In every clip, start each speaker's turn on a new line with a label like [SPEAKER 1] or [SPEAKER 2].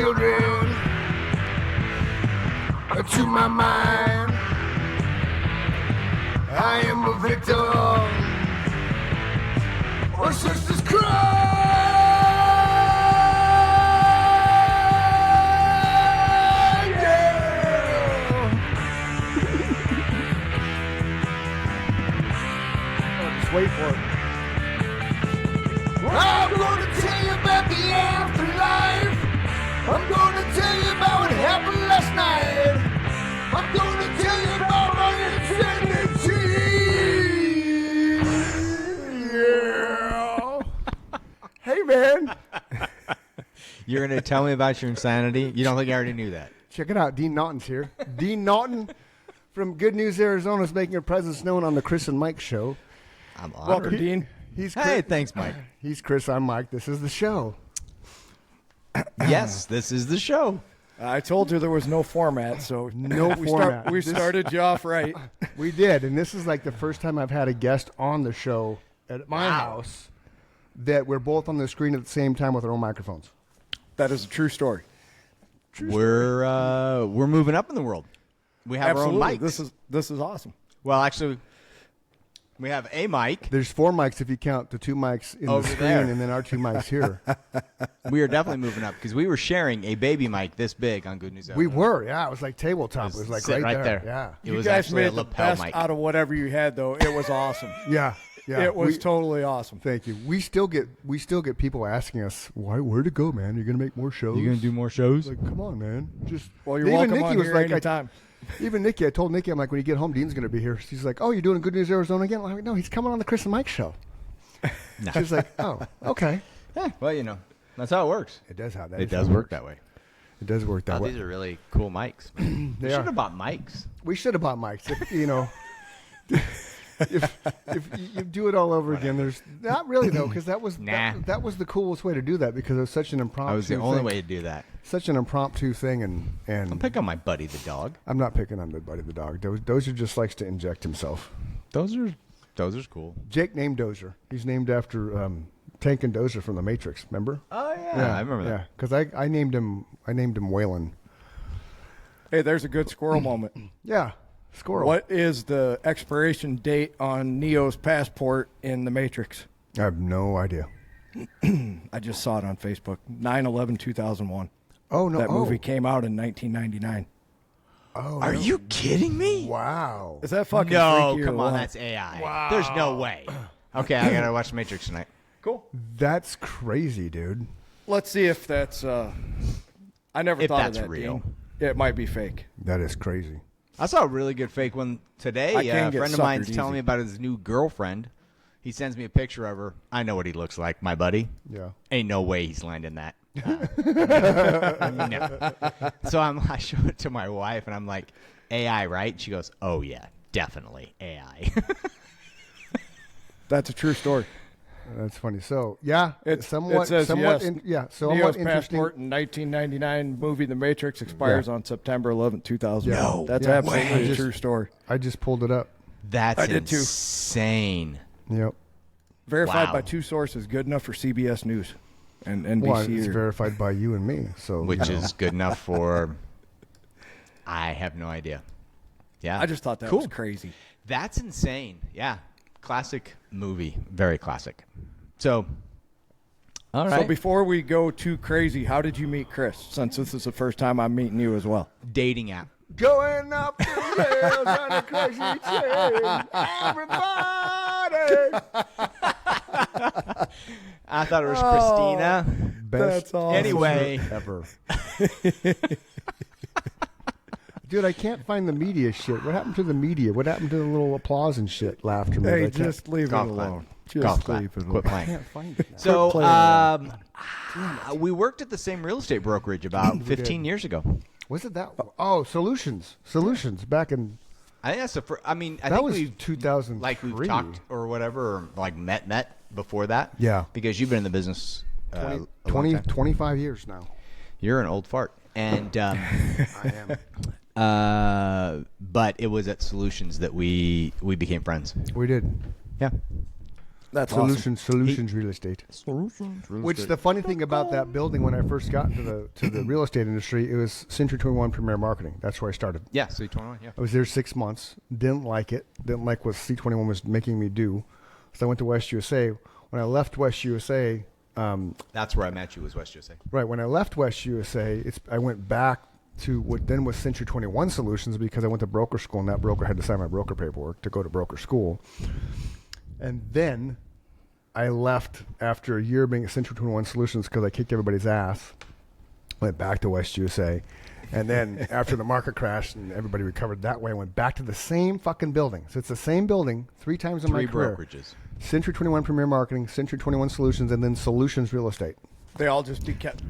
[SPEAKER 1] children to my mind. I am a victim or sister's crime.
[SPEAKER 2] Just wait for it.
[SPEAKER 1] I'm gonna tell you about the afterlife. I'm gonna tell you about what happened last night. I'm gonna tell you about my insanity. Yeah.
[SPEAKER 2] Hey, man.
[SPEAKER 3] You're going to tell me about your insanity? You don't think I already knew that?
[SPEAKER 2] Check it out. Dean Naughton's here. Dean Naughton from Good News, Arizona is making your presence known on the Chris and Mike show.
[SPEAKER 3] I'm honored.
[SPEAKER 2] Welcome, Dean. He's Chris.
[SPEAKER 3] Hey, thanks, Mike.
[SPEAKER 2] He's Chris. I'm Mike. This is the show.
[SPEAKER 3] Yes, this is the show.
[SPEAKER 4] I told you there was no format, so
[SPEAKER 2] No format.
[SPEAKER 4] We started you off right.
[SPEAKER 2] We did, and this is like the first time I've had a guest on the show at my house that we're both on the screen at the same time with our own microphones.
[SPEAKER 4] That is a true story.
[SPEAKER 3] We're moving up in the world. We have
[SPEAKER 4] Absolutely.
[SPEAKER 3] our own mics.
[SPEAKER 4] This is awesome.
[SPEAKER 3] Well, actually, we have a mic.
[SPEAKER 2] There's 4 mics if you count the 2 mics in
[SPEAKER 3] Over
[SPEAKER 2] the screen
[SPEAKER 3] there.
[SPEAKER 2] and then our 2 mics here.
[SPEAKER 3] We are definitely moving up because we were sharing a baby mic this big on Good News.
[SPEAKER 2] We
[SPEAKER 3] Arizona.
[SPEAKER 2] were, yeah. It was like tabletop. It was like
[SPEAKER 3] Sit
[SPEAKER 2] right there.
[SPEAKER 3] Yeah. It
[SPEAKER 4] You
[SPEAKER 3] was
[SPEAKER 4] guys
[SPEAKER 3] actually a
[SPEAKER 4] made the
[SPEAKER 3] lapel
[SPEAKER 4] best
[SPEAKER 3] mic.
[SPEAKER 4] out of whatever you had, though. It was awesome.
[SPEAKER 2] Yeah. Yeah.
[SPEAKER 4] It was totally awesome.
[SPEAKER 2] Thank you. We still get people asking us, where'd it go, man? You're gonna make more shows?
[SPEAKER 3] You going to do more shows?
[SPEAKER 2] Like, come on, man. Just
[SPEAKER 4] Well, you're welcome on here anytime.
[SPEAKER 2] Even Nikki, I told Nikki, I'm like, when you get home, Dean's going to be here. She's like, oh, you're doing Good News Arizona again? I'm like, no, he's coming on the Chris and Mike show.
[SPEAKER 3] No.
[SPEAKER 2] She's like, oh, okay.
[SPEAKER 3] Yeah, well, that's how it works.
[SPEAKER 2] It does how that.
[SPEAKER 3] It
[SPEAKER 2] is
[SPEAKER 3] does
[SPEAKER 2] how it
[SPEAKER 3] work
[SPEAKER 2] works.
[SPEAKER 3] that way.
[SPEAKER 2] It does work that way.
[SPEAKER 3] These are really cool mics. We
[SPEAKER 2] They
[SPEAKER 3] should
[SPEAKER 2] are.
[SPEAKER 3] have bought mics.
[SPEAKER 2] We should have bought mics. If, if you do it all over again, there's not really though, because that was
[SPEAKER 3] Nah.
[SPEAKER 2] that was the coolest way to do that because it was such an impromptu.
[SPEAKER 3] That was the only
[SPEAKER 2] thing.
[SPEAKER 3] way to do that.
[SPEAKER 2] Such an impromptu thing, and
[SPEAKER 3] Don't pick on my buddy, the dog.
[SPEAKER 2] I'm not picking on Buddy the dog. Dozier just likes to inject himself.
[SPEAKER 3] Those cool.
[SPEAKER 2] Jake named Dozier. He's named after Tank and Dozier from The Matrix. Remember?
[SPEAKER 3] Oh yeah, I remember that.
[SPEAKER 2] Yeah, because I named him Waylon.
[SPEAKER 4] Hey, there's a good squirrel moment.
[SPEAKER 2] Yeah, squirrel.
[SPEAKER 4] What is the expiration date on Neo's passport in The Matrix?
[SPEAKER 2] I have no idea.
[SPEAKER 4] I just saw it on Facebook. 9/11/2001.
[SPEAKER 2] Oh no!
[SPEAKER 4] That movie came out in 1999.
[SPEAKER 2] Oh,
[SPEAKER 3] Are
[SPEAKER 2] no.
[SPEAKER 3] you kidding me?
[SPEAKER 2] Wow.
[SPEAKER 4] Is that fucking
[SPEAKER 3] No,
[SPEAKER 4] freaky or
[SPEAKER 3] come on,
[SPEAKER 4] what?
[SPEAKER 3] that's AI. Wow. There's no way. Okay, I gotta watch The Matrix tonight.
[SPEAKER 4] Cool.
[SPEAKER 2] That's crazy, dude.
[SPEAKER 4] Let's see if that's. I never
[SPEAKER 3] If
[SPEAKER 4] thought
[SPEAKER 3] that's
[SPEAKER 4] of that.
[SPEAKER 3] real.
[SPEAKER 4] Dean. It might be fake.
[SPEAKER 2] That is crazy.
[SPEAKER 3] I saw a really good fake one today.
[SPEAKER 4] I can
[SPEAKER 3] A
[SPEAKER 4] get
[SPEAKER 3] friend of mine's
[SPEAKER 4] suckered
[SPEAKER 3] telling
[SPEAKER 4] easy.
[SPEAKER 3] me about his new girlfriend. He sends me a picture of her. I know what he looks like, my buddy.
[SPEAKER 2] Yeah.
[SPEAKER 3] Ain't no way he's landing that. No. So I show it to my wife, and I'm like, AI, right? She goes, oh, yeah, definitely AI.
[SPEAKER 4] That's a true story.
[SPEAKER 2] That's funny. So yeah,
[SPEAKER 4] It
[SPEAKER 2] somewhat,
[SPEAKER 4] says
[SPEAKER 2] somewhat,
[SPEAKER 4] yes.
[SPEAKER 2] somewhat
[SPEAKER 4] Neo's
[SPEAKER 2] interesting.
[SPEAKER 4] passport in 1999 movie The Matrix expires on September 11th, 2000.
[SPEAKER 3] No
[SPEAKER 4] That's
[SPEAKER 2] way.
[SPEAKER 4] absolutely a
[SPEAKER 2] Just-
[SPEAKER 4] true story.
[SPEAKER 2] I just pulled it up.
[SPEAKER 3] That's
[SPEAKER 4] I did too.
[SPEAKER 3] insane.
[SPEAKER 2] Yep.
[SPEAKER 4] Verified
[SPEAKER 3] Wow.
[SPEAKER 4] by 2 sources, good enough for CBS News and
[SPEAKER 2] Well,
[SPEAKER 4] NBC.
[SPEAKER 2] it's
[SPEAKER 4] or-
[SPEAKER 2] verified by you and me. So
[SPEAKER 3] Which
[SPEAKER 2] you know.
[SPEAKER 3] is good enough for, I have no idea. Yeah.
[SPEAKER 4] I just thought that
[SPEAKER 3] Cool.
[SPEAKER 4] was crazy.
[SPEAKER 3] That's insane. Yeah. Classic movie. Very classic. So, all right.
[SPEAKER 4] So before we go too crazy, how did you meet Chris? Since this is the first time I'm meeting you as well.
[SPEAKER 3] Dating app.
[SPEAKER 2] Going up the rails on a crazy train. Everybody.
[SPEAKER 3] I thought it was Christina.
[SPEAKER 2] Best
[SPEAKER 4] That's awesome.
[SPEAKER 3] Anyway.
[SPEAKER 2] ever. Dude, I can't find the media shit. What happened to the media? What happened to the little applause and shit, laughter?
[SPEAKER 4] Hey,
[SPEAKER 2] I can't-
[SPEAKER 4] just leave it
[SPEAKER 3] Golf
[SPEAKER 4] alone.
[SPEAKER 3] clap.
[SPEAKER 4] Just
[SPEAKER 3] Golf clap.
[SPEAKER 4] leave it alone.
[SPEAKER 3] Quit
[SPEAKER 2] I
[SPEAKER 3] playing.
[SPEAKER 2] can't find it. Now.
[SPEAKER 3] So,
[SPEAKER 4] playing around.
[SPEAKER 3] we worked at the same real estate brokerage about 15 years ago.
[SPEAKER 2] Was it that? Oh, Solutions back in.
[SPEAKER 3] I think that's the first. I mean, I
[SPEAKER 2] That
[SPEAKER 3] think
[SPEAKER 2] was
[SPEAKER 3] we've
[SPEAKER 2] 2003.
[SPEAKER 3] like we've talked or whatever, or like met before that.
[SPEAKER 2] Yeah.
[SPEAKER 3] Because you've been in the business
[SPEAKER 2] 20,
[SPEAKER 3] 20,
[SPEAKER 2] 25 years now.
[SPEAKER 3] You're an old fart, and
[SPEAKER 2] I am.
[SPEAKER 3] but it was at Solutions that we became friends.
[SPEAKER 2] We did.
[SPEAKER 3] Yeah.
[SPEAKER 4] That's awesome.
[SPEAKER 2] Solutions Real Estate. Which the funny thing about that building when I first got into the real estate industry, it was Century 21 Premier Marketing. That's where I started.
[SPEAKER 3] Yeah, C21. Yeah.
[SPEAKER 2] I was there 6 months. Didn't like it. Didn't like what C21 was making me do. So I went to West USA. When I left West USA,
[SPEAKER 3] that's where I met you. Was West USA.
[SPEAKER 2] right. When I left West USA, I went back to what then was Century 21 Solutions because I went to broker school, and that broker had to sign my broker paperwork to go to broker school. And then I left after a year being at Century 21 Solutions because I kicked everybody's ass. Went back to West USA. And then after the market crashed and everybody recovered that way, I went back to the same fucking building. So it's the same building 3 times in my career.
[SPEAKER 3] 3 brokerages.
[SPEAKER 2] Century 21 Premier Marketing, Century 21 Solutions, and then Solutions Real Estate.
[SPEAKER 4] They all just kept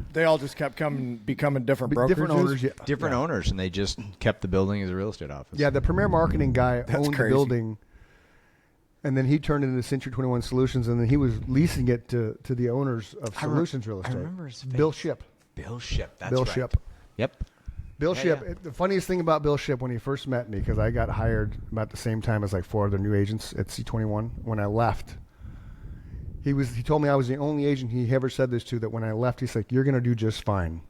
[SPEAKER 4] becoming different brokerages.
[SPEAKER 2] Different owners, yeah.
[SPEAKER 3] Different owners, and they just kept the building as a real estate office.
[SPEAKER 2] Yeah, the Premier Marketing guy owned
[SPEAKER 4] crazy.
[SPEAKER 2] the building, and then he turned it into Century 21 Solutions, and then he was leasing it to the owners of Solutions Real Estate.
[SPEAKER 3] I remember his face.
[SPEAKER 2] Bill Shipp.
[SPEAKER 3] Bill Shipp. That's
[SPEAKER 2] Bill
[SPEAKER 3] right.
[SPEAKER 2] Shipp.
[SPEAKER 3] Yep.
[SPEAKER 2] Bill
[SPEAKER 3] Yeah,
[SPEAKER 2] Shipp.
[SPEAKER 3] yeah.
[SPEAKER 2] The funniest thing about Bill Shipp when he first met me, because I got hired about the same time as like 4 other new agents at C21. When I left, he told me I was the only agent he ever said this to. That when I left, he's like, "You're gonna do just fine."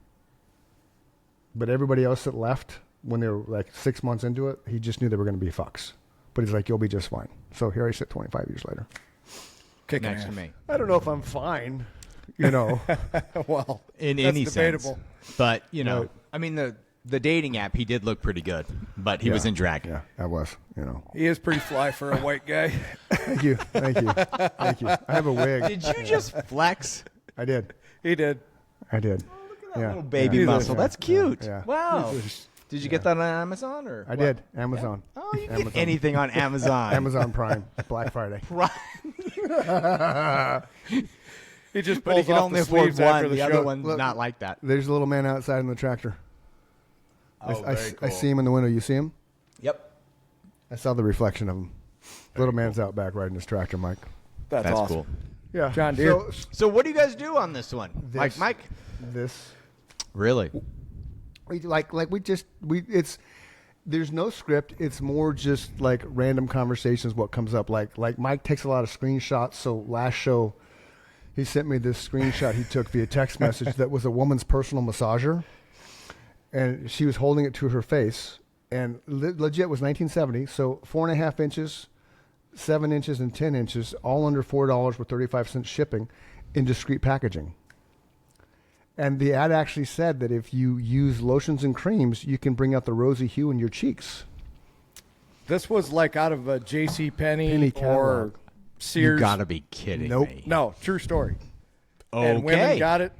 [SPEAKER 2] But everybody else that left when they were like 6 months into it, he just knew they were gonna be fucks. But he's like, "You'll be just fine." So here I sit 25 years later.
[SPEAKER 4] Kicking
[SPEAKER 3] Next to
[SPEAKER 4] ass.
[SPEAKER 3] me.
[SPEAKER 2] I don't know if I'm fine, you know.
[SPEAKER 4] Well,
[SPEAKER 3] In
[SPEAKER 4] that's
[SPEAKER 3] any
[SPEAKER 4] debatable.
[SPEAKER 3] sense. But, you know,
[SPEAKER 2] Right.
[SPEAKER 3] I mean, the dating app, he did look pretty good, but he was in drag.
[SPEAKER 2] Yeah, I was, you know.
[SPEAKER 4] He is pretty fly for a white guy.
[SPEAKER 2] Thank you. Thank you. Thank you. I have a wig.
[SPEAKER 3] Did you just flex?
[SPEAKER 2] I did.
[SPEAKER 4] He did.
[SPEAKER 2] I did. Yeah.
[SPEAKER 3] Little baby
[SPEAKER 2] Yeah.
[SPEAKER 3] muscle.
[SPEAKER 2] Yeah.
[SPEAKER 3] That's cute.
[SPEAKER 2] Yeah.
[SPEAKER 3] Wow. Did you get that on Amazon or?
[SPEAKER 2] I did. Amazon.
[SPEAKER 3] Oh, you can
[SPEAKER 2] Amazon.
[SPEAKER 3] get anything on Amazon.
[SPEAKER 2] Amazon Prime. Black Friday.
[SPEAKER 3] Right.
[SPEAKER 4] He just
[SPEAKER 3] But he
[SPEAKER 4] pulls
[SPEAKER 3] can
[SPEAKER 4] off
[SPEAKER 3] only
[SPEAKER 4] the
[SPEAKER 3] afford
[SPEAKER 4] sleeves after
[SPEAKER 3] one.
[SPEAKER 4] the
[SPEAKER 3] The
[SPEAKER 4] show.
[SPEAKER 3] other one's
[SPEAKER 2] Look.
[SPEAKER 3] not like that.
[SPEAKER 2] There's a little man outside in the tractor.
[SPEAKER 3] Oh,
[SPEAKER 2] I see him in the window. You see him?
[SPEAKER 3] Yep.
[SPEAKER 2] I saw the reflection of him. Little man's out back riding his tractor, Mike.
[SPEAKER 4] That's
[SPEAKER 3] That's
[SPEAKER 4] awesome.
[SPEAKER 3] cool.
[SPEAKER 2] Yeah.
[SPEAKER 4] John Deere.
[SPEAKER 3] So what do you guys do on this one?
[SPEAKER 2] This-
[SPEAKER 3] Mike?
[SPEAKER 2] This.
[SPEAKER 3] Really?
[SPEAKER 2] There's no script. It's more just like random conversations. What comes up, like Mike takes a lot of screenshots. So last show, he sent me this screenshot he took via text message that was a woman's personal massager, and she was holding it to her face, and legit was 1970. So 4.5 inches, 7 inches, and 10 inches, all under $4 with 35 cents shipping, in discreet packaging. And the ad actually said that if you use lotions and creams, you can bring out the rosy hue in your cheeks.
[SPEAKER 4] This was like out of a J.C.
[SPEAKER 2] Penny
[SPEAKER 4] Penney
[SPEAKER 2] catalog.
[SPEAKER 4] or Sears.
[SPEAKER 3] You gotta be kidding
[SPEAKER 2] Nope.
[SPEAKER 3] me.
[SPEAKER 4] No, true story.
[SPEAKER 3] Okay.
[SPEAKER 4] And women got it.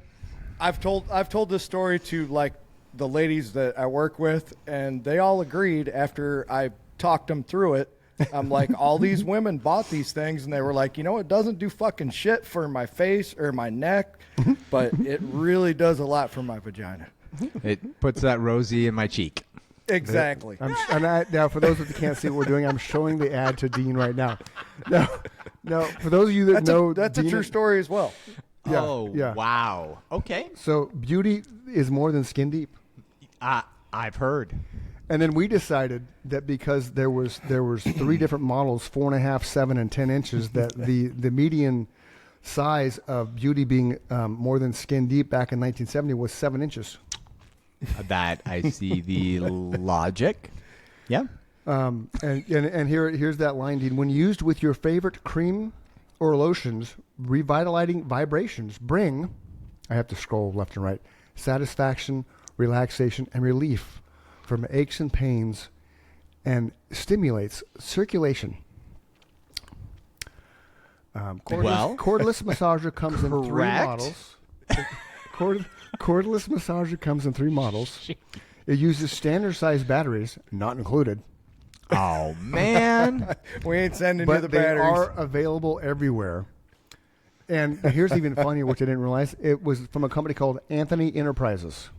[SPEAKER 4] I've told this story to like the ladies that I work with, and they all agreed after I talked them through it. I'm like, all these women bought these things, and they were like, it doesn't do fucking shit for my face or my neck, but it really does a lot for my vagina.
[SPEAKER 3] It puts that rosy in my cheek.
[SPEAKER 4] Exactly.
[SPEAKER 2] Now, for those that can't see what we're doing, I'm showing the ad to Dean right now. Now, for those of you that know,
[SPEAKER 4] That's a
[SPEAKER 2] Dean,
[SPEAKER 4] true story as well.
[SPEAKER 2] Yeah,
[SPEAKER 3] Oh,
[SPEAKER 2] yeah.
[SPEAKER 3] wow. Okay.
[SPEAKER 2] So beauty is more than skin deep.
[SPEAKER 3] I've heard.
[SPEAKER 2] And then we decided that because there was 3 different models, 4.5, 7, and 10 inches, that the median size of beauty being more than skin deep back in 1970 was 7 inches.
[SPEAKER 3] That I see the logic. Yeah.
[SPEAKER 2] And here's that line, Dean. When used with your favorite cream or lotions, revitalizing vibrations bring, I have to scroll left and right, satisfaction, relaxation, and relief from aches and pains, and stimulates circulation. Cordless massager comes in 3
[SPEAKER 3] Correct.
[SPEAKER 2] models. Cordless massager comes in 3 models. It uses standard size batteries, not included,
[SPEAKER 3] Oh man.
[SPEAKER 4] We ain't sending you
[SPEAKER 2] but
[SPEAKER 4] the
[SPEAKER 2] they
[SPEAKER 4] batteries.
[SPEAKER 2] are available everywhere. And here's even funnier, which I didn't realize. It was from a company called Anthony Enterprises,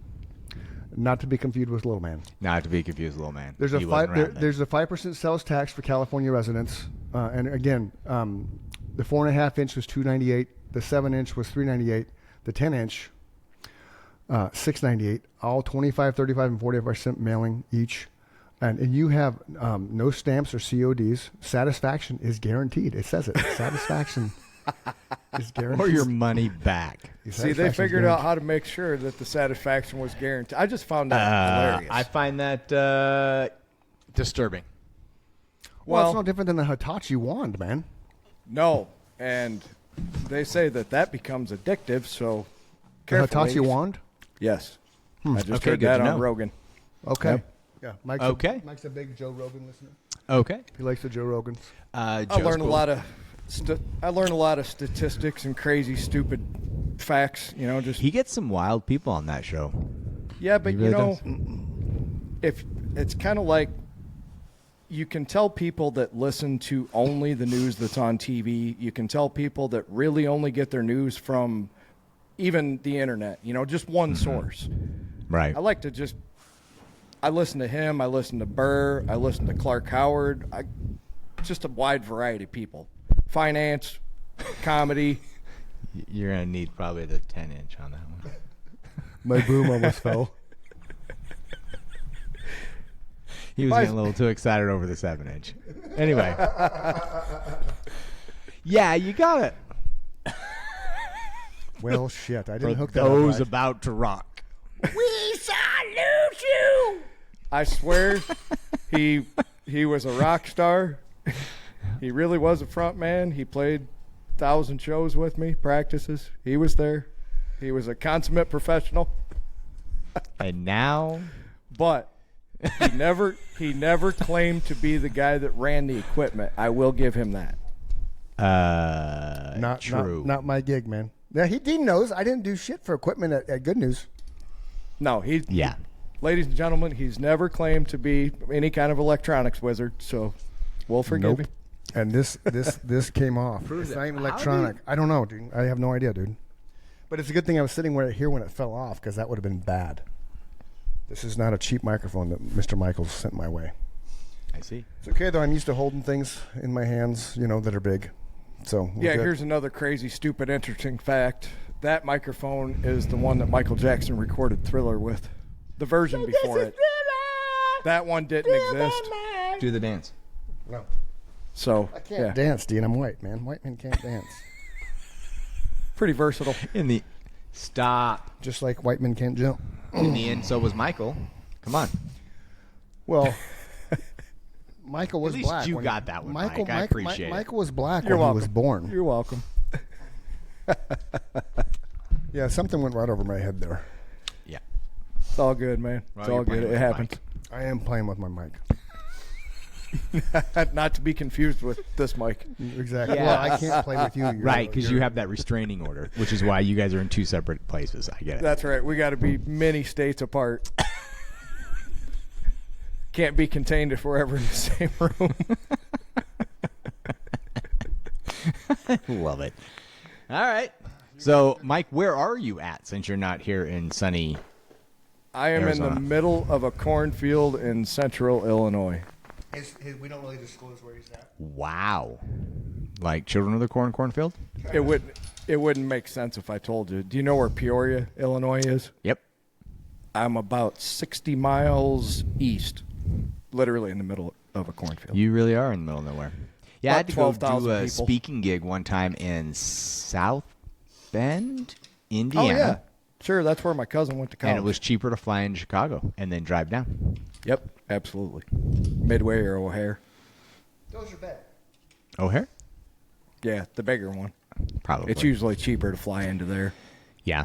[SPEAKER 2] not to be confused with Little Man.
[SPEAKER 3] Not to be confused, little man.
[SPEAKER 2] There's a
[SPEAKER 3] He wasn't around then.
[SPEAKER 2] there's a 5% sales tax for California residents, and again, the 4.5 inch was $298, the 7 inch was $398, the 10 inch $698. All 25, 35, and 45% mailing each, and you have no stamps or CODs. Satisfaction is guaranteed. It says it. Satisfaction Is guaranteed.
[SPEAKER 3] or your money back.
[SPEAKER 2] Your
[SPEAKER 4] See, they
[SPEAKER 2] satisfaction's
[SPEAKER 4] figured out
[SPEAKER 2] guaranteed.
[SPEAKER 4] how to make sure that the satisfaction was guaranteed. I just found that hilarious.
[SPEAKER 3] I find that disturbing.
[SPEAKER 2] Well,
[SPEAKER 4] Well-
[SPEAKER 2] it's no different than the Hitachi wand, man.
[SPEAKER 4] No, and they say that becomes addictive. So,
[SPEAKER 2] The
[SPEAKER 4] careful,
[SPEAKER 2] Hitachi
[SPEAKER 4] ladies.
[SPEAKER 2] wand?
[SPEAKER 4] Yes, I just
[SPEAKER 3] Okay,
[SPEAKER 4] heard
[SPEAKER 3] good
[SPEAKER 4] that
[SPEAKER 3] to
[SPEAKER 4] on
[SPEAKER 3] know.
[SPEAKER 4] Rogan.
[SPEAKER 2] Okay.
[SPEAKER 4] Yep.
[SPEAKER 2] Yeah. Mike's
[SPEAKER 3] Okay.
[SPEAKER 2] Mike's a big Joe Rogan listener.
[SPEAKER 3] Okay.
[SPEAKER 2] He likes the Joe Rogans.
[SPEAKER 4] I learned a lot of statistics and crazy, stupid facts. You know, just
[SPEAKER 3] He gets some wild people on that show.
[SPEAKER 4] yeah, but
[SPEAKER 3] He really
[SPEAKER 4] you know,
[SPEAKER 3] does.
[SPEAKER 4] if it's kind of like you can tell people that listen to only the news that's on TV. You can tell people that really only get their news from even the internet. You know, just one source.
[SPEAKER 3] Right.
[SPEAKER 4] I like to just. I listen to him. I listen to Burr. I listen to Clark Howard. Just a wide variety of people. Finance, comedy.
[SPEAKER 3] You're going to need probably the 10-inch on that one.
[SPEAKER 2] My boom almost fell.
[SPEAKER 3] He was getting a little too excited over the 7-inch. Anyway. Yeah, you got it.
[SPEAKER 2] Well, shit. I didn't
[SPEAKER 3] For
[SPEAKER 2] hook that up.
[SPEAKER 3] those
[SPEAKER 2] right.
[SPEAKER 3] about to rock.
[SPEAKER 1] We salute you.
[SPEAKER 4] I swear, he was a rock star. He really was a front man. He played 1,000 shows with me, practices. He was there. He was a consummate professional.
[SPEAKER 3] And now,
[SPEAKER 4] But he never claimed to be the guy that ran the equipment. I will give him that.
[SPEAKER 2] Not
[SPEAKER 3] true.
[SPEAKER 2] Not my gig, man. Yeah, he knows I didn't do shit for equipment at Good News.
[SPEAKER 4] No,
[SPEAKER 3] Yeah.
[SPEAKER 4] ladies and gentlemen, he's never claimed to be any kind of electronics wizard, so we'll forgive him.
[SPEAKER 2] And this came off. It's not even electronic. I don't know, dude. I have no idea, dude. But it's a good thing I was sitting right here when it fell off, because that would have been bad. This is not a cheap microphone that Mr. Michaels sent my way.
[SPEAKER 3] I see.
[SPEAKER 2] It's okay, though. I'm used to holding things in my hands, that are big. So we're
[SPEAKER 4] Yeah,
[SPEAKER 2] good.
[SPEAKER 4] here's another crazy, stupid, interesting fact. That microphone is the one that Michael Jackson recorded Thriller with. The version before it. That one didn't exist.
[SPEAKER 3] Do the dance.
[SPEAKER 2] No.
[SPEAKER 4] So,
[SPEAKER 2] I can't
[SPEAKER 4] yeah,
[SPEAKER 2] dance, Dean. I'm white, man. White men can't dance.
[SPEAKER 4] pretty versatile.
[SPEAKER 3] Stop.
[SPEAKER 2] Just like white men can't jump.
[SPEAKER 3] In the end, so was Michael. Come on.
[SPEAKER 2] Well, Michael was
[SPEAKER 3] At least
[SPEAKER 2] black.
[SPEAKER 3] you
[SPEAKER 2] when
[SPEAKER 3] got that one, Mike. I appreciate it.
[SPEAKER 2] Michael was black
[SPEAKER 4] You're
[SPEAKER 2] when
[SPEAKER 4] welcome.
[SPEAKER 2] he was born.
[SPEAKER 4] You're welcome.
[SPEAKER 2] Yeah, something went right over my head there.
[SPEAKER 3] Yeah.
[SPEAKER 4] It's all good, man.
[SPEAKER 3] Well,
[SPEAKER 4] It's
[SPEAKER 3] you're
[SPEAKER 4] all
[SPEAKER 3] playing
[SPEAKER 4] good.
[SPEAKER 3] with
[SPEAKER 4] It
[SPEAKER 3] the
[SPEAKER 4] happens.
[SPEAKER 2] I am playing with my mic.
[SPEAKER 4] Not to be confused with this mic.
[SPEAKER 2] Exactly.
[SPEAKER 3] Yeah.
[SPEAKER 2] Well, I can't play with you.
[SPEAKER 3] Right, because you have that restraining order, which is why you guys are in two separate places. I get it.
[SPEAKER 4] That's right. We got to be many states apart. Can't be contained if we're ever in the same room.
[SPEAKER 3] Love it. All right. So, Mike, where are you at since you're not here in sunny?
[SPEAKER 4] I am in
[SPEAKER 3] Arizona.
[SPEAKER 4] the middle of a cornfield in central Illinois.
[SPEAKER 2] We don't really disclose where he's at.
[SPEAKER 3] Wow. Like Children of the Cornfield?
[SPEAKER 4] It wouldn't make sense if I told you. Do you know where Peoria, Illinois is?
[SPEAKER 3] Yep.
[SPEAKER 4] I'm about 60 miles east, literally in the middle of a cornfield.
[SPEAKER 3] You really are in the middle of nowhere. Yeah, I had to go
[SPEAKER 4] 12,000
[SPEAKER 3] do a
[SPEAKER 4] people.
[SPEAKER 3] speaking gig one time in South Bend,
[SPEAKER 4] Oh,
[SPEAKER 3] Indiana.
[SPEAKER 4] yeah. Sure, that's where my cousin went to college.
[SPEAKER 3] And it was cheaper to fly in Chicago and then drive down.
[SPEAKER 4] Yep, absolutely. Midway or O'Hare.
[SPEAKER 2] Those are bad.
[SPEAKER 3] O'Hare?
[SPEAKER 4] Yeah, the bigger one.
[SPEAKER 3] Probably.
[SPEAKER 4] It's usually cheaper to fly into there.
[SPEAKER 3] Yeah.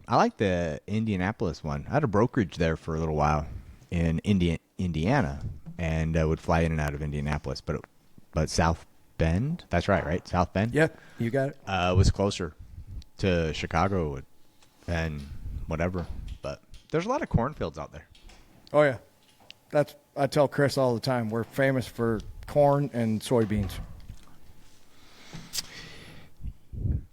[SPEAKER 3] I like the Indianapolis one. I had a brokerage there for a little while in Indiana, and I would fly in and out of Indianapolis. But South Bend, that's right? South Bend?
[SPEAKER 4] Yeah, you got it.
[SPEAKER 3] Was closer to Chicago and whatever. But there's a lot of cornfields out there.
[SPEAKER 4] Oh, yeah. I tell Chris all the time, we're famous for corn and soybeans.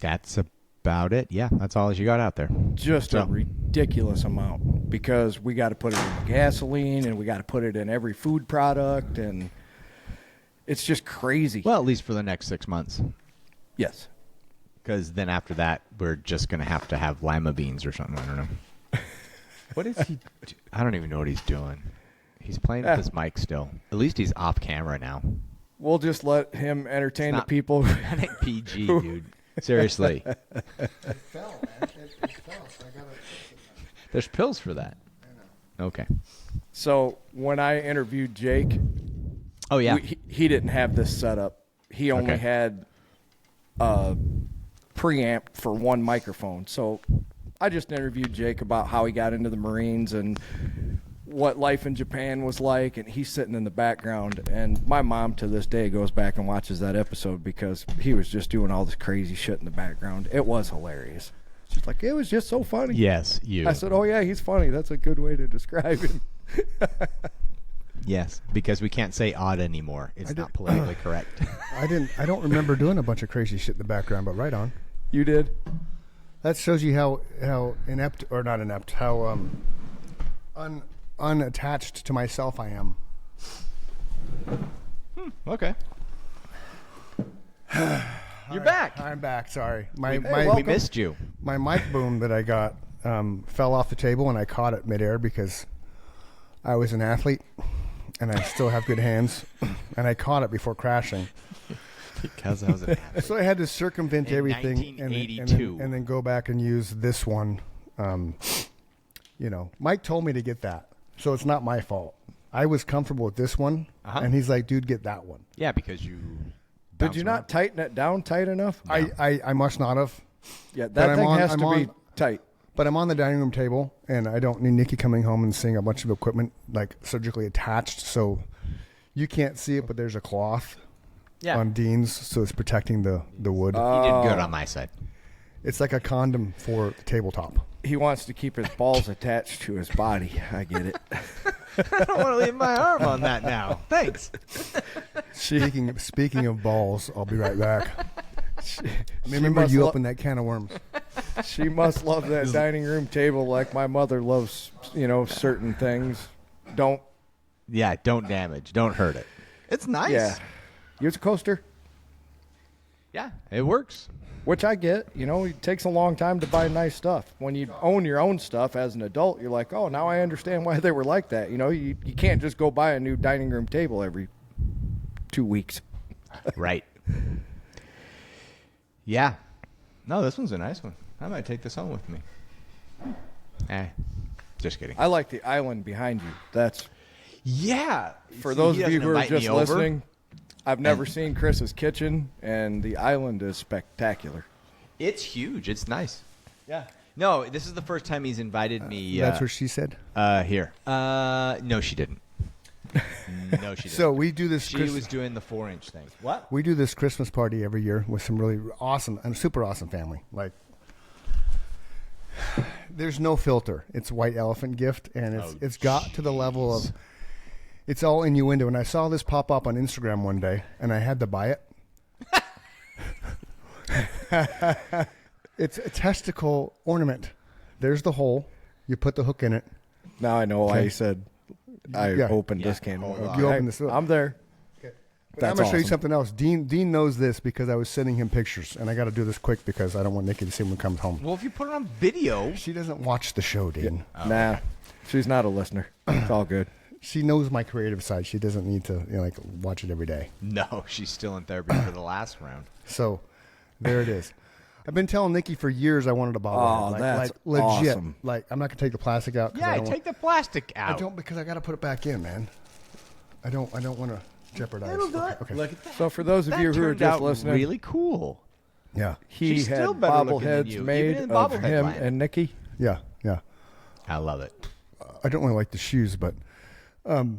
[SPEAKER 3] That's about it. Yeah, that's all you got out there.
[SPEAKER 4] Just
[SPEAKER 3] So-
[SPEAKER 4] a ridiculous amount because we got to put it in gasoline and we got to put it in every food product, and it's just crazy.
[SPEAKER 3] Well, at least for the next 6 months.
[SPEAKER 4] Yes.
[SPEAKER 3] Because then after that, we're just going to have lima beans or something. I don't know. What is he? I don't even know what he's doing. He's playing with his mic still. At least he's off camera now.
[SPEAKER 4] We'll just let him entertain the
[SPEAKER 3] not-
[SPEAKER 4] people.
[SPEAKER 3] That ain't PG, dude. Seriously.
[SPEAKER 2] It fell, man. It fell, so I got to fix it.
[SPEAKER 3] There's pills for that. Okay.
[SPEAKER 4] So when I interviewed Jake,
[SPEAKER 3] Oh, yeah.
[SPEAKER 4] he didn't have this set up. He only
[SPEAKER 3] Okay.
[SPEAKER 4] had a preamp for one microphone. So I just interviewed Jake about how he got into the Marines and what life in Japan was like, and he's sitting in the background. And my mom to this day goes back and watches that episode because he was just doing all this crazy shit in the background. It was hilarious. She's like, it was just so funny.
[SPEAKER 3] Yes, you.
[SPEAKER 4] I said, oh yeah, he's funny. That's a good way to describe him.
[SPEAKER 3] Yes, because we can't say odd anymore. It's not politically correct.
[SPEAKER 2] I don't remember doing a bunch of crazy shit in the background, but right on.
[SPEAKER 4] You did?
[SPEAKER 2] That shows you how inept, or not inept, how unattached to myself I am.
[SPEAKER 3] Okay. You're back.
[SPEAKER 2] I'm back. Sorry,
[SPEAKER 3] We
[SPEAKER 4] welcome.
[SPEAKER 3] missed you.
[SPEAKER 2] my mic boom that I got fell off the table and I caught it midair because I was an athlete and I still have good hands, and I caught it before crashing.
[SPEAKER 3] Because I was an athlete.
[SPEAKER 2] So I had to circumvent
[SPEAKER 3] In
[SPEAKER 2] everything
[SPEAKER 3] 1982.
[SPEAKER 2] and then go back and use this one. Mike told me to get that, so it's not my fault. I was comfortable with this one, and he's like, "Dude, get that one."
[SPEAKER 3] Yeah, because you.
[SPEAKER 4] Did
[SPEAKER 3] bounce
[SPEAKER 4] you
[SPEAKER 3] around.
[SPEAKER 4] not tighten it down tight enough?
[SPEAKER 2] I must not have.
[SPEAKER 4] Yeah,
[SPEAKER 2] But
[SPEAKER 4] that
[SPEAKER 2] I'm
[SPEAKER 4] thing
[SPEAKER 2] on-
[SPEAKER 4] has
[SPEAKER 2] I'm
[SPEAKER 4] to be
[SPEAKER 2] on-
[SPEAKER 4] tight.
[SPEAKER 2] But I'm on the dining room table, and I don't need Nikki coming home and seeing a bunch of equipment like surgically attached. So you can't see it, but there's a cloth
[SPEAKER 3] Yeah.
[SPEAKER 2] on Dean's, so it's protecting the wood.
[SPEAKER 3] You did good on my side.
[SPEAKER 2] It's like a condom for the tabletop.
[SPEAKER 4] He wants to keep his balls attached to his body. I get it.
[SPEAKER 3] I don't want to leave my arm on that now. Thanks.
[SPEAKER 2] Speaking of balls, I'll be right back. Remember
[SPEAKER 4] must
[SPEAKER 2] you
[SPEAKER 4] lo-
[SPEAKER 2] opened that can of worms.
[SPEAKER 4] She must love that dining room table like my mother loves, certain things. Don't.
[SPEAKER 3] Yeah, don't damage. Don't hurt it. It's nice.
[SPEAKER 4] Yeah. Use a coaster,
[SPEAKER 3] Yeah, it works.
[SPEAKER 4] which I get. It takes a long time to buy nice stuff. When you own your own stuff as an adult, you're like, oh, now I understand why they were like that. You can't just go buy a new dining room table every 2 weeks.
[SPEAKER 3] Right. Yeah. No, this one's a nice one. I might take this home with me. Just kidding.
[SPEAKER 4] I like the island behind you. That's
[SPEAKER 3] Yeah.
[SPEAKER 4] for
[SPEAKER 3] See,
[SPEAKER 4] those
[SPEAKER 3] he
[SPEAKER 4] of you
[SPEAKER 3] doesn't
[SPEAKER 4] who are
[SPEAKER 3] invite me
[SPEAKER 4] just
[SPEAKER 3] over.
[SPEAKER 4] listening. I've never seen Chris's kitchen, and the island is spectacular.
[SPEAKER 3] It's huge. It's nice.
[SPEAKER 4] Yeah.
[SPEAKER 3] No, this is the first time he's invited me.
[SPEAKER 2] That's what she said.
[SPEAKER 3] Here. No, she didn't. No, she didn't.
[SPEAKER 2] So we do this.
[SPEAKER 3] she was doing the 4-inch thing. What?
[SPEAKER 2] We do this Christmas party every year with some really awesome and super awesome family. Like, there's no filter. It's white elephant gift, and it's got to the level of it's all innuendo. And I saw this pop up on Instagram one day, and I had to buy it. It's a testicle ornament. There's the hole. You put the hook in it.
[SPEAKER 4] Now I know why
[SPEAKER 2] Okay.
[SPEAKER 4] he said I
[SPEAKER 2] Yeah.
[SPEAKER 4] opened this can.
[SPEAKER 3] Hold on.
[SPEAKER 2] You open this up.
[SPEAKER 4] I'm there.
[SPEAKER 2] But
[SPEAKER 4] That's
[SPEAKER 2] I'm going to show you
[SPEAKER 4] awesome.
[SPEAKER 2] something else. Dean knows this because I was sending him pictures, and I got to do this quick because I don't want Nikki to see when he comes home.
[SPEAKER 3] Well, if you put it on video.
[SPEAKER 2] She doesn't watch the show, Dean.
[SPEAKER 4] Nah, she's not a listener. It's all good.
[SPEAKER 2] She knows my creative side. She doesn't need to watch it every day.
[SPEAKER 3] No, she's still in therapy for the last round.
[SPEAKER 2] So there it is. I've been telling Nikki for years I wanted a bobblehead.
[SPEAKER 4] Oh,
[SPEAKER 2] like,
[SPEAKER 4] that's
[SPEAKER 2] legit.
[SPEAKER 4] awesome.
[SPEAKER 2] Like, I'm not gonna take the plastic out. 'cause
[SPEAKER 3] Yeah,
[SPEAKER 2] I don't
[SPEAKER 3] take the plastic
[SPEAKER 2] want,
[SPEAKER 3] out.
[SPEAKER 2] I don't because I got to put it back in, man. I don't want to jeopardize.
[SPEAKER 3] It'll do it.
[SPEAKER 2] Okay.
[SPEAKER 3] Look at that.
[SPEAKER 4] So for those of
[SPEAKER 3] That
[SPEAKER 4] you who are
[SPEAKER 3] turned
[SPEAKER 4] just
[SPEAKER 3] out
[SPEAKER 4] listening,
[SPEAKER 3] really cool.
[SPEAKER 2] Yeah.
[SPEAKER 4] he
[SPEAKER 3] She's
[SPEAKER 4] had
[SPEAKER 3] still better looking than
[SPEAKER 4] bobbleheads
[SPEAKER 3] you,
[SPEAKER 4] made
[SPEAKER 3] even in
[SPEAKER 4] of
[SPEAKER 3] bobblehead
[SPEAKER 4] him
[SPEAKER 3] land.
[SPEAKER 4] and Nikki.
[SPEAKER 2] Yeah. Yeah.
[SPEAKER 3] I love it.
[SPEAKER 2] I don't really like the shoes, but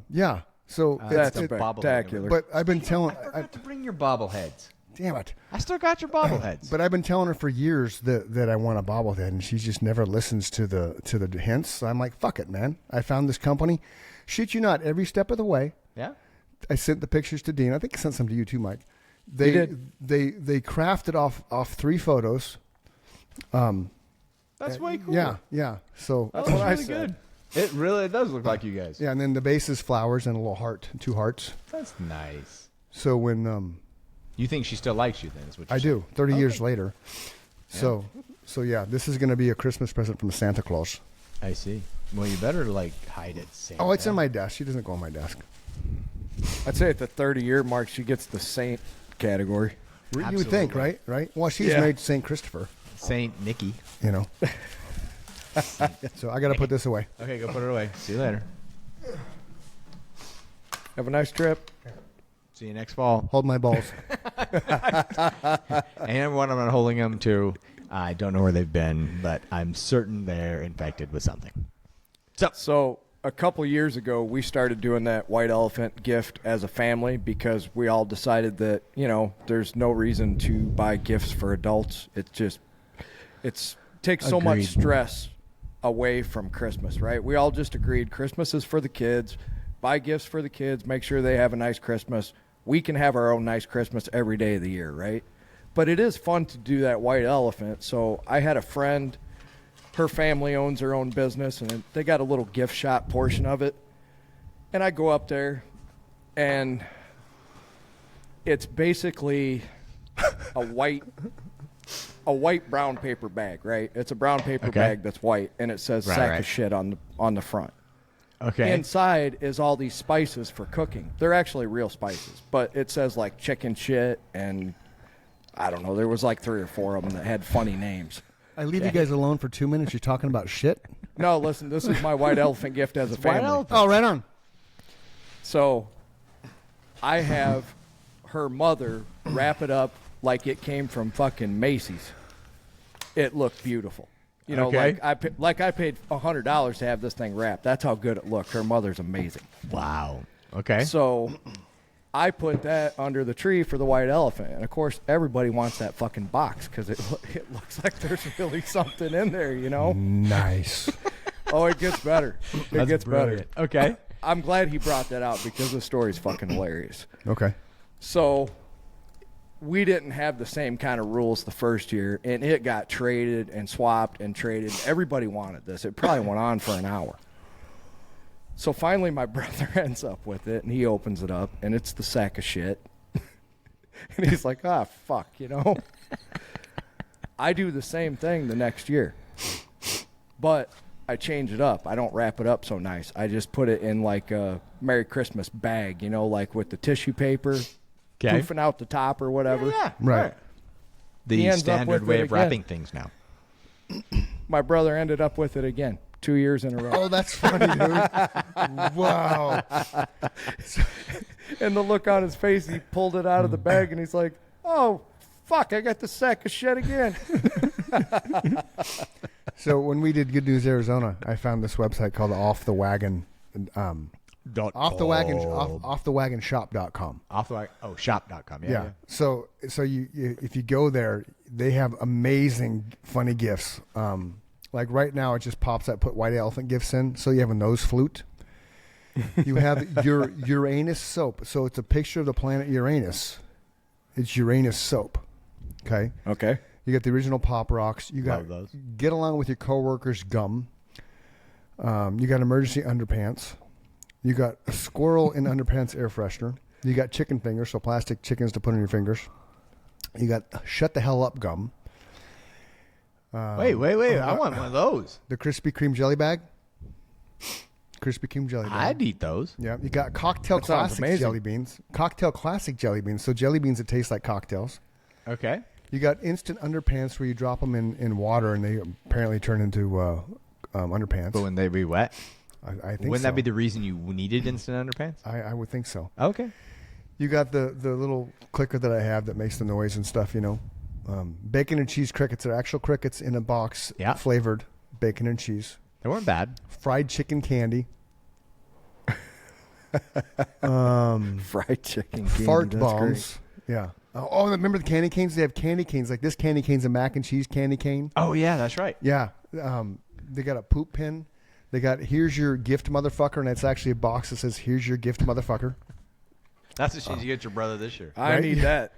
[SPEAKER 2] yeah. So
[SPEAKER 4] That's
[SPEAKER 2] it's,
[SPEAKER 4] spectacular.
[SPEAKER 2] but I've been telling.
[SPEAKER 3] I forgot to bring your bobbleheads.
[SPEAKER 2] Damn it.
[SPEAKER 3] I still got your bobbleheads.
[SPEAKER 2] But I've been telling her for years that I want a bobblehead, and she just never listens to the hints. So I'm like, fuck it, man. I found this company. Shit you not, every step of the way.
[SPEAKER 3] Yeah.
[SPEAKER 2] I sent the pictures to Dean. I think I sent some to you too, Mike.
[SPEAKER 4] You did.
[SPEAKER 2] They crafted off 3 photos.
[SPEAKER 3] That's way cool.
[SPEAKER 2] Yeah. So
[SPEAKER 4] That's what I
[SPEAKER 3] really
[SPEAKER 4] said.
[SPEAKER 3] good. It really does look like you guys.
[SPEAKER 2] yeah, and then the base is flowers and a little heart, 2 hearts.
[SPEAKER 3] That's nice.
[SPEAKER 2] So when
[SPEAKER 3] You think she still likes you then? Is what
[SPEAKER 2] I
[SPEAKER 3] you're
[SPEAKER 2] do 30 years later. So yeah, this is going to be a Christmas present from Santa Claus.
[SPEAKER 3] saying? I see. Well, you better hide it. Santa.
[SPEAKER 2] Oh, it's in my desk. She doesn't go on my desk.
[SPEAKER 4] I'd say at the 30-year mark, she gets the saint category.
[SPEAKER 2] You would think, right? Well, she's
[SPEAKER 4] Yeah.
[SPEAKER 2] married to St. Christopher,
[SPEAKER 3] Saint Nicky.
[SPEAKER 2] you know. So I got to put this away.
[SPEAKER 3] Okay, go put it away. See you later.
[SPEAKER 4] Have a nice trip.
[SPEAKER 3] See you next fall.
[SPEAKER 2] Hold my balls.
[SPEAKER 3] And when I'm not holding them to, I don't know where they've been, but I'm certain they're infected with something.
[SPEAKER 4] So a couple years ago, we started doing that white elephant gift as a family because we all decided that, there's no reason to buy gifts for adults. It's takes so much
[SPEAKER 3] Agreed.
[SPEAKER 4] stress away from Christmas, right? We all just agreed Christmas is for the kids. Buy gifts for the kids. Make sure they have a nice Christmas. We can have our own nice Christmas every day of the year, right? But it is fun to do that white elephant. So I had a friend, her family owns her own business, and they got a little gift shop portion of it. And I go up there, and it's basically a white brown paper bag, right? It's a brown paper bag that's white, and it says sack of shit on the front.
[SPEAKER 3] Okay.
[SPEAKER 4] Inside is all these spices for cooking. They're actually real spices, but it says like chicken shit, and I don't know. There was like 3 or 4 of them that had funny names.
[SPEAKER 2] I leave you guys alone for 2 minutes. You're talking about shit?
[SPEAKER 4] No, listen, this is my white elephant gift as a family.
[SPEAKER 2] Oh, right on.
[SPEAKER 4] So I have her mother wrap it up like it came from fucking Macy's. It looked beautiful.
[SPEAKER 3] Okay.
[SPEAKER 4] like I paid $100 to have this thing wrapped. That's how good it looked. Her mother's amazing.
[SPEAKER 3] Wow. Okay.
[SPEAKER 4] So I put that under the tree for the white elephant. And, of course, everybody wants that fucking box because it looks like there's really something in there,
[SPEAKER 2] Nice.
[SPEAKER 4] Oh, it gets better. It gets
[SPEAKER 3] brilliant.
[SPEAKER 4] better.
[SPEAKER 3] Okay.
[SPEAKER 4] I'm glad he brought that out because the story's fucking hilarious.
[SPEAKER 2] Okay.
[SPEAKER 4] So we didn't have the same kind of rules the first year, and it got traded and swapped and traded. Everybody wanted this. It probably went on for an hour. So finally my brother ends up with it, and he opens it up, and it's the sack of shit. And he's like, fuck, I do the same thing the next year. But I change it up. I don't wrap it up so nice. I just put it in like a Merry Christmas bag, like with the tissue paper.
[SPEAKER 3] Okay.
[SPEAKER 4] Poofing out the top or whatever.
[SPEAKER 3] Yeah.
[SPEAKER 2] Right.
[SPEAKER 4] He
[SPEAKER 3] The
[SPEAKER 4] ends up
[SPEAKER 3] standard
[SPEAKER 4] with
[SPEAKER 3] way
[SPEAKER 4] it
[SPEAKER 3] of
[SPEAKER 4] again.
[SPEAKER 3] wrapping things now.
[SPEAKER 4] My brother ended up with it again 2 years in a row.
[SPEAKER 2] Oh, that's funny, dude. Wow.
[SPEAKER 4] And the look on his face, he pulled it out of the bag and he's like, oh, fuck, I got the sack of shit again.
[SPEAKER 2] So when we did Good News Arizona, I found this website called Off the Wagon offthewagонshop.com.
[SPEAKER 3] Off the wagon. Oh, shop.com. Yeah.
[SPEAKER 2] Yeah. So you if you go there, they have amazing funny gifts. Like right now, it just pops up. Put white elephant gifts in. So you have a nose flute. You have your Uranus soap. So it's a picture of the planet Uranus. It's Uranus soap. Okay.
[SPEAKER 4] Okay.
[SPEAKER 2] You got the original Pop Rocks. You got
[SPEAKER 3] Love those.
[SPEAKER 2] Get Along with Your Coworkers gum. You got emergency underpants. You got a squirrel in underpants air freshener. You got chicken fingers, so plastic chickens to put in your fingers. You got Shut the Hell Up gum.
[SPEAKER 3] Wait. I want one of those.
[SPEAKER 2] The Krispy Kreme jelly bag. Krispy Kreme jelly bag.
[SPEAKER 3] I'd eat those.
[SPEAKER 2] Yeah, you got Cocktail
[SPEAKER 4] That sounds
[SPEAKER 2] Classic
[SPEAKER 4] amazing.
[SPEAKER 2] jelly beans. Cocktail Classic jelly beans. So jelly beans that taste like cocktails.
[SPEAKER 3] Okay.
[SPEAKER 2] You got instant underpants where you drop them in water and they apparently turn into underpants.
[SPEAKER 3] But wouldn't they be wet?
[SPEAKER 2] I think
[SPEAKER 3] Wouldn't
[SPEAKER 2] so.
[SPEAKER 3] that be the reason you needed instant underpants?
[SPEAKER 2] I would think so.
[SPEAKER 3] Okay.
[SPEAKER 2] You got the little clicker that I have that makes the noise and stuff, Bacon and cheese crickets. They're actual crickets in a box,
[SPEAKER 3] Yeah.
[SPEAKER 2] flavored bacon and cheese.
[SPEAKER 3] They weren't bad.
[SPEAKER 2] Fried chicken candy.
[SPEAKER 4] Fried chicken. Candy,
[SPEAKER 2] Fart
[SPEAKER 4] that's
[SPEAKER 2] bombs. Yeah. Oh, remember the candy canes? They have candy canes. Like this candy cane's a mac and cheese candy cane.
[SPEAKER 3] Oh, yeah, that's right.
[SPEAKER 2] Yeah. They got a poop pin. They got, here's your gift, motherfucker. And it's actually a box that says, here's your gift, motherfucker.
[SPEAKER 3] That's the shit you get your brother this year.
[SPEAKER 4] I
[SPEAKER 2] Right?
[SPEAKER 4] need that.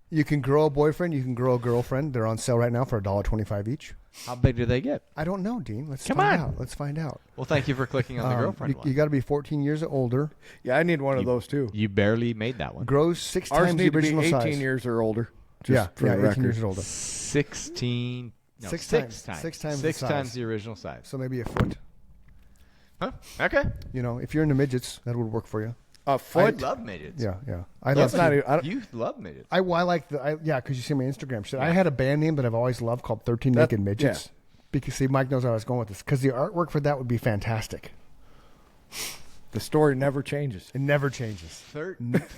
[SPEAKER 2] You can grow a boyfriend. You can grow a girlfriend. They're on sale right now for $1.25 each.
[SPEAKER 3] How big do they get?
[SPEAKER 2] I don't know, Dean. Let's
[SPEAKER 3] Come
[SPEAKER 2] find
[SPEAKER 3] on.
[SPEAKER 2] out. Let's find out.
[SPEAKER 3] Well, thank you for clicking on the girlfriend
[SPEAKER 2] You
[SPEAKER 3] one.
[SPEAKER 2] got to be 14 years or older.
[SPEAKER 4] Yeah, I need one of those too.
[SPEAKER 3] You barely made that one.
[SPEAKER 2] Grows 6
[SPEAKER 4] Ours
[SPEAKER 2] times the
[SPEAKER 4] need to be
[SPEAKER 2] original
[SPEAKER 4] 18
[SPEAKER 2] size.
[SPEAKER 4] years or older.
[SPEAKER 2] Yeah,
[SPEAKER 4] Just for the
[SPEAKER 2] 18
[SPEAKER 4] record.
[SPEAKER 2] years or older.
[SPEAKER 3] 16. No,
[SPEAKER 2] Six
[SPEAKER 3] six
[SPEAKER 2] times.
[SPEAKER 3] times.
[SPEAKER 2] 6 times the
[SPEAKER 3] Six
[SPEAKER 2] size.
[SPEAKER 3] times the original size.
[SPEAKER 2] So maybe a foot.
[SPEAKER 3] Huh? Okay.
[SPEAKER 2] If you're into midgets, that would work for you.
[SPEAKER 4] A foot?
[SPEAKER 3] I love midgets.
[SPEAKER 2] Yeah, yeah. I
[SPEAKER 4] That's
[SPEAKER 2] love
[SPEAKER 4] not even, I don't-
[SPEAKER 3] You love midgets.
[SPEAKER 2] I like because you see my Instagram shit. I had a band name that I've always loved called 13 Naked Midgets.
[SPEAKER 4] yeah.
[SPEAKER 2] Because see, Mike knows where I was going with this. Because the artwork for that would be fantastic.
[SPEAKER 4] the story never changes.
[SPEAKER 2] It never changes.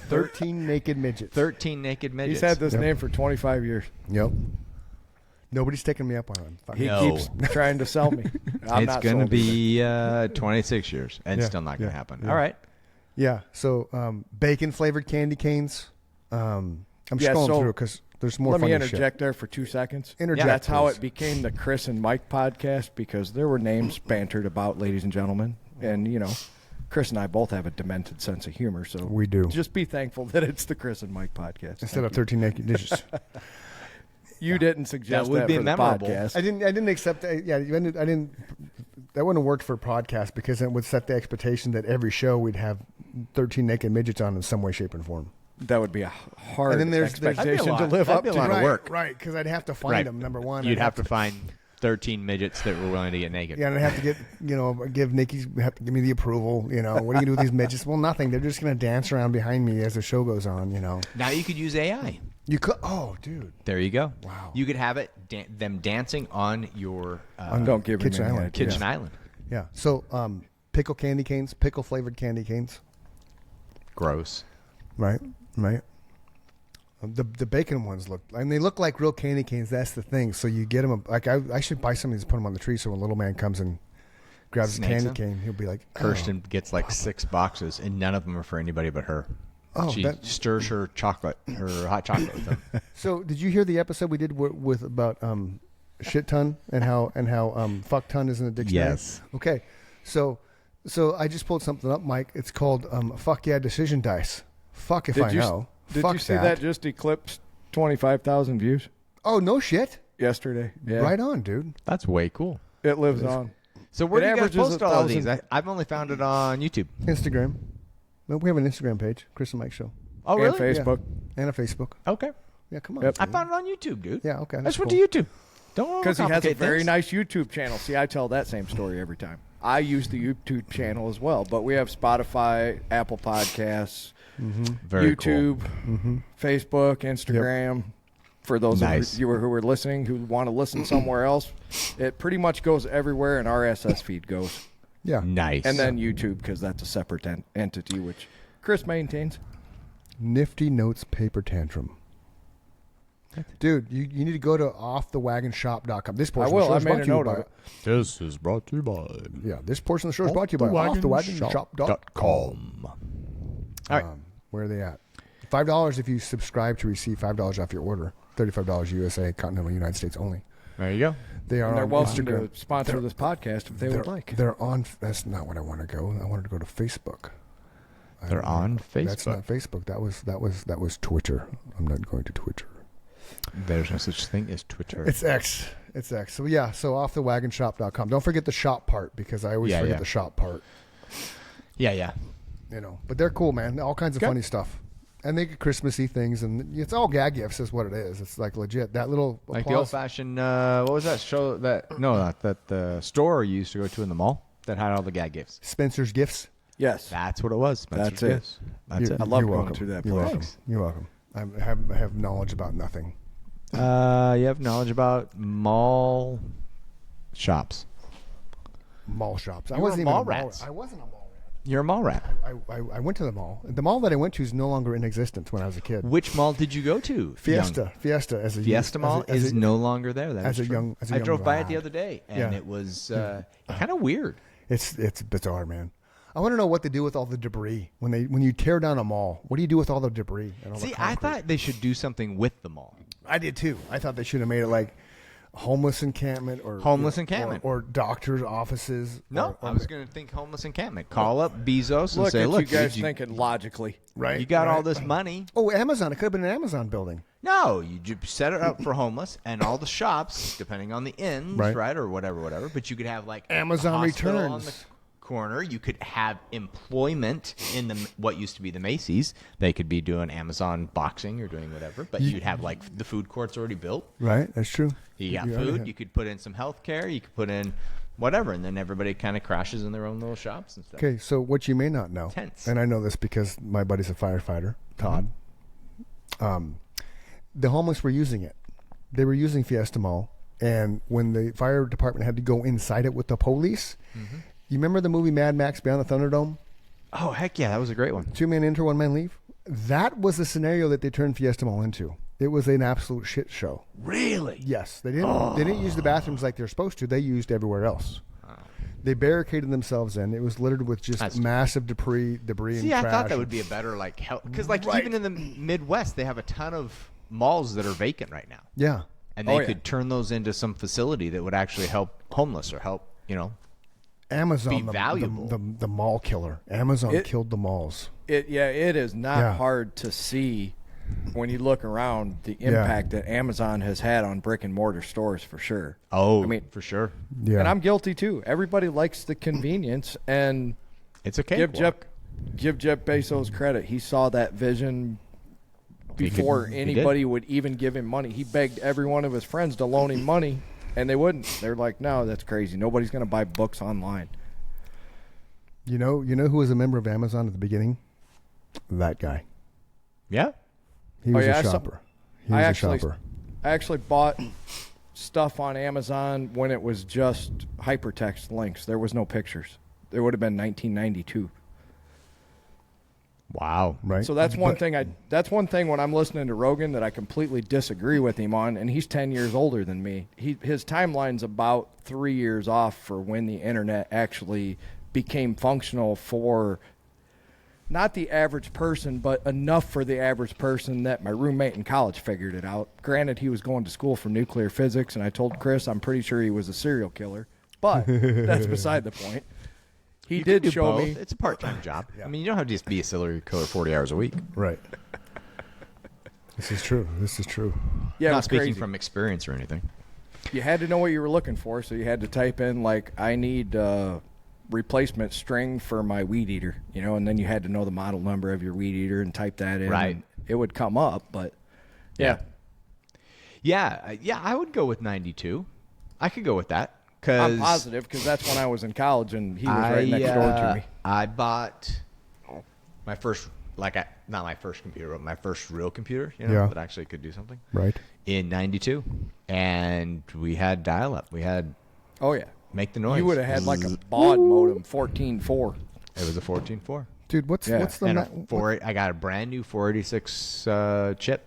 [SPEAKER 2] 13 Naked Midgets.
[SPEAKER 3] 13 naked midgets.
[SPEAKER 4] He's had this
[SPEAKER 2] Yep.
[SPEAKER 4] name for 25 years.
[SPEAKER 2] Yep. Nobody's taking me up on it. Fuck
[SPEAKER 4] He
[SPEAKER 2] it.
[SPEAKER 3] No.
[SPEAKER 4] keeps trying to sell me. I'm
[SPEAKER 3] It's
[SPEAKER 4] not
[SPEAKER 3] going to
[SPEAKER 4] sold either.
[SPEAKER 3] be 26 years, and
[SPEAKER 2] Yeah,
[SPEAKER 3] still not going to
[SPEAKER 2] yeah,
[SPEAKER 3] happen.
[SPEAKER 2] yeah.
[SPEAKER 3] All right.
[SPEAKER 2] Yeah. So bacon flavored candy canes. I'm
[SPEAKER 4] Yeah,
[SPEAKER 2] scrolling
[SPEAKER 4] so
[SPEAKER 2] through because there's more.
[SPEAKER 4] Let me
[SPEAKER 2] funny
[SPEAKER 4] interject there for 2 seconds.
[SPEAKER 2] Interject,
[SPEAKER 4] That's how
[SPEAKER 2] please.
[SPEAKER 4] it became the Chris and Mike podcast because there were names bantered about, ladies and gentlemen. And, you know, Chris and I both have a demented sense of humor. So
[SPEAKER 2] We do.
[SPEAKER 4] Just be thankful that it's the Chris and Mike podcast.
[SPEAKER 2] Instead
[SPEAKER 4] Thank
[SPEAKER 2] of 13 Naked Midgets.
[SPEAKER 4] you didn't suggest
[SPEAKER 3] That would be
[SPEAKER 4] for the
[SPEAKER 3] memorable.
[SPEAKER 4] podcast.
[SPEAKER 2] I didn't accept. I didn't. That wouldn't have worked for a podcast because it would set the expectation that every show we'd have 13 naked midgets on in some way, shape, and form.
[SPEAKER 4] That would be a hard
[SPEAKER 2] And then there's-
[SPEAKER 4] expectation
[SPEAKER 3] That'd be a
[SPEAKER 4] to live
[SPEAKER 3] lot-
[SPEAKER 4] up
[SPEAKER 3] that'd be a
[SPEAKER 4] to.
[SPEAKER 3] lot of work.
[SPEAKER 2] Right, because I'd have to find
[SPEAKER 3] Right.
[SPEAKER 2] them. Number one,
[SPEAKER 3] You'd
[SPEAKER 2] I'd
[SPEAKER 3] have to find 13 midgets that were willing to get naked.
[SPEAKER 2] Yeah, and I'd have to get give Nikki have to give me the approval. What are you gonna do with these midgets? Well, nothing. They're just gonna dance around behind me as the show goes on.
[SPEAKER 3] Now you could use AI.
[SPEAKER 2] You could. Oh, dude.
[SPEAKER 3] There you go.
[SPEAKER 2] Wow.
[SPEAKER 3] You could have it them dancing on your
[SPEAKER 4] Don't give him
[SPEAKER 2] Kitchen
[SPEAKER 4] any
[SPEAKER 2] Island.
[SPEAKER 4] ideas.
[SPEAKER 3] kitchen island.
[SPEAKER 2] Yeah. So, pickle candy canes, pickle flavored candy canes.
[SPEAKER 3] Gross.
[SPEAKER 2] Right. The bacon ones they look like real candy canes. That's the thing. So you get them like I should buy some of these, put them on the tree. So when little man comes and grabs a
[SPEAKER 3] Snakes
[SPEAKER 2] candy
[SPEAKER 3] them?
[SPEAKER 2] cane, he'll be like,
[SPEAKER 3] Kirsten gets like 6 boxes, and none of them are for anybody but her.
[SPEAKER 2] Oh,
[SPEAKER 3] she
[SPEAKER 2] that-
[SPEAKER 3] stirs her hot chocolate with them.
[SPEAKER 2] So did you hear the episode we did with about shit ton and how fuck ton is in the dictionary?
[SPEAKER 3] Yes.
[SPEAKER 2] Okay. So I just pulled something up, Mike. It's called fuck yeah decision dice. Fuck if I know.
[SPEAKER 4] Did
[SPEAKER 2] Fuck
[SPEAKER 4] you see that just eclipsed 25,000 views
[SPEAKER 2] Oh no shit.
[SPEAKER 4] yesterday? Yeah.
[SPEAKER 2] Right on, dude.
[SPEAKER 3] That's way cool.
[SPEAKER 4] It lives on.
[SPEAKER 3] So where
[SPEAKER 4] It
[SPEAKER 3] do you guys
[SPEAKER 4] averages
[SPEAKER 3] post all of these?
[SPEAKER 4] 1,000.
[SPEAKER 3] I've only found it on YouTube.
[SPEAKER 2] Instagram. No, we have an Instagram page, Chris and Mike Show,
[SPEAKER 3] Oh,
[SPEAKER 4] And
[SPEAKER 3] really?
[SPEAKER 4] Facebook.
[SPEAKER 2] and a Facebook.
[SPEAKER 3] Okay.
[SPEAKER 2] Yeah, come on.
[SPEAKER 4] Yep.
[SPEAKER 3] I
[SPEAKER 2] dude.
[SPEAKER 3] found it on YouTube, dude.
[SPEAKER 2] Yeah, okay.
[SPEAKER 3] I
[SPEAKER 2] That's
[SPEAKER 3] just went
[SPEAKER 2] cool.
[SPEAKER 3] to YouTube. Don't
[SPEAKER 4] Because he has a
[SPEAKER 3] overcomplicate
[SPEAKER 4] very
[SPEAKER 3] things.
[SPEAKER 4] nice YouTube channel. See, I tell that same story every time. I use the YouTube channel as well, but we have Spotify, Apple Podcasts,
[SPEAKER 3] Very
[SPEAKER 4] YouTube,
[SPEAKER 2] Mm-hmm.
[SPEAKER 4] Facebook, Instagram. For those
[SPEAKER 3] Nice.
[SPEAKER 4] of you who are listening who want to listen somewhere else, it pretty much goes everywhere, and RSS feed goes.
[SPEAKER 2] Yeah.
[SPEAKER 3] Cool. Nice.
[SPEAKER 4] And then YouTube, because that's a separate entity, which Chris maintains.
[SPEAKER 2] Nifty Notes Paper Tantrum. Dude, you need to go to offthewagonshop.com. This portion
[SPEAKER 4] I will.
[SPEAKER 2] of the show
[SPEAKER 4] I
[SPEAKER 2] is
[SPEAKER 4] made
[SPEAKER 2] brought
[SPEAKER 4] a
[SPEAKER 2] to you
[SPEAKER 4] note
[SPEAKER 2] by
[SPEAKER 4] of it.
[SPEAKER 3] This is brought to you by
[SPEAKER 2] Yeah, this portion of the show is brought to you by offthewagonshop.com.
[SPEAKER 3] All right.
[SPEAKER 2] Where are they at? $5 if you subscribe to receive $5 off your order. $35 USA, continental United States only.
[SPEAKER 3] There you go.
[SPEAKER 2] They are
[SPEAKER 4] And they're
[SPEAKER 2] on
[SPEAKER 4] welcome
[SPEAKER 2] Instagram.
[SPEAKER 4] to sponsor this podcast if they would like.
[SPEAKER 2] They're on. That's not what I want to go. I wanted to go to Facebook.
[SPEAKER 3] They're on Facebook.
[SPEAKER 2] That's not Facebook. That was Twitter. I'm not going to Twitter.
[SPEAKER 3] There's no such thing as Twitter.
[SPEAKER 2] It's X. It's X. So yeah. So offthewagonshop.com. Don't forget the shop part because I always
[SPEAKER 3] Yeah,
[SPEAKER 2] forget
[SPEAKER 3] yeah.
[SPEAKER 2] the shop part.
[SPEAKER 3] yeah.
[SPEAKER 2] But they're cool, man. All kinds of
[SPEAKER 3] Okay.
[SPEAKER 2] funny stuff. And they get Christmassy things, and it's all gag gifts, is what it is. It's like legit. That little
[SPEAKER 3] Like the
[SPEAKER 2] applause.
[SPEAKER 3] old-fashioned, what was that show? That the store you used to go to in the mall that had all the gag gifts.
[SPEAKER 2] Spencer's Gifts.
[SPEAKER 4] Yes.
[SPEAKER 3] That's what it was. Spencer's
[SPEAKER 4] That's it.
[SPEAKER 3] Gifts. That's
[SPEAKER 2] You-
[SPEAKER 3] it.
[SPEAKER 4] I love
[SPEAKER 2] you're
[SPEAKER 4] going
[SPEAKER 2] welcome.
[SPEAKER 4] to that
[SPEAKER 2] You're
[SPEAKER 4] place.
[SPEAKER 2] welcome. You're welcome. I have knowledge about nothing.
[SPEAKER 3] You have knowledge about mall shops.
[SPEAKER 2] Mall shops. I
[SPEAKER 3] You were
[SPEAKER 2] wasn't
[SPEAKER 3] a
[SPEAKER 2] even
[SPEAKER 3] mall
[SPEAKER 2] a mall
[SPEAKER 3] rat.
[SPEAKER 2] I wasn't a mall rat.
[SPEAKER 3] You're a mall rat.
[SPEAKER 2] I went to the mall. The mall that I went to is no longer in existence when I was a kid.
[SPEAKER 3] Which mall did you go to?
[SPEAKER 2] Fiesta.
[SPEAKER 3] Young?
[SPEAKER 2] Fiesta as a
[SPEAKER 3] Fiesta Mall
[SPEAKER 2] as a-
[SPEAKER 3] is no longer there. That
[SPEAKER 2] as
[SPEAKER 3] is
[SPEAKER 2] a
[SPEAKER 3] true.
[SPEAKER 2] young- as a
[SPEAKER 3] I
[SPEAKER 2] young
[SPEAKER 3] drove by it the
[SPEAKER 2] lad.
[SPEAKER 3] other day, and
[SPEAKER 2] Yeah.
[SPEAKER 3] it was kind of weird.
[SPEAKER 2] It's bizarre, man. I want to know what they do with all the debris when you tear down a mall. What do you do with all the debris? And all the
[SPEAKER 3] See, I
[SPEAKER 2] concrete?
[SPEAKER 3] thought they should do something with the mall.
[SPEAKER 2] I did too. I thought they should have made it like homeless encampment or
[SPEAKER 3] Homeless encampment.
[SPEAKER 2] or doctors' offices.
[SPEAKER 3] No,
[SPEAKER 2] or-
[SPEAKER 3] I was going to think homeless encampment. Call up Bezos and
[SPEAKER 4] Look
[SPEAKER 3] say,
[SPEAKER 4] at
[SPEAKER 3] "Look,
[SPEAKER 4] you guys
[SPEAKER 3] dude,
[SPEAKER 4] thinking logically.
[SPEAKER 2] right.
[SPEAKER 3] you got all
[SPEAKER 2] right.
[SPEAKER 3] this money."
[SPEAKER 2] Oh, Amazon. It could have been an Amazon building.
[SPEAKER 3] No, you set it up for homeless and all the shops, depending on the inns,
[SPEAKER 2] Right.
[SPEAKER 3] right, or whatever. But you could have like
[SPEAKER 2] Amazon
[SPEAKER 3] a hospital on
[SPEAKER 2] Returns.
[SPEAKER 3] the corner. You could have employment in what used to be the Macy's. They could be doing Amazon boxing or doing whatever. But you'd have like the food courts already built.
[SPEAKER 2] Right. That's true.
[SPEAKER 3] You got
[SPEAKER 2] already
[SPEAKER 3] food.
[SPEAKER 2] have-
[SPEAKER 3] You could put in some health care. You could put in whatever, and then everybody kind of crashes in their own little shops and stuff.
[SPEAKER 2] Okay, so what you may not know,
[SPEAKER 3] Tense.
[SPEAKER 2] and I know this because my buddy's a firefighter, Todd. The homeless were using it. They were using Fiesta Mall, and when the fire department had to go inside it with the police, you remember the movie Mad Max Beyond the Thunderdome?
[SPEAKER 3] Oh, heck yeah, that was a great one.
[SPEAKER 2] 2 men enter, 1 man leave. That was the scenario that they turned Fiesta Mall into. It was an absolute shit show.
[SPEAKER 3] Really?
[SPEAKER 2] Yes, they didn't use the bathrooms like they're supposed to. They used everywhere else. They barricaded themselves in. It was littered with just massive debris and trash.
[SPEAKER 3] See, I thought that would be a better help, because even in the Midwest, they have a ton of malls that are vacant right now.
[SPEAKER 2] Yeah,
[SPEAKER 3] and they could turn those into some facility that would actually help homeless or help
[SPEAKER 2] Amazon,
[SPEAKER 3] be valuable.
[SPEAKER 2] The mall killer. Amazon killed the malls.
[SPEAKER 4] It is not hard to see when you look around the impact that Amazon has had on brick and mortar stores, for sure.
[SPEAKER 3] Oh, I mean, for sure.
[SPEAKER 2] Yeah,
[SPEAKER 4] and I'm guilty too. Everybody likes the convenience, and
[SPEAKER 3] it's okay.
[SPEAKER 4] Give Jeff Bezos credit. He saw that vision before anybody would even give him money. He begged every one of his friends to loan him money, and they wouldn't. They're like, "No, that's crazy. Nobody's going to buy books online."
[SPEAKER 2] You know who was a member of Amazon at the beginning? That guy.
[SPEAKER 3] Yeah.
[SPEAKER 2] He was a shopper. He was a shopper.
[SPEAKER 4] I actually bought stuff on Amazon when it was just hypertext links. There was no pictures. There would have been 1992.
[SPEAKER 3] Wow.
[SPEAKER 2] Right.
[SPEAKER 4] So that's one thing. That's one thing when I'm listening to Rogan that I completely disagree with him on, and he's 10 years older than me. His timeline's about 3 years off for when the internet actually became functional for not the average person, but enough for the average person that my roommate in college figured it out. Granted, he was going to school for nuclear physics, and I told Chris I'm pretty sure he was a serial killer, but that's beside the point. He did show me.
[SPEAKER 3] It's a part-time job. I mean, you don't have to just be a serial killer 40 hours a week.
[SPEAKER 2] Right. This is true.
[SPEAKER 3] I'm
[SPEAKER 4] Yeah,
[SPEAKER 3] not speaking
[SPEAKER 4] crazy.
[SPEAKER 3] from experience or anything.
[SPEAKER 4] You had to know what you were looking for, so you had to type in, I need replacement string for my weed eater, and then you had to know the model number of your weed eater and type that in.
[SPEAKER 3] Right.
[SPEAKER 4] It would come up, but yeah.
[SPEAKER 3] Yeah, I would go with 92. I could go with that.
[SPEAKER 4] I'm positive because that's when I was in college and he was right next door to me.
[SPEAKER 3] I bought my first, not my first computer, but my first real computer, that actually could do something.
[SPEAKER 2] Right.
[SPEAKER 3] In 92. And we had dial-up. We had make the noise.
[SPEAKER 4] You would have had like a baud modem, 14.4.
[SPEAKER 3] It was a 14.4.
[SPEAKER 2] Dude, what's the
[SPEAKER 3] I got a brand new 486 chip.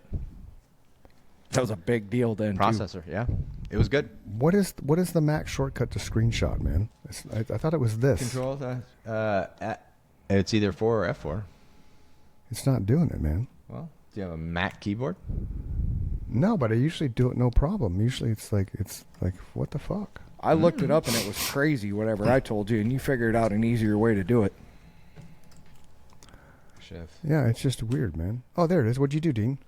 [SPEAKER 4] That was a big deal then.
[SPEAKER 3] Processor, yeah. It was good.
[SPEAKER 2] What is the Mac shortcut to screenshot, man? I thought it was this.
[SPEAKER 3] Control it's either 4 or F4.
[SPEAKER 2] It's not doing it, man.
[SPEAKER 3] Well, do you have a Mac keyboard?
[SPEAKER 2] No, but I usually do it no problem. Usually it's like what the fuck?
[SPEAKER 4] I looked it up and it was crazy, whatever I told you, and you figured out an easier way to do it.
[SPEAKER 3] Shift.
[SPEAKER 2] Yeah, it's just weird, man. Oh, there it is. What'd you do, Dean?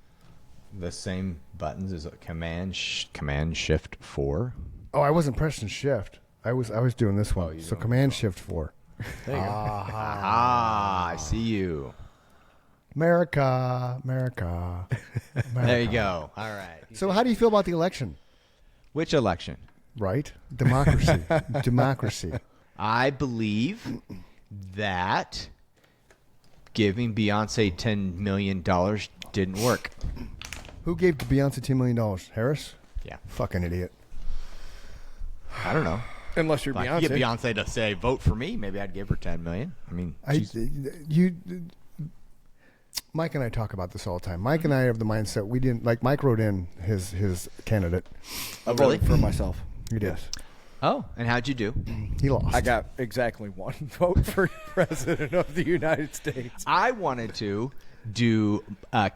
[SPEAKER 3] The same buttons as Command Shift 4.
[SPEAKER 2] Oh, I wasn't pressing Shift. I was doing this one. So Command Shift 4.
[SPEAKER 4] There you go.
[SPEAKER 3] I see you.
[SPEAKER 2] America.
[SPEAKER 3] There you go. All right.
[SPEAKER 2] So how do you feel about the election?
[SPEAKER 3] Which election?
[SPEAKER 2] Right? Democracy.
[SPEAKER 3] I believe that giving Beyonce $10 million didn't work.
[SPEAKER 2] Who gave Beyonce $10 million? Harris?
[SPEAKER 3] Yeah.
[SPEAKER 2] Fucking idiot.
[SPEAKER 3] I don't know.
[SPEAKER 4] Unless you're
[SPEAKER 3] If I
[SPEAKER 4] Beyonce.
[SPEAKER 3] could get Beyonce to say, vote for me, maybe I'd give her $10 million. I mean,
[SPEAKER 2] Mike and I talk about this all the time. Mike and I have the mindset we didn't Mike wrote in his candidate.
[SPEAKER 4] I voted for myself.
[SPEAKER 2] He did.
[SPEAKER 3] Oh, and how'd you do?
[SPEAKER 2] He lost.
[SPEAKER 4] I got exactly one vote for president of the United States.
[SPEAKER 3] I wanted to do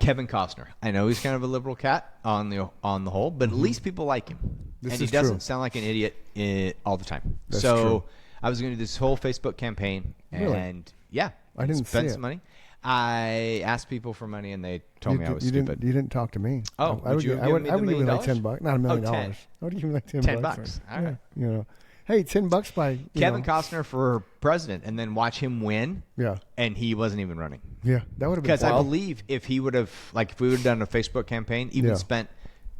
[SPEAKER 3] Kevin Costner. I know he's kind of a liberal cat on the whole, but at least people like him.
[SPEAKER 2] This
[SPEAKER 3] and he
[SPEAKER 2] is
[SPEAKER 3] doesn't
[SPEAKER 2] true.
[SPEAKER 3] sound like an idiot all the time.
[SPEAKER 2] That's
[SPEAKER 3] so
[SPEAKER 2] true.
[SPEAKER 3] I was going to do this whole Facebook campaign, and
[SPEAKER 2] Really? I didn't
[SPEAKER 3] spend
[SPEAKER 2] see
[SPEAKER 3] some
[SPEAKER 2] it.
[SPEAKER 3] money. I asked people for money, and they told me I was
[SPEAKER 2] you
[SPEAKER 3] stupid.
[SPEAKER 2] Didn't talk to me.
[SPEAKER 3] Oh,
[SPEAKER 2] I would
[SPEAKER 3] you
[SPEAKER 2] give
[SPEAKER 3] have given me
[SPEAKER 2] I
[SPEAKER 3] the
[SPEAKER 2] would give you
[SPEAKER 3] $1
[SPEAKER 2] like
[SPEAKER 3] million?
[SPEAKER 2] $10, not $1 million.
[SPEAKER 3] Oh, 10.
[SPEAKER 2] I would give you like $10.
[SPEAKER 3] $10.
[SPEAKER 2] Right?
[SPEAKER 3] All right.
[SPEAKER 2] Yeah, hey, $10 by
[SPEAKER 3] Kevin Costner for president, and then watch him win.
[SPEAKER 2] Yeah.
[SPEAKER 3] And he wasn't even running.
[SPEAKER 2] Yeah, that would have been
[SPEAKER 3] Because I
[SPEAKER 2] fun.
[SPEAKER 3] believe if he would have, if we would have done a Facebook campaign, even
[SPEAKER 2] Yeah.
[SPEAKER 3] spent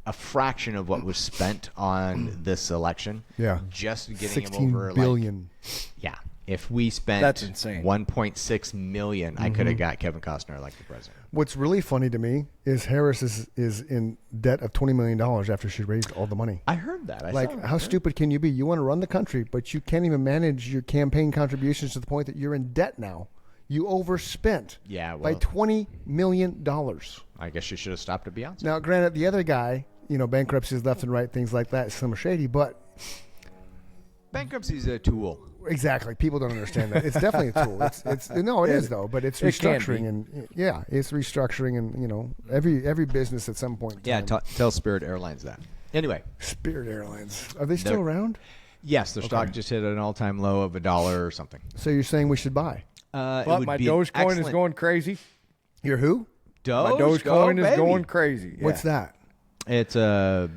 [SPEAKER 3] a fraction of what was spent on this election.
[SPEAKER 2] Yeah.
[SPEAKER 3] Just getting him
[SPEAKER 2] 16
[SPEAKER 3] over
[SPEAKER 2] billion.
[SPEAKER 3] yeah. If we spent
[SPEAKER 4] That's insane.
[SPEAKER 3] 1.6 million, I could have got Kevin Costner elected president.
[SPEAKER 2] What's really funny to me is Harris is in debt of $20 million after she raised all the money.
[SPEAKER 3] I heard that. I
[SPEAKER 2] Like,
[SPEAKER 3] saw that.
[SPEAKER 2] how stupid can you be? You want to run the country, but you can't even manage your campaign contributions to the point that you're in debt now. You overspent
[SPEAKER 3] Yeah,
[SPEAKER 2] by
[SPEAKER 3] well,
[SPEAKER 2] $20 million.
[SPEAKER 3] I guess you should have stopped at Beyonce.
[SPEAKER 2] Now, granted, the other guy, bankruptcies left and right, things like that, some are shady, but
[SPEAKER 3] Bankruptcy is a tool.
[SPEAKER 2] exactly, people don't understand that. It's definitely a tool. It is though, but it's
[SPEAKER 4] It can
[SPEAKER 2] restructuring,
[SPEAKER 4] be.
[SPEAKER 2] and it's restructuring, and every business at some point. In
[SPEAKER 3] Yeah,
[SPEAKER 2] time.
[SPEAKER 3] tell Spirit Airlines that. Anyway,
[SPEAKER 2] Spirit Airlines, are they still
[SPEAKER 3] They're-
[SPEAKER 2] around?
[SPEAKER 3] yes, their stock just hit an all-time low of $1 or something.
[SPEAKER 2] So you're saying we should buy?
[SPEAKER 3] It
[SPEAKER 4] But
[SPEAKER 3] would
[SPEAKER 4] my
[SPEAKER 3] be an
[SPEAKER 4] Dogecoin is
[SPEAKER 3] excellent-
[SPEAKER 4] going crazy.
[SPEAKER 2] Your who?
[SPEAKER 3] Doge,
[SPEAKER 4] My Dogecoin
[SPEAKER 3] go,
[SPEAKER 4] is
[SPEAKER 3] baby.
[SPEAKER 4] going crazy. Yeah.
[SPEAKER 2] What's that?
[SPEAKER 3] It's a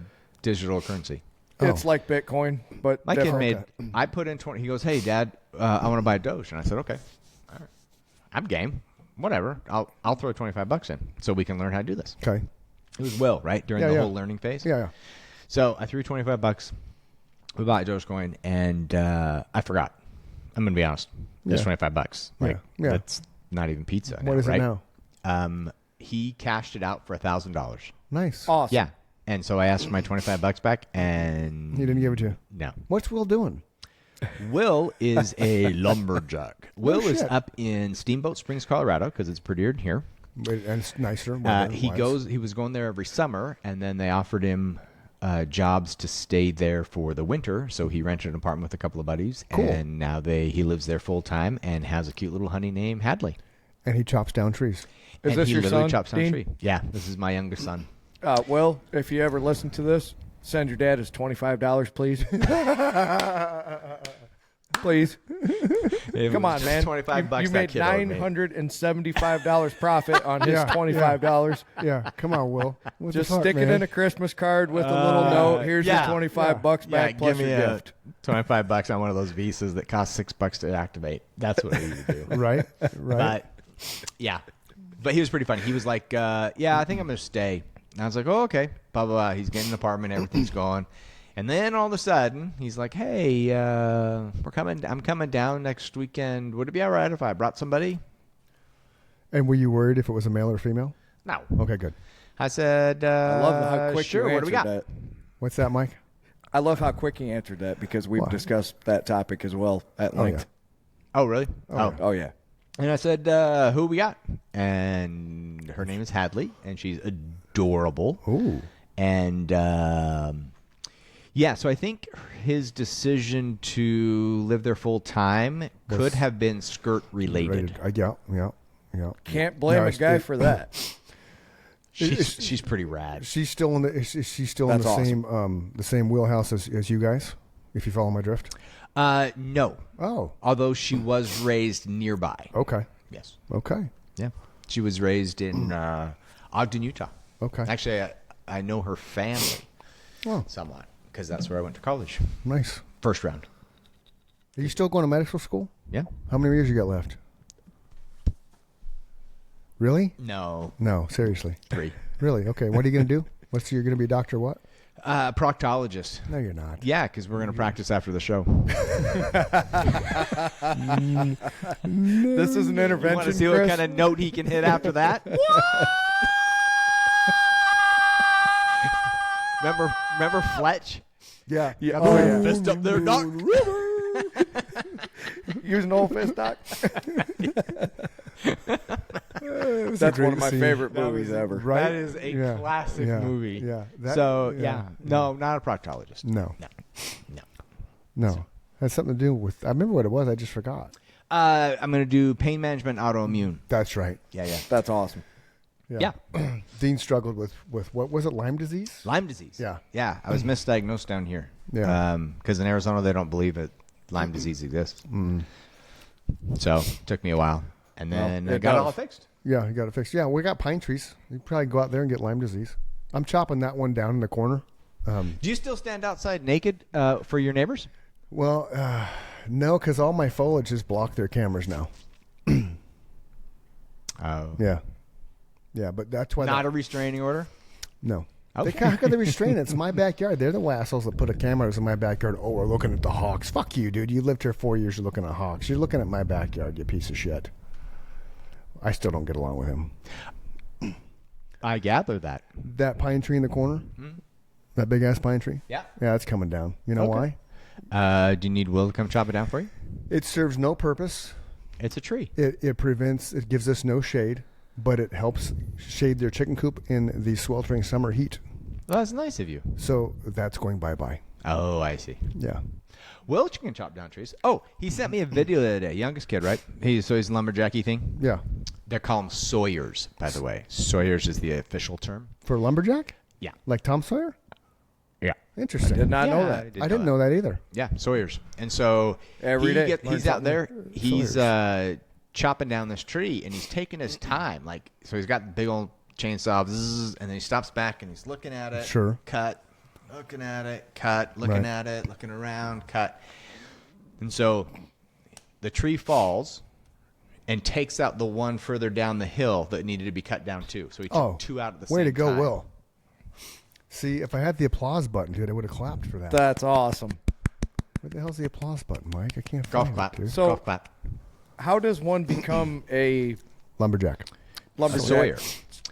[SPEAKER 3] digital currency.
[SPEAKER 4] It's
[SPEAKER 2] Oh.
[SPEAKER 4] like Bitcoin, but
[SPEAKER 3] My kid
[SPEAKER 4] different.
[SPEAKER 3] made. I put in 20. He goes, "Hey, Dad, I want to buy Doge," and I said, "Okay, all right, I'm game. Whatever. I'll throw $25 in so we can learn how to do this."
[SPEAKER 2] Okay.
[SPEAKER 3] It was Will, right, during
[SPEAKER 2] Yeah,
[SPEAKER 3] the
[SPEAKER 2] yeah.
[SPEAKER 3] whole learning phase.
[SPEAKER 2] Yeah.
[SPEAKER 3] So I threw $25. We bought Dogecoin, and I forgot. I'm gonna be honest. It's
[SPEAKER 2] Yeah.
[SPEAKER 3] $25. Like
[SPEAKER 2] Yeah.
[SPEAKER 3] that's not even pizza.
[SPEAKER 2] What
[SPEAKER 3] now,
[SPEAKER 2] is
[SPEAKER 3] right?
[SPEAKER 2] it now?
[SPEAKER 3] He cashed it out for $1,000.
[SPEAKER 2] Nice.
[SPEAKER 4] Awesome.
[SPEAKER 3] Yeah, and so I asked for my $25 back, and
[SPEAKER 2] He didn't give it to you.
[SPEAKER 3] no.
[SPEAKER 2] What's Will doing?
[SPEAKER 3] Will is a lumberjack. Will is
[SPEAKER 2] shit.
[SPEAKER 3] up in Steamboat Springs, Colorado, because it's prettier than here.
[SPEAKER 2] And it's nicer.
[SPEAKER 3] He was going there every summer, and then they offered him jobs to stay there for the winter. So he rented an apartment with a couple of buddies,
[SPEAKER 2] Cool.
[SPEAKER 3] and now he lives there full time and has a cute little honey named Hadley.
[SPEAKER 2] And he chops down trees.
[SPEAKER 4] Is
[SPEAKER 3] and
[SPEAKER 4] this
[SPEAKER 3] he
[SPEAKER 4] your
[SPEAKER 3] literally
[SPEAKER 4] son,
[SPEAKER 3] chops down a
[SPEAKER 4] Dean?
[SPEAKER 3] tree. Yeah, this is my youngest son.
[SPEAKER 4] Will, if you ever listen to this, send your dad his $25, please. Please. Come on, man.
[SPEAKER 3] $25
[SPEAKER 4] You
[SPEAKER 3] that
[SPEAKER 4] made
[SPEAKER 3] kid owed me.
[SPEAKER 4] $975 profit on his
[SPEAKER 2] Yeah,
[SPEAKER 4] $25.
[SPEAKER 2] Yeah, come on, Will. What
[SPEAKER 4] Just
[SPEAKER 2] the fuck,
[SPEAKER 4] stick it
[SPEAKER 2] man?
[SPEAKER 4] in a Christmas card with a little note. Here's
[SPEAKER 3] yeah,
[SPEAKER 4] your $25 back plus
[SPEAKER 3] give me
[SPEAKER 4] your gift.
[SPEAKER 3] $25 on one of those visas that cost $6 to activate. That's what we would do.
[SPEAKER 2] Right.
[SPEAKER 3] But yeah, but he was pretty funny. He was like, "Yeah, I think I'm gonna stay." And I was like, "Oh, okay." Blah blah blah. He's getting an apartment. Everything's going. And then all of a sudden, he's like, "Hey, I'm coming down next weekend. Would it be all right if I brought somebody?"
[SPEAKER 2] And were you worried if it was a male or female?
[SPEAKER 3] No.
[SPEAKER 2] Okay, good.
[SPEAKER 3] I said,
[SPEAKER 4] I love how quick
[SPEAKER 3] sure.
[SPEAKER 4] you
[SPEAKER 3] What do we
[SPEAKER 4] answered
[SPEAKER 3] got?
[SPEAKER 4] that.
[SPEAKER 2] What's that, Mike?
[SPEAKER 4] I love how quick he answered that because we've
[SPEAKER 2] Why?
[SPEAKER 4] discussed that topic as well at
[SPEAKER 2] Oh,
[SPEAKER 4] length.
[SPEAKER 3] Oh, really?
[SPEAKER 4] Oh, yeah.
[SPEAKER 3] And I said, who we got? And her name is Hadley, and she's adorable.
[SPEAKER 2] Ooh.
[SPEAKER 3] And yeah, so I think his decision to live there full time could have been skirt related.
[SPEAKER 2] Yeah.
[SPEAKER 4] Can't blame
[SPEAKER 2] No,
[SPEAKER 4] a guy for that.
[SPEAKER 3] She's pretty rad.
[SPEAKER 2] She's still in the. Is she still in
[SPEAKER 4] That's
[SPEAKER 2] the
[SPEAKER 4] awesome.
[SPEAKER 2] same wheelhouse as you guys? If you follow my drift.
[SPEAKER 3] No.
[SPEAKER 2] Oh.
[SPEAKER 3] Although she was raised nearby.
[SPEAKER 2] Okay.
[SPEAKER 3] Yes.
[SPEAKER 2] Okay.
[SPEAKER 3] Yeah. She was raised in Ogden, Utah.
[SPEAKER 2] Okay.
[SPEAKER 3] Actually, I know her family
[SPEAKER 2] Oh,
[SPEAKER 3] somewhat because that's where I went to college.
[SPEAKER 2] nice.
[SPEAKER 3] First round.
[SPEAKER 2] Are you still going to medical school?
[SPEAKER 3] Yeah.
[SPEAKER 2] How many years you got left? Really?
[SPEAKER 3] No.
[SPEAKER 2] No, seriously.
[SPEAKER 3] 3.
[SPEAKER 2] Really? Okay. What are you going to do? You're going to be a doctor? What?
[SPEAKER 3] Proctologist.
[SPEAKER 2] No, you're not.
[SPEAKER 3] Yeah, because we're going to practice after the show.
[SPEAKER 4] This is an
[SPEAKER 3] You
[SPEAKER 4] intervention,
[SPEAKER 3] want to see
[SPEAKER 4] Chris?
[SPEAKER 3] what kind of note he can hit after that? Remember Fletch?
[SPEAKER 2] Yeah.
[SPEAKER 4] Yeah. Oh, yeah.
[SPEAKER 3] Fist up there, doc.
[SPEAKER 4] Using old fist, doc.
[SPEAKER 2] It was a
[SPEAKER 4] That's one
[SPEAKER 2] great
[SPEAKER 4] of my
[SPEAKER 2] scene.
[SPEAKER 4] favorite movies ever.
[SPEAKER 2] Right?
[SPEAKER 3] That is a
[SPEAKER 2] Yeah.
[SPEAKER 3] classic
[SPEAKER 2] Yeah.
[SPEAKER 3] movie.
[SPEAKER 2] Yeah.
[SPEAKER 3] No, not a proctologist.
[SPEAKER 2] No.
[SPEAKER 3] No.
[SPEAKER 2] No. Had something to do with. I remember what it was. I just forgot.
[SPEAKER 3] I'm going to do pain management, autoimmune.
[SPEAKER 2] That's right.
[SPEAKER 3] Yeah.
[SPEAKER 4] That's awesome.
[SPEAKER 3] Yeah.
[SPEAKER 2] Dean struggled with what was it? Lyme disease.
[SPEAKER 3] Lyme disease.
[SPEAKER 2] Yeah.
[SPEAKER 3] Yeah. I was misdiagnosed down here.
[SPEAKER 2] Yeah.
[SPEAKER 3] Because in Arizona, they don't believe that Lyme disease exists. So it took me a while. And then
[SPEAKER 4] Well,
[SPEAKER 3] I
[SPEAKER 4] it
[SPEAKER 3] got it
[SPEAKER 4] does.
[SPEAKER 3] all fixed.
[SPEAKER 2] Yeah, you got it fixed. Yeah, we got pine trees. You probably go out there and get Lyme disease. I'm chopping that one down in the corner.
[SPEAKER 3] Do you still stand outside naked for your neighbors?
[SPEAKER 2] Well, no, because all my foliage has blocked their cameras now.
[SPEAKER 3] Oh.
[SPEAKER 2] Yeah, but that's why.
[SPEAKER 3] Not a restraining order?
[SPEAKER 2] No. How can they restrain it? It's my backyard. They're the assholes that put a camera in my backyard. Oh, we're looking at the hawks. Fuck you, dude. You lived here 4 years. You're looking at hawks. You're looking at my backyard, you piece of shit. I still don't get along with him.
[SPEAKER 3] I gather that.
[SPEAKER 2] That pine tree in the corner? That big-ass pine tree?
[SPEAKER 3] Yeah.
[SPEAKER 2] Yeah, it's coming down. You know why?
[SPEAKER 3] Do you need Will to come chop it down for you?
[SPEAKER 2] It serves no purpose.
[SPEAKER 3] It's a tree.
[SPEAKER 2] It gives us no shade, but it helps shade their chicken coop in the sweltering summer heat.
[SPEAKER 3] Well, that's nice of you.
[SPEAKER 2] So that's going bye-bye.
[SPEAKER 3] Oh, I see.
[SPEAKER 2] Yeah.
[SPEAKER 3] Will, you can chop down trees. Oh, he sent me a video the other day. Youngest kid, right? He's lumberjacky thing.
[SPEAKER 2] Yeah.
[SPEAKER 3] They call them Sawyers, by the way. Sawyers is the official term.
[SPEAKER 2] For lumberjack?
[SPEAKER 3] Yeah.
[SPEAKER 2] Like Tom Sawyer?
[SPEAKER 3] Yeah.
[SPEAKER 2] Interesting.
[SPEAKER 4] Did not know that.
[SPEAKER 2] I didn't know that either.
[SPEAKER 3] Yeah, Sawyers. And so
[SPEAKER 4] Every day.
[SPEAKER 3] he's out there. He's chopping down this tree, and he's taking his time. Like, so he's got the big old chainsaw, and then he stops back, and he's looking at it.
[SPEAKER 2] Sure.
[SPEAKER 3] Cut. Looking at it. Cut. Looking at it. Looking around. Cut. And so the tree falls and takes out the one further down the hill that needed to be cut down too. So he took two out at the same time.
[SPEAKER 2] Way to go, Will. See, if I had the applause button, dude, I would have clapped for that.
[SPEAKER 4] That's awesome.
[SPEAKER 2] Where the hell's the applause button, Mike? I can't
[SPEAKER 3] Golf
[SPEAKER 2] find
[SPEAKER 3] clap.
[SPEAKER 2] it, dude.
[SPEAKER 4] So-
[SPEAKER 3] Golf clap.
[SPEAKER 4] How does one become a
[SPEAKER 2] Lumberjack.
[SPEAKER 4] lumberjack?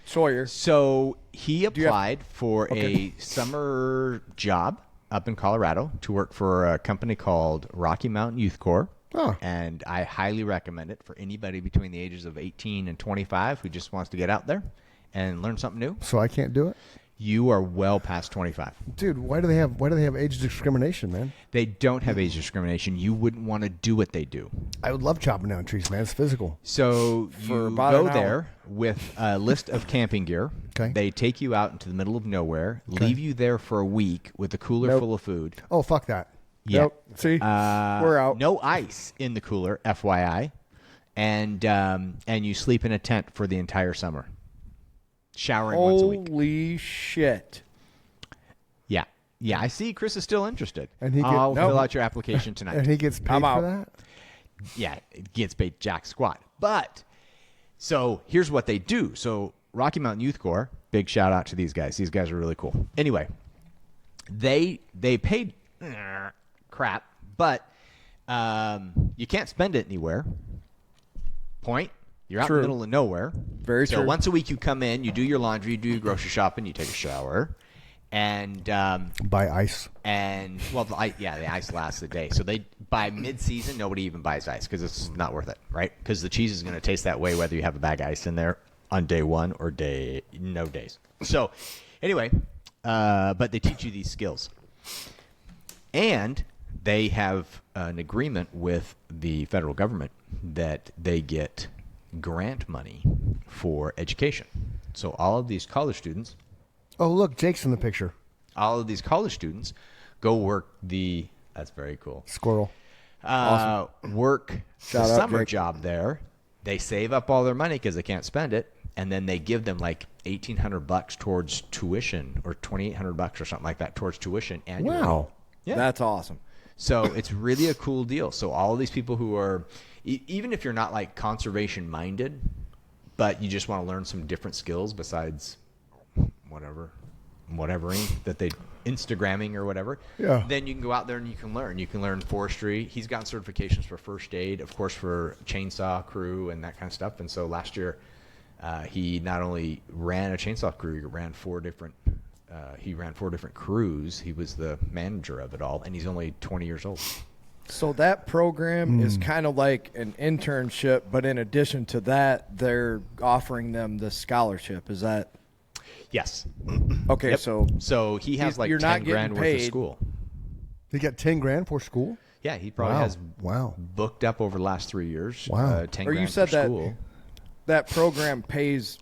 [SPEAKER 4] Sawyer.
[SPEAKER 3] So he
[SPEAKER 4] you have-
[SPEAKER 3] applied for a summer job up in Colorado to work for a company called Rocky Mountain Youth Corps.
[SPEAKER 2] Oh.
[SPEAKER 3] And I highly recommend it for anybody between the ages of 18 and 25 who just wants to get out there and learn something new.
[SPEAKER 2] So I can't do it?
[SPEAKER 3] You are well past 25.
[SPEAKER 2] Dude, why do they have age discrimination, man?
[SPEAKER 3] They don't have age discrimination. You wouldn't want to do what they do.
[SPEAKER 2] I would love chopping down trees, man. It's physical.
[SPEAKER 3] So
[SPEAKER 4] For
[SPEAKER 3] you
[SPEAKER 4] about
[SPEAKER 3] go
[SPEAKER 4] an
[SPEAKER 3] there
[SPEAKER 4] hour.
[SPEAKER 3] with a list of camping gear.
[SPEAKER 2] Okay.
[SPEAKER 3] They take you out into the middle of nowhere, leave you there for a week with a cooler full of food.
[SPEAKER 2] Oh, fuck that.
[SPEAKER 3] Yeah.
[SPEAKER 4] Nope. See, we're out.
[SPEAKER 3] No ice in the cooler, FYI, and you sleep in a tent for the entire summer. Showering once a week.
[SPEAKER 4] Holy shit.
[SPEAKER 3] Yeah. Yeah, I see Chris is still interested.
[SPEAKER 2] And he get-
[SPEAKER 3] I'll
[SPEAKER 2] Nope.
[SPEAKER 3] fill out your application tonight.
[SPEAKER 2] And he gets paid
[SPEAKER 4] I'm
[SPEAKER 2] for
[SPEAKER 4] out.
[SPEAKER 2] that?
[SPEAKER 3] Yeah, it gets paid jack squat. But, so here's what they do. So Rocky Mountain Youth Corps, big shout out to these guys. These guys are really cool. Anyway, they paid crap, but you can't spend it anywhere. Point. You're out in the middle of nowhere.
[SPEAKER 4] Very
[SPEAKER 3] so
[SPEAKER 4] true.
[SPEAKER 3] once a week you come in, you do your laundry, you do your grocery shopping, you take a shower, and
[SPEAKER 2] Buy ice.
[SPEAKER 3] the ice lasts a day. So by mid-season, nobody even buys ice because it's not worth it, right? Because the cheese is going to taste that way whether you have a bag of ice in there on day one or no days. So anyway, but they teach you these skills, and they have an agreement with the federal government that they get grant money for education. So all of these college students.
[SPEAKER 2] Oh, look, Jake's in the picture.
[SPEAKER 3] All of these college students go work that's very cool.
[SPEAKER 2] Squirrel.
[SPEAKER 3] Work
[SPEAKER 4] Shout
[SPEAKER 3] the
[SPEAKER 4] out,
[SPEAKER 3] summer
[SPEAKER 4] Jake.
[SPEAKER 3] job there. They save up all their money because they can't spend it, and then they give them like $1,800 towards tuition, or $2,800 or something like that towards tuition annually.
[SPEAKER 2] Wow.
[SPEAKER 3] Yeah.
[SPEAKER 4] That's awesome.
[SPEAKER 3] So it's really a cool deal. So all of these people who are, even if you're not like conservation minded, but you just want to learn some different skills besides whatevering that they Instagramming or whatever,
[SPEAKER 2] Yeah.
[SPEAKER 3] then you can go out there and you can learn. You can learn forestry. He's gotten certifications for first aid, of course, for chainsaw crew and that kind of stuff. And so last year, he not only ran a chainsaw crew, he ran four different crews. He was the manager of it all, and he's only 20 years old.
[SPEAKER 4] So that program is kind of like an internship, but in addition to that, they're offering them the scholarship. Is that
[SPEAKER 3] Yes.
[SPEAKER 4] okay?
[SPEAKER 3] Yep.
[SPEAKER 4] So
[SPEAKER 3] he has like
[SPEAKER 4] you're
[SPEAKER 3] 10
[SPEAKER 4] not
[SPEAKER 3] grand
[SPEAKER 4] getting
[SPEAKER 3] worth of
[SPEAKER 4] paid.
[SPEAKER 3] school.
[SPEAKER 2] He got 10 grand for school?
[SPEAKER 3] Yeah, he probably
[SPEAKER 2] Wow.
[SPEAKER 3] has
[SPEAKER 2] Wow.
[SPEAKER 3] booked up over the last 3 years.
[SPEAKER 2] Wow.
[SPEAKER 3] 10
[SPEAKER 4] Or you
[SPEAKER 3] grand
[SPEAKER 4] said
[SPEAKER 3] for
[SPEAKER 4] that-
[SPEAKER 3] school.
[SPEAKER 4] that program pays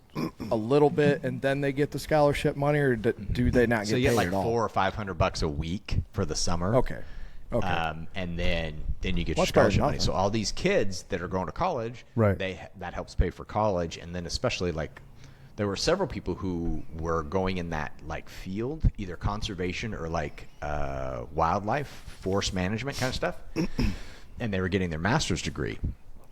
[SPEAKER 4] a little bit, and then they get the scholarship money, or do they not get
[SPEAKER 3] So you
[SPEAKER 4] paid
[SPEAKER 3] get like
[SPEAKER 4] at all?
[SPEAKER 3] $400 or $500 a week for the summer.
[SPEAKER 4] Okay.
[SPEAKER 3] And then you get your
[SPEAKER 4] Much better than
[SPEAKER 3] scholarship money.
[SPEAKER 4] nothing.
[SPEAKER 3] So all these kids that are going to college,
[SPEAKER 2] Right.
[SPEAKER 3] that helps pay for college, and then especially like there were several people who were going in that like field, either conservation or like wildlife, forest management kind of stuff, and they were getting their master's degree,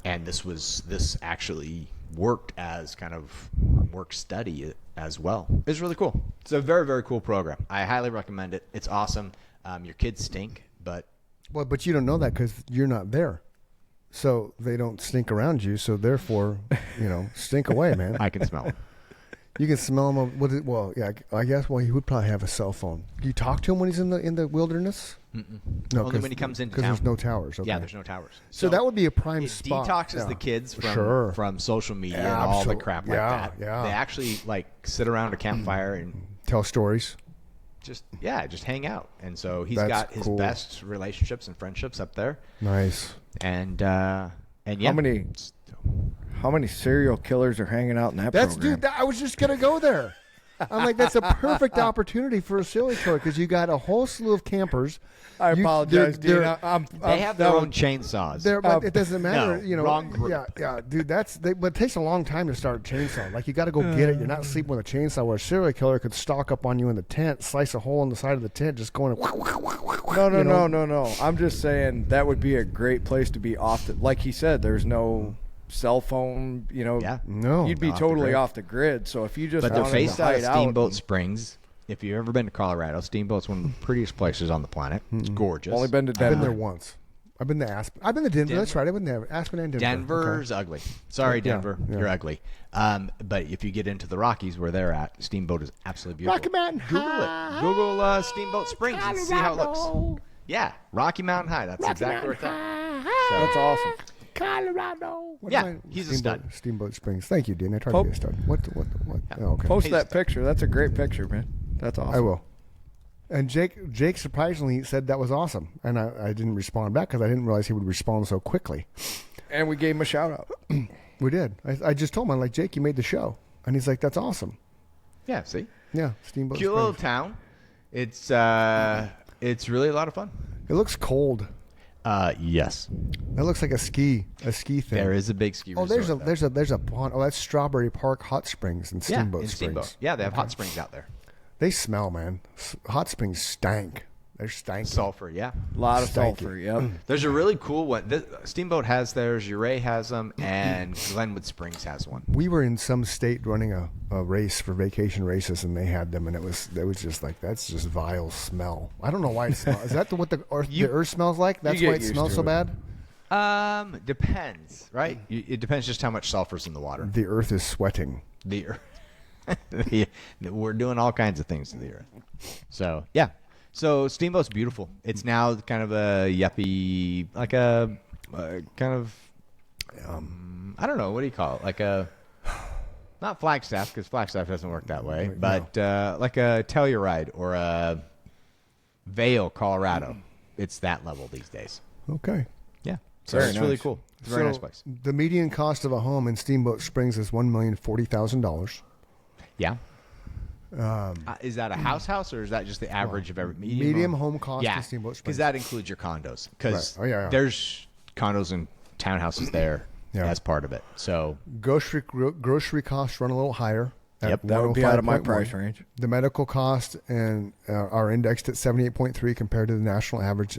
[SPEAKER 3] and this actually worked as kind of and work study it as well. It's really cool. It's a very, very cool program. I highly recommend it. It's awesome. Your kids stink, but
[SPEAKER 2] Well, but you don't know that because you're not there. So they don't stink around you. So therefore, stink away, man.
[SPEAKER 3] I can smell them.
[SPEAKER 2] You can smell him. Well, yeah, I guess. Well, he would probably have a cell phone. Do you talk to him when he's in the wilderness? No,
[SPEAKER 3] Only when he comes into
[SPEAKER 2] because
[SPEAKER 3] town.
[SPEAKER 2] there's no towers. Okay.
[SPEAKER 3] Yeah, there's no towers.
[SPEAKER 2] So that would be a prime
[SPEAKER 3] it
[SPEAKER 2] spot.
[SPEAKER 3] detoxes the kids from social media and all the crap like that.
[SPEAKER 2] Yeah.
[SPEAKER 3] They actually sit around a campfire and
[SPEAKER 2] Tell stories.
[SPEAKER 3] just hang out. And so he's
[SPEAKER 2] That's
[SPEAKER 3] got his
[SPEAKER 2] cool.
[SPEAKER 3] best relationships and friendships up there.
[SPEAKER 2] Nice.
[SPEAKER 3] And yeah.
[SPEAKER 4] How many serial killers are hanging out in that program?
[SPEAKER 2] I was just gonna go there. I'm like, that's a perfect opportunity for a serial killer because you got a whole slew of campers.
[SPEAKER 4] I apologize, Dean.
[SPEAKER 3] They have their own chainsaws.
[SPEAKER 2] But it doesn't matter,
[SPEAKER 3] no, wrong group.
[SPEAKER 2] Yeah, dude. But it takes a long time to start a chainsaw. Like you got to go get it. You're not sleeping with a chainsaw. Where a serial killer could stalk up on you in the tent, slice a hole in the side of the tent, just going.
[SPEAKER 4] No. I'm just saying that would be a great place to be off. Like he said, there's no cell phone.
[SPEAKER 3] Yeah.
[SPEAKER 2] No,
[SPEAKER 4] you'd be
[SPEAKER 3] off the
[SPEAKER 4] totally
[SPEAKER 3] grid.
[SPEAKER 4] off the grid. So if you just
[SPEAKER 3] But they're
[SPEAKER 4] wanted
[SPEAKER 3] based
[SPEAKER 4] to
[SPEAKER 3] out of
[SPEAKER 4] hide
[SPEAKER 3] Steamboat Springs. If you've ever been to Colorado, Steamboat's one of the prettiest places on the planet. It's gorgeous.
[SPEAKER 4] only been to
[SPEAKER 2] I've
[SPEAKER 4] Denver.
[SPEAKER 2] been there once. I've been to Aspen. I've been to Denver. That's right. I've been there. Aspen and Denver.
[SPEAKER 3] Denver's ugly. Sorry,
[SPEAKER 2] Yeah,
[SPEAKER 3] Denver.
[SPEAKER 2] yeah.
[SPEAKER 3] You're ugly. But if you get into the Rockies where they're at, Steamboat is absolutely beautiful.
[SPEAKER 2] Rocky Mountain
[SPEAKER 3] Google it. Google Steamboat Springs and see how it looks. Yeah, Rocky Mountain High. That's exactly where it's at.
[SPEAKER 4] That's awesome.
[SPEAKER 2] Colorado.
[SPEAKER 3] Yeah, he's a stud.
[SPEAKER 2] Steamboat Springs. Thank you, Dean. I tried to be a stud. What? Oh, okay.
[SPEAKER 4] Post
[SPEAKER 3] He's
[SPEAKER 4] that
[SPEAKER 3] stuck.
[SPEAKER 4] picture. That's a great picture, man. That's awesome.
[SPEAKER 2] I will. And Jake surprisingly said that was awesome, and I didn't respond back because I didn't realize he would respond so quickly.
[SPEAKER 4] And we gave him a shout out.
[SPEAKER 2] We did. I just told him, I'm like, Jake, you made the show, and he's like, that's awesome.
[SPEAKER 3] Yeah, see?
[SPEAKER 2] Yeah, Steamboat
[SPEAKER 3] Cute little
[SPEAKER 2] Springs.
[SPEAKER 3] town. It's really a lot of fun.
[SPEAKER 2] It looks cold.
[SPEAKER 3] Yes.
[SPEAKER 2] It looks like a ski thing.
[SPEAKER 3] There is a big ski
[SPEAKER 2] Oh,
[SPEAKER 3] resort.
[SPEAKER 2] there's a pond. Oh, that's Strawberry Park Hot Springs in Steamboat
[SPEAKER 3] in
[SPEAKER 2] Springs.
[SPEAKER 3] Steamboat. Yeah, they have hot springs out there.
[SPEAKER 2] They smell, man. Hot springs stank. They're stanky.
[SPEAKER 3] Sulfur, yeah.
[SPEAKER 4] A lot of
[SPEAKER 2] Stanky.
[SPEAKER 4] sulfur. Yep.
[SPEAKER 3] There's a really cool one. Steamboat has theirs, Uray has them, and Glenwood Springs has one.
[SPEAKER 2] We were in some state running a race for vacation races, and they had them, and it was just like, that's just vile smell. I don't know why it smells. Is that what the earth smells like? That's
[SPEAKER 4] get
[SPEAKER 2] why it
[SPEAKER 4] used
[SPEAKER 2] smells
[SPEAKER 4] to
[SPEAKER 2] so
[SPEAKER 4] it.
[SPEAKER 2] bad?
[SPEAKER 3] Depends, right? It depends just how much sulfur's in the water.
[SPEAKER 2] The earth is sweating.
[SPEAKER 3] The earth. We're doing all kinds of things to the earth. So, yeah. So, Steamboat's beautiful. It's now kind of a yuppie, like a kind of, I don't know, what do you call it? Like a, not Flagstaff, because Flagstaff doesn't work that way, but like a Telluride or a Vail, Colorado. It's that level these days.
[SPEAKER 2] Okay.
[SPEAKER 3] Yeah. So
[SPEAKER 4] Very
[SPEAKER 3] it's really
[SPEAKER 4] nice.
[SPEAKER 3] cool. It's a very nice place.
[SPEAKER 2] The median cost of a home in Steamboat Springs is $1,040,000.
[SPEAKER 3] Yeah. Is that a house, or is that just the average of every
[SPEAKER 2] Medium home cost
[SPEAKER 3] Yeah,
[SPEAKER 2] in Steamboat
[SPEAKER 3] because
[SPEAKER 2] Springs.
[SPEAKER 3] that includes your condos. Because
[SPEAKER 2] Right. Oh, yeah.
[SPEAKER 3] there's condos and townhouses there
[SPEAKER 2] Yeah.
[SPEAKER 3] as part of it. So
[SPEAKER 2] Grocery costs run a little higher. at
[SPEAKER 3] Yep.
[SPEAKER 4] That would be out of my
[SPEAKER 2] 105.1.
[SPEAKER 4] price range.
[SPEAKER 2] The medical costs and are indexed at 78.3 compared to the national average.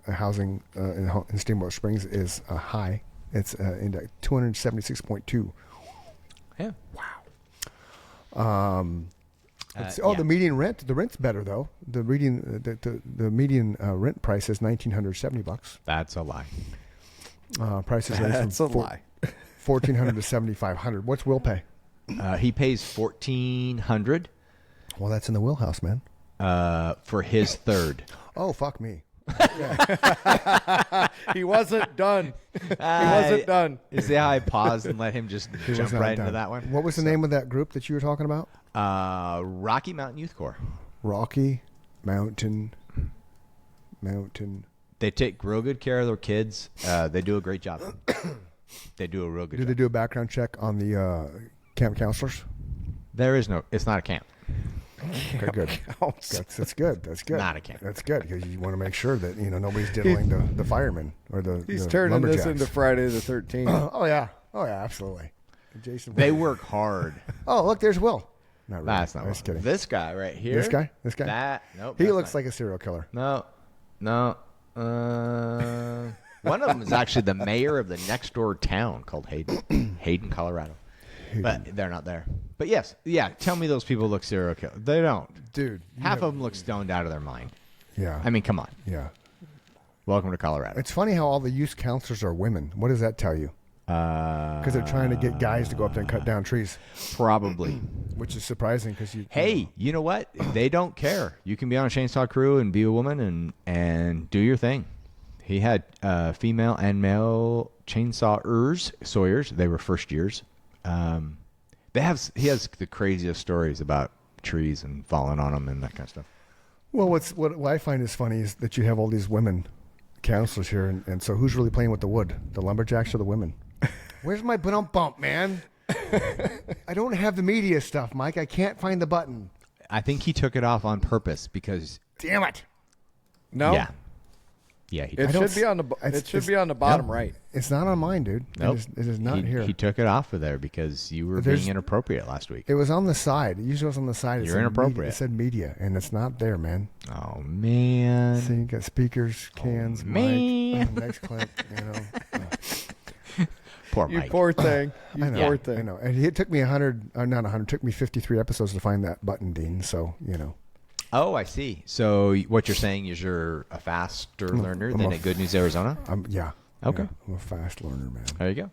[SPEAKER 2] Housing in Steamboat Springs is high. It's indexed 276.2.
[SPEAKER 3] yeah,
[SPEAKER 2] The median rent. The rent's better though. The median rent price is $1,970.
[SPEAKER 3] that's a lie.
[SPEAKER 2] Prices range
[SPEAKER 4] That's
[SPEAKER 2] from
[SPEAKER 4] a lie.
[SPEAKER 2] $1,400 to $7,500. What's Will pay?
[SPEAKER 3] He pays $1,400
[SPEAKER 2] Well, that's in the wheelhouse, man.
[SPEAKER 3] for his third.
[SPEAKER 2] Oh, fuck me.
[SPEAKER 4] He wasn't done. He wasn't done.
[SPEAKER 3] You see how I paused and let him just
[SPEAKER 2] He
[SPEAKER 3] jump
[SPEAKER 2] was not
[SPEAKER 3] right
[SPEAKER 2] done.
[SPEAKER 3] into that one?
[SPEAKER 2] What was the name of that group that you were talking about?
[SPEAKER 3] Rocky Mountain Youth Corps.
[SPEAKER 2] Rocky Mountain.
[SPEAKER 3] They take real good care of their kids. They do a great job. They do a real good
[SPEAKER 2] Do
[SPEAKER 3] job.
[SPEAKER 2] they do a background check on the camp counselors?
[SPEAKER 3] There is no. It's not a camp.
[SPEAKER 2] Okay, good. That's good. That's good.
[SPEAKER 3] Not a camp.
[SPEAKER 2] That's good because you want to make sure that nobody's diddling the firemen or the
[SPEAKER 4] He's
[SPEAKER 2] the
[SPEAKER 4] turning this
[SPEAKER 2] lumberjacks.
[SPEAKER 4] into Friday the 13th.
[SPEAKER 2] Oh yeah, absolutely. Jason.
[SPEAKER 3] They work hard.
[SPEAKER 2] Oh look, there's Will. Not really.
[SPEAKER 3] That's not.
[SPEAKER 2] I was
[SPEAKER 3] Will.
[SPEAKER 2] kidding.
[SPEAKER 3] This guy right here.
[SPEAKER 2] This guy.
[SPEAKER 3] That nope.
[SPEAKER 2] He
[SPEAKER 3] that's
[SPEAKER 2] looks
[SPEAKER 3] not.
[SPEAKER 2] like a serial killer.
[SPEAKER 3] No. One of them is actually the mayor of the next door town called Hayden, Colorado. But they're not there. But yes, yeah. Tell me those people look serial killer. They don't.
[SPEAKER 2] Dude.
[SPEAKER 3] Half of them look stoned out of their mind.
[SPEAKER 2] Yeah.
[SPEAKER 3] I mean, come on.
[SPEAKER 2] Yeah.
[SPEAKER 3] Welcome to Colorado.
[SPEAKER 2] It's funny how all the youth counselors are women. What does that tell you? Because they're trying to get guys to go up there and cut down trees.
[SPEAKER 3] Probably.
[SPEAKER 2] Which is surprising because you.
[SPEAKER 3] Hey, you know what? They don't care. You can be on a chainsaw crew and be a woman and do your thing. He had female and male chainsawers, sawyers. They were first years. He has the craziest stories about trees and falling on them and that kind of stuff.
[SPEAKER 2] Well, what I find is funny is that you have all these women counselors here, and so who's really playing with the wood? The lumberjacks or the women? Where's my bump, man? I don't have the media stuff, Mike. I can't find the button.
[SPEAKER 3] I think he took it off on purpose because.
[SPEAKER 2] Damn it!
[SPEAKER 4] No.
[SPEAKER 3] Yeah. Yeah, he
[SPEAKER 4] It should be on the. It should be on the bottom right.
[SPEAKER 2] It's not on mine, dude.
[SPEAKER 3] Nope.
[SPEAKER 2] It is not here.
[SPEAKER 3] He took it off of there because you were
[SPEAKER 2] There's-
[SPEAKER 3] being inappropriate last week.
[SPEAKER 2] It was on the side. It usually was on the side. It
[SPEAKER 3] You're
[SPEAKER 2] said
[SPEAKER 3] inappropriate.
[SPEAKER 2] Media. It said media, and it's not there, man.
[SPEAKER 3] Oh man.
[SPEAKER 2] See, you got speakers, cans,
[SPEAKER 3] man.
[SPEAKER 2] mic. Next clip,
[SPEAKER 3] Poor
[SPEAKER 4] You
[SPEAKER 3] Mike.
[SPEAKER 4] poor thing. You
[SPEAKER 2] I know.
[SPEAKER 4] poor
[SPEAKER 2] I
[SPEAKER 4] thing.
[SPEAKER 2] know. And it took me 100, not 100, it took me 53 episodes to find that button, Dean. So,
[SPEAKER 3] Oh, I see. So what you're saying is you're a faster learner than at Good News Arizona?
[SPEAKER 2] Yeah.
[SPEAKER 3] Okay.
[SPEAKER 2] Yeah, I'm a fast learner, man.
[SPEAKER 3] There you go.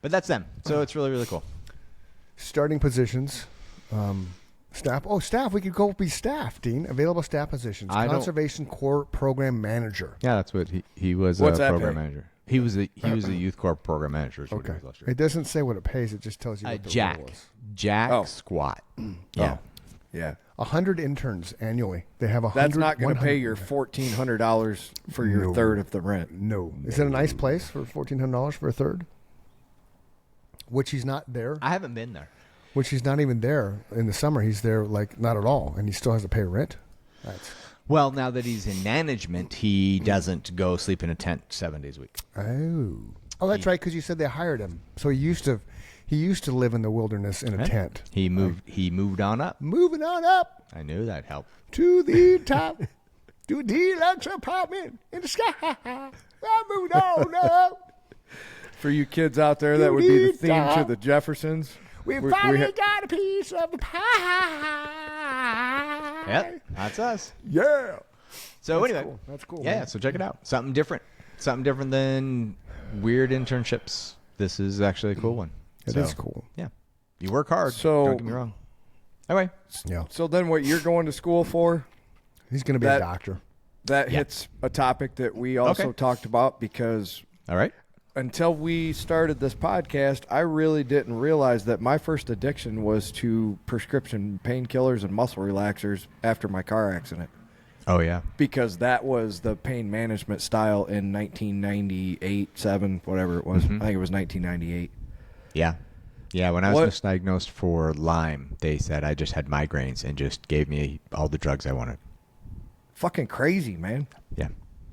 [SPEAKER 3] But that's them. So it's really, really cool.
[SPEAKER 2] Starting positions, staff. Oh, staff. We could go be staff, Dean. Available staff positions.
[SPEAKER 3] I don't-
[SPEAKER 2] Conservation Corps Program Manager.
[SPEAKER 3] Yeah, that's what he was.
[SPEAKER 4] What's
[SPEAKER 3] a
[SPEAKER 4] that
[SPEAKER 3] program
[SPEAKER 4] pay?
[SPEAKER 3] manager. He was a Youth Corps program manager. Is what he
[SPEAKER 2] Okay.
[SPEAKER 3] was last year.
[SPEAKER 2] It doesn't say what it pays. It just tells you what the
[SPEAKER 3] Jack
[SPEAKER 2] role is.
[SPEAKER 4] Oh.
[SPEAKER 3] squat. Yeah.
[SPEAKER 4] Yeah.
[SPEAKER 2] 100 interns annually. They have 100.
[SPEAKER 4] That's not going to pay
[SPEAKER 2] 100
[SPEAKER 4] your $1,400 for your
[SPEAKER 2] No.
[SPEAKER 4] third of the rent.
[SPEAKER 2] No. Is it a nice place for $1,400 for a third? Which he's not there.
[SPEAKER 3] I haven't been there.
[SPEAKER 2] Which he's not even there in the summer. He's there like not at all, and he still has to pay rent. That's
[SPEAKER 3] Well, now that he's in management, he doesn't go sleep in a tent 7 days a week.
[SPEAKER 2] oh, that's right. Because you said they hired him, so he used to live in the wilderness in a tent.
[SPEAKER 3] He moved on up.
[SPEAKER 2] Moving on up
[SPEAKER 3] I knew that helped.
[SPEAKER 2] to the top, to a deluxe apartment in the sky. I moved on up.
[SPEAKER 4] For you kids out there, that would be the theme to
[SPEAKER 2] Stop.
[SPEAKER 4] the Jeffersons.
[SPEAKER 2] We
[SPEAKER 4] We-
[SPEAKER 2] finally
[SPEAKER 4] we-
[SPEAKER 2] got a piece of the pie.
[SPEAKER 3] Yep, that's us.
[SPEAKER 2] Yeah.
[SPEAKER 3] So
[SPEAKER 2] That's
[SPEAKER 3] anyway,
[SPEAKER 2] cool. That's cool,
[SPEAKER 3] Yeah,
[SPEAKER 2] man.
[SPEAKER 3] so check it out. Something different than weird internships. This is actually a cool one.
[SPEAKER 2] It is cool.
[SPEAKER 3] Yeah, you work hard.
[SPEAKER 4] So-
[SPEAKER 3] don't get me wrong. Anyway,
[SPEAKER 2] Yeah.
[SPEAKER 4] So then what you're going to school for,
[SPEAKER 2] He's going to be
[SPEAKER 4] That-
[SPEAKER 2] a doctor.
[SPEAKER 4] that
[SPEAKER 3] Yeah.
[SPEAKER 4] hits a topic that we also
[SPEAKER 3] Okay.
[SPEAKER 4] talked about because
[SPEAKER 3] all right.
[SPEAKER 4] until we started this podcast, I really didn't realize that my first addiction was to prescription painkillers and muscle relaxers after my car accident.
[SPEAKER 3] Oh yeah.
[SPEAKER 4] Because that was the pain management style in 1998, 7, whatever it was. I think it was 1998.
[SPEAKER 3] Yeah. Yeah, when I was
[SPEAKER 4] What-
[SPEAKER 3] misdiagnosed for Lyme, they said I just had migraines and just gave me all the drugs I wanted.
[SPEAKER 4] Fucking crazy, man.
[SPEAKER 3] Yeah.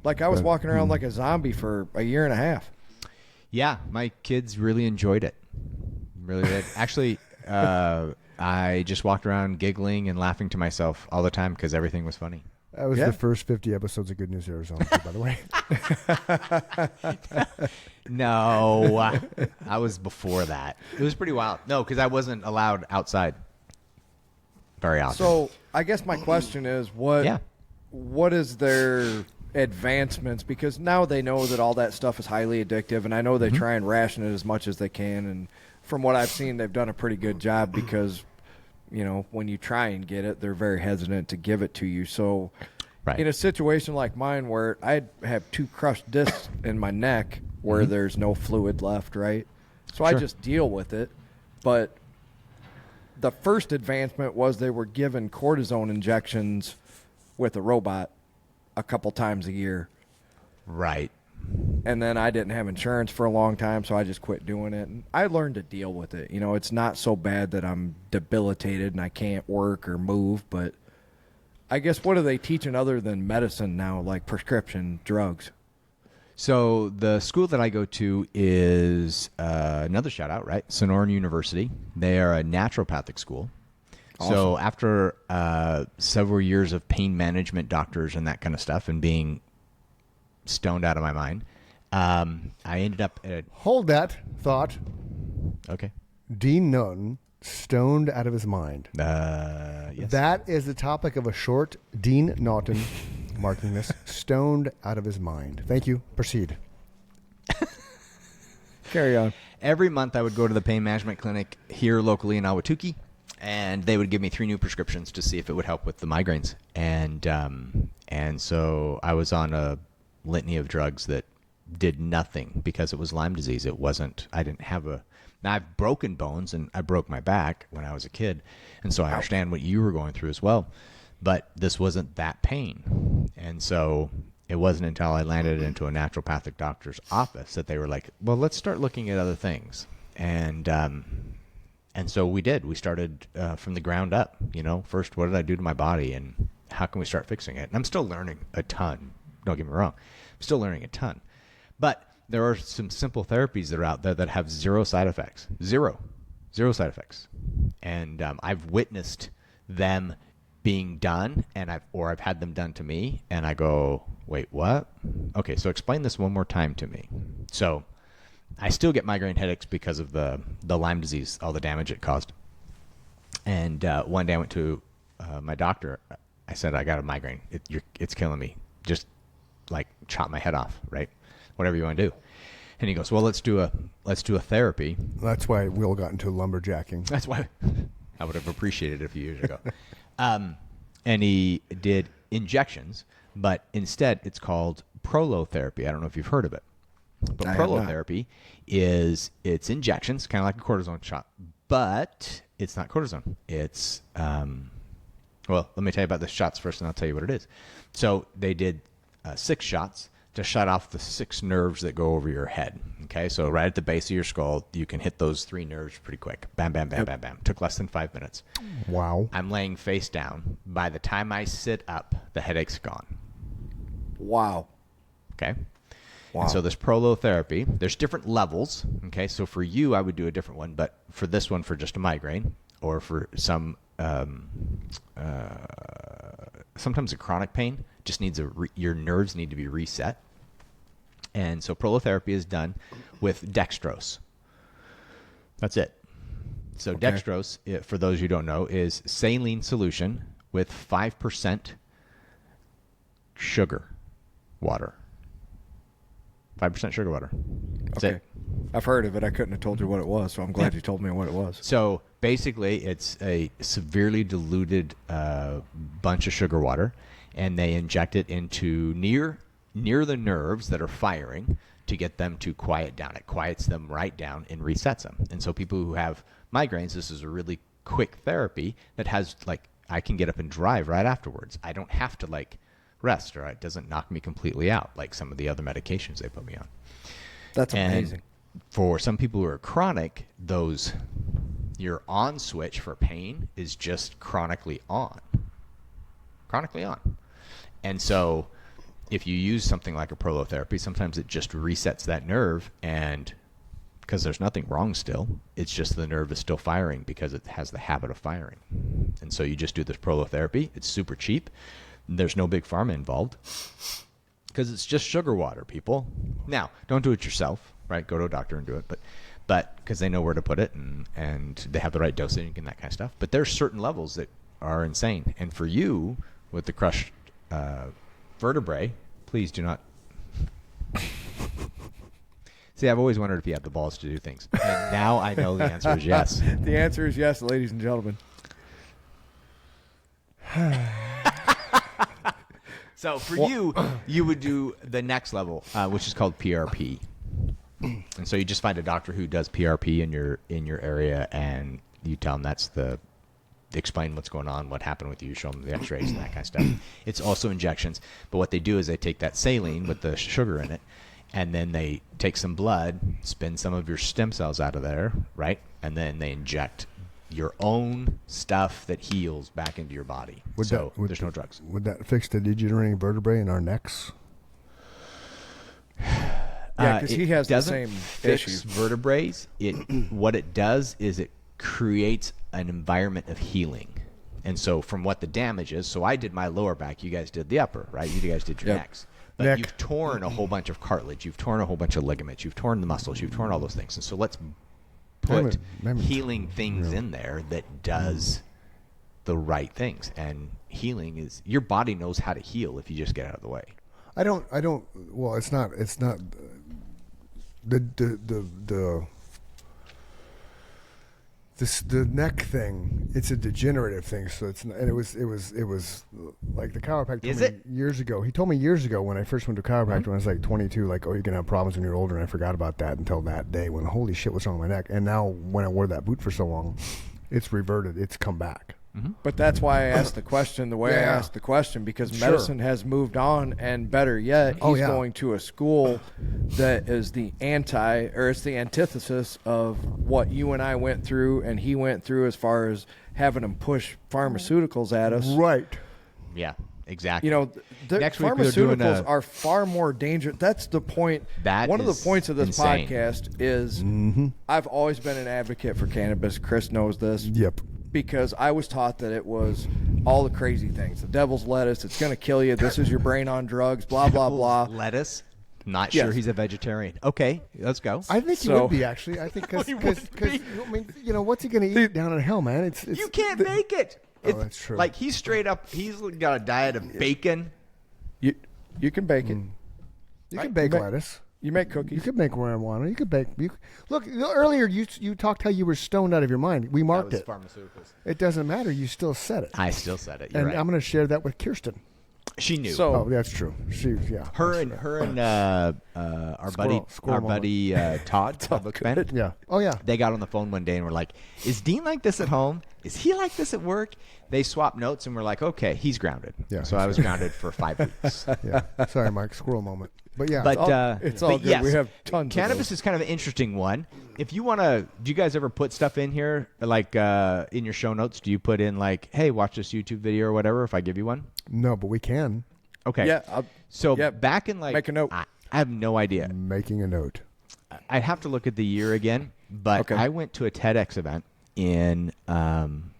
[SPEAKER 4] Like I was walking around like a zombie for a year and a half.
[SPEAKER 3] Yeah, my kids really enjoyed it. Really did. Actually, I just walked around giggling and laughing to myself all the time because everything was funny.
[SPEAKER 2] That was
[SPEAKER 4] Yeah.
[SPEAKER 2] the first 50 episodes of Good News Arizona, too, by the way.
[SPEAKER 3] No, I was before that. It was pretty wild. No, because I wasn't allowed outside very often.
[SPEAKER 4] So I guess my question is, what
[SPEAKER 3] Yeah.
[SPEAKER 4] what is their advancements? Because now they know that all that stuff is highly addictive, and I know they try and ration it as much as they can. And from what I've seen, they've done a pretty good job because, you know, when you try and get it, they're very hesitant to give it to you. So
[SPEAKER 3] Right.
[SPEAKER 4] in a situation like mine where I have 2 crushed discs in my neck where there's no fluid left, right? So I
[SPEAKER 3] Sure.
[SPEAKER 4] just deal with it. But the first advancement was they were given cortisone injections with a robot a couple times a year.
[SPEAKER 3] Right.
[SPEAKER 4] And then I didn't have insurance for a long time, so I just quit doing it. And I learned to deal with it. You know, it's not so bad that I'm debilitated and I can't work or move, but I guess what are they teaching other than medicine now, like prescription drugs?
[SPEAKER 3] So the school that I go to is another shout out, right? Sonoran University. They are a naturopathic school. So after several years of pain management doctors and that kind of stuff and being stoned out of my mind, I ended up at
[SPEAKER 2] Hold that thought.
[SPEAKER 3] okay.
[SPEAKER 2] Dean Norton, stoned out of his mind.
[SPEAKER 3] Yes.
[SPEAKER 2] That is the topic of a short. Dean Norton, marking this, stoned out of his mind. Thank you. Proceed.
[SPEAKER 4] Carry on.
[SPEAKER 3] Every month I would go to the pain management clinic here locally in Ahwatukee, and they would give me 3 new prescriptions to see if it would help with the migraines. And so I was on a litany of drugs that did nothing because it was Lyme disease. It wasn't, I didn't have a, now I've broken bones and I broke my back when I was a kid. And so I understand what you were going through as well, but this wasn't that pain. And so it wasn't until I landed into a naturopathic doctor's office that they were like, well, let's start looking at other things. And so we did. We started from the ground up. You know, first, what did I do to my body, and how can we start fixing it? And I'm still learning a ton. Don't get me wrong. I'm still learning a ton. But there are some simple therapies that are out there that have 0 side effects. Zero side effects. And I've witnessed them being done, and I've had them done to me, and I go, wait, what? Okay, so explain this one more time to me. So I still get migraine headaches because of the Lyme disease, all the damage it caused. And one day I went to my doctor. I said, I got a migraine. It's killing me. Just like chop my head off, right? Whatever you want to do. And he goes, well, let's do a therapy.
[SPEAKER 2] That's why Will got into lumberjacking.
[SPEAKER 3] That's why I would have appreciated it a few years ago. And he did injections, but instead it's called Prolo therapy. I don't know if you've heard of it. But Prolo therapy it's injections, kind of like a cortisone shot, but it's not cortisone. It's, well, let me tell you about the shots first, and I'll tell you what it is. So they did 6 shots to shut off the 6 nerves that go over your head. Okay, so right at the base of your skull, you can hit those 3 nerves pretty quick. Bam, bam, bam, bam, bam. Took less than 5 minutes.
[SPEAKER 2] Wow.
[SPEAKER 3] I'm laying face down. By the time I sit up, the headache's gone.
[SPEAKER 4] Wow.
[SPEAKER 3] Okay.
[SPEAKER 4] Wow.
[SPEAKER 3] And so this Prolo therapy, there's different levels. Okay, so for you, I would do a different one, but for this one, for just a migraine, or for some sometimes a chronic pain, just needs your nerves need to be reset. And so prolotherapy is done with dextrose. That's it. So
[SPEAKER 2] Okay.
[SPEAKER 3] dextrose, for those who don't know, is saline solution with 5% sugar water. 5% sugar water. That's
[SPEAKER 4] Okay.
[SPEAKER 3] it.
[SPEAKER 4] I've heard of it. I couldn't have told you what it was, so I'm glad you told me what it was.
[SPEAKER 3] So basically, it's a severely diluted bunch of sugar water, and they inject it into near the nerves that are firing to get them to quiet down. It quiets them right down and resets them. And so people who have migraines, this is a really quick therapy that has, like, I can get up and drive right afterwards. I don't have to, like, rest, or it doesn't knock me completely out like some of the other medications they put me on.
[SPEAKER 4] That's
[SPEAKER 3] And
[SPEAKER 4] amazing.
[SPEAKER 3] for some people who are chronic, your on switch for pain is just chronically on. And so if you use something like a prolotherapy, sometimes it just resets that nerve, and because there's nothing wrong still, it's just the nerve is still firing because it has the habit of firing. And so you just do this prolotherapy. It's super cheap. There's no big pharma involved because it's just sugar water, people. Now, don't do it yourself, right? Go to a doctor and do it, but because they know where to put it, and they have the right dosing and that kind of stuff. But there's certain levels that are insane. And for you, with the crushed vertebrae, please do not. See, I've always wondered if you have the balls to do things. And now I know the answer is yes.
[SPEAKER 4] The answer is yes, ladies and gentlemen.
[SPEAKER 3] So for you would do the next level, which is called PRP. And so you just find a doctor who does PRP in your area, and you tell them explain what's going on, what happened with you, show them the x-rays and that kind of stuff. It's also injections. But what they do is they take that saline with the sugar in it, and then they take some blood, spin some of your stem cells out of there, right? And then they inject your own stuff that heals back into your body. There's no drugs.
[SPEAKER 2] Would that fix the degenerating vertebrae in our necks?
[SPEAKER 4] Yeah, because he has the
[SPEAKER 3] doesn't
[SPEAKER 4] same
[SPEAKER 3] fix
[SPEAKER 4] issue.
[SPEAKER 3] vertebrae. What it does is it creates an environment of healing. And so from what the damage is, so I did my lower back, you guys did the upper, right? You guys did your
[SPEAKER 4] Yep.
[SPEAKER 3] necks. But
[SPEAKER 2] Neck.
[SPEAKER 3] you've torn a whole bunch of cartilage. You've torn a whole bunch of ligaments. You've torn the muscles. You've torn all those things. And so let's put
[SPEAKER 2] Maybe-
[SPEAKER 3] healing things in there that does the right things. And healing is, your body knows how to heal if you just get out of the way.
[SPEAKER 2] I don't. Well, it's not the neck thing. It's a degenerative thing. So it's, and it was like the chiropractor
[SPEAKER 3] Is
[SPEAKER 2] told me
[SPEAKER 3] it?
[SPEAKER 2] years ago. He told me years ago when I first went to chiropractor when I was like 22, like, oh, you're gonna have problems when you're older. And I forgot about that until that day when, holy shit, what's wrong with my neck? And now when I wore that boot for so long, it's reverted. It's come back.
[SPEAKER 4] But that's why I asked the question the way I asked the question, because medicine has moved on, and better yet, he's going to a school that is the it's the antithesis of what you and I went through and he went through as far as having them push pharmaceuticals at us.
[SPEAKER 2] Right.
[SPEAKER 3] Yeah, exactly.
[SPEAKER 4] You know, the
[SPEAKER 3] Next week we're doing
[SPEAKER 4] pharmaceuticals are far more dangerous. That's the point. One of the points of this
[SPEAKER 3] insane.
[SPEAKER 4] podcast is I've always been an advocate for cannabis. Chris knows this.
[SPEAKER 2] Yep.
[SPEAKER 4] Because I was taught that it was all the crazy things. The devil's lettuce, it's going to kill you. This is your brain on drugs, blah, blah, blah.
[SPEAKER 3] Lettuce? Not sure he's a vegetarian. Okay, let's go.
[SPEAKER 2] I think he would be, actually. I think because I mean, you know, what's he going to eat down in hell, man? It's
[SPEAKER 3] you can't make it.
[SPEAKER 2] That's true.
[SPEAKER 3] Like, he's straight up, he's got a diet of bacon.
[SPEAKER 4] You can bake it.
[SPEAKER 2] You can bake lettuce.
[SPEAKER 4] You make cookies.
[SPEAKER 2] You could make marijuana. You could bake. Look, earlier you talked how you were stoned out of your mind. We marked it.
[SPEAKER 3] Pharmaceuticals.
[SPEAKER 2] It doesn't matter. You still said it.
[SPEAKER 3] I still said it. You're
[SPEAKER 2] And
[SPEAKER 3] right.
[SPEAKER 2] I'm going to share that with Kirsten.
[SPEAKER 3] She knew.
[SPEAKER 4] So-
[SPEAKER 2] Oh, that's true.
[SPEAKER 3] her and our buddy Todd, Book Ben.
[SPEAKER 2] Yeah. Oh, yeah.
[SPEAKER 3] They got on the phone one day and were like, "Is Dean like this at home? Is he like this at work?" They swapped notes and we're like, "Okay, he's grounded."
[SPEAKER 2] Yeah,
[SPEAKER 3] So I was grounded for 5 weeks.
[SPEAKER 2] Yeah. Sorry, Mike. Squirrel moment. But yeah.
[SPEAKER 3] But
[SPEAKER 4] it's all
[SPEAKER 3] but
[SPEAKER 4] good.
[SPEAKER 3] yes,
[SPEAKER 4] We have tons of
[SPEAKER 3] Cannabis
[SPEAKER 4] those.
[SPEAKER 3] is kind of an interesting one. If you want to, do you guys ever put stuff in here, like in your show notes? Do you put in like, "Hey, watch this YouTube video" or whatever? If I give you one.
[SPEAKER 2] No, but we can.
[SPEAKER 3] Okay.
[SPEAKER 4] Yeah.
[SPEAKER 3] So back in like,
[SPEAKER 4] make a note.
[SPEAKER 3] I have no idea.
[SPEAKER 2] Making a note.
[SPEAKER 3] I'd have to look at the year again, but I went to a TEDx event in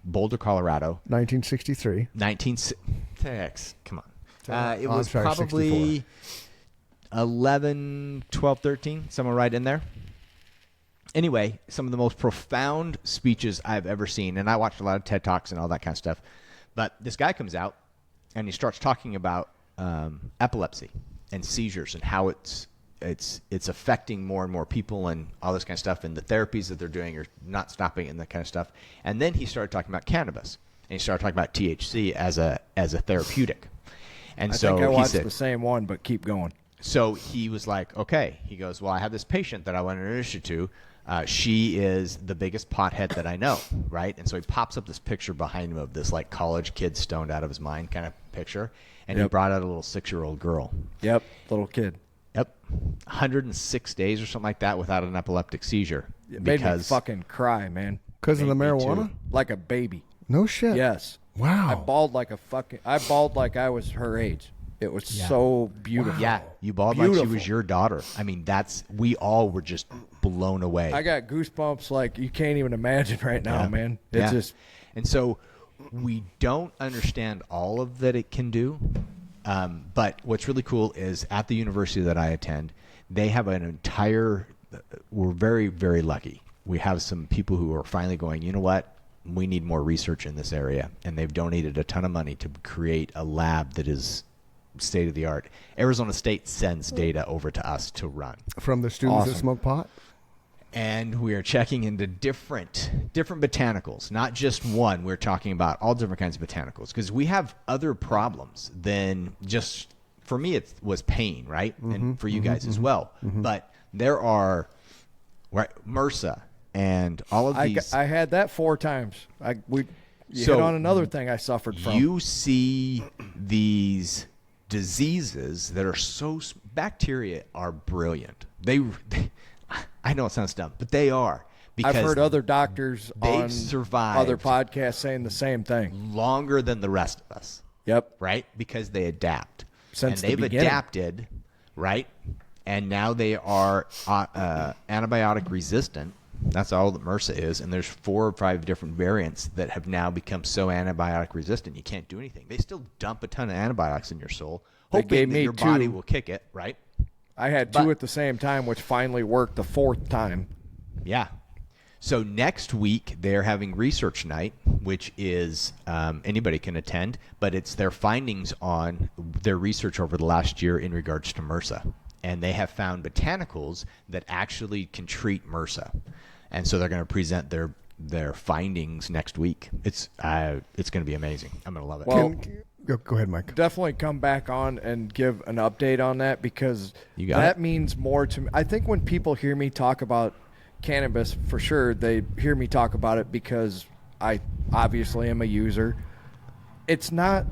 [SPEAKER 3] Boulder, Colorado.
[SPEAKER 2] 1963.
[SPEAKER 3] TEDx, come on. It was
[SPEAKER 2] sorry,
[SPEAKER 3] probably 11, 12, 13, somewhere right in there. Anyway, some of the most profound speeches I've ever seen, and I watched a lot of TED Talks and all that kind of stuff, but this guy comes out and he starts talking about epilepsy and seizures and how it's affecting more and more people and all this kind of stuff, and the therapies that they're doing are not stopping and that kind of stuff. And then he started talking about cannabis, and he started talking about THC as a therapeutic. And
[SPEAKER 4] I
[SPEAKER 3] so
[SPEAKER 4] think I watched
[SPEAKER 3] he said,
[SPEAKER 4] the same one, but keep going.
[SPEAKER 3] so he was like, okay. He goes, well, I have this patient that I want to introduce you to. She is the biggest pothead that I know, right? And so he pops up this picture behind him of this like college kid stoned out of his mind kind of picture, and he brought out a little 6-year-old girl.
[SPEAKER 4] Yep, little kid.
[SPEAKER 3] Yep, 106 days or something like that without an epileptic seizure.
[SPEAKER 4] It made me fucking cry, man.
[SPEAKER 2] Because of the
[SPEAKER 3] Me too.
[SPEAKER 2] marijuana?
[SPEAKER 4] Like a baby.
[SPEAKER 2] No shit.
[SPEAKER 4] Yes.
[SPEAKER 2] Wow.
[SPEAKER 4] I bawled like I was her age. It was so beautiful.
[SPEAKER 3] Yeah, you bawled like she
[SPEAKER 4] Beautiful.
[SPEAKER 3] was your daughter. I mean, we all were just blown away.
[SPEAKER 4] I got goosebumps like you can't even imagine right now, man. It's just
[SPEAKER 3] and so we don't understand all of that it can do. But what's really cool is at the university that I attend, they have an entire. We're very, very lucky. We have some people who are finally going, you know what? We need more research in this area, and they've donated a ton of money to create a lab that is state of the art. Arizona State sends data over to us to run.
[SPEAKER 2] From the students that
[SPEAKER 4] Awesome.
[SPEAKER 2] smoke pot?
[SPEAKER 3] And we are checking into different botanicals, not just one. We're talking about all different kinds of botanicals because we have other problems than just, for me, it was pain, right? And for you guys as well. But there are, right, MRSA and all of these.
[SPEAKER 4] I had that 4 times. You
[SPEAKER 3] So
[SPEAKER 4] hit on another thing I suffered from.
[SPEAKER 3] You see these diseases that are bacteria are brilliant. They I know it sounds dumb, but they are. Because
[SPEAKER 4] I've heard other doctors
[SPEAKER 3] they've
[SPEAKER 4] on
[SPEAKER 3] survived
[SPEAKER 4] other podcasts saying the same thing.
[SPEAKER 3] longer than the rest of us,
[SPEAKER 4] Yep.
[SPEAKER 3] right? Because they adapt.
[SPEAKER 4] Since the
[SPEAKER 3] and they've
[SPEAKER 4] beginning.
[SPEAKER 3] adapted, right? And now they are antibiotic resistant. That's all that MRSA is. And there's 4 or 5 different variants that have now become so antibiotic resistant you can't do anything. They still dump a ton of antibiotics in your soul,
[SPEAKER 4] They
[SPEAKER 3] hoping
[SPEAKER 4] gave
[SPEAKER 3] that
[SPEAKER 4] me
[SPEAKER 3] your body
[SPEAKER 4] 2.
[SPEAKER 3] will kick it, right?
[SPEAKER 4] I had 2 at the same time, which finally worked the 4th time.
[SPEAKER 3] Yeah. So next week they're having research night, which is anybody can attend, but it's their findings on their research over the last year in regards to MRSA. And they have found botanicals that actually can treat MRSA. And so they're going to present their findings next week. It's going to be amazing. I'm going to love it.
[SPEAKER 4] Well,
[SPEAKER 2] Go ahead, Mike.
[SPEAKER 4] definitely come back on and give an update on that, because
[SPEAKER 3] You got
[SPEAKER 4] that
[SPEAKER 3] it.
[SPEAKER 4] means more to me. I think when people hear me talk about cannabis, for sure, they hear me talk about it because I obviously am a user. It's not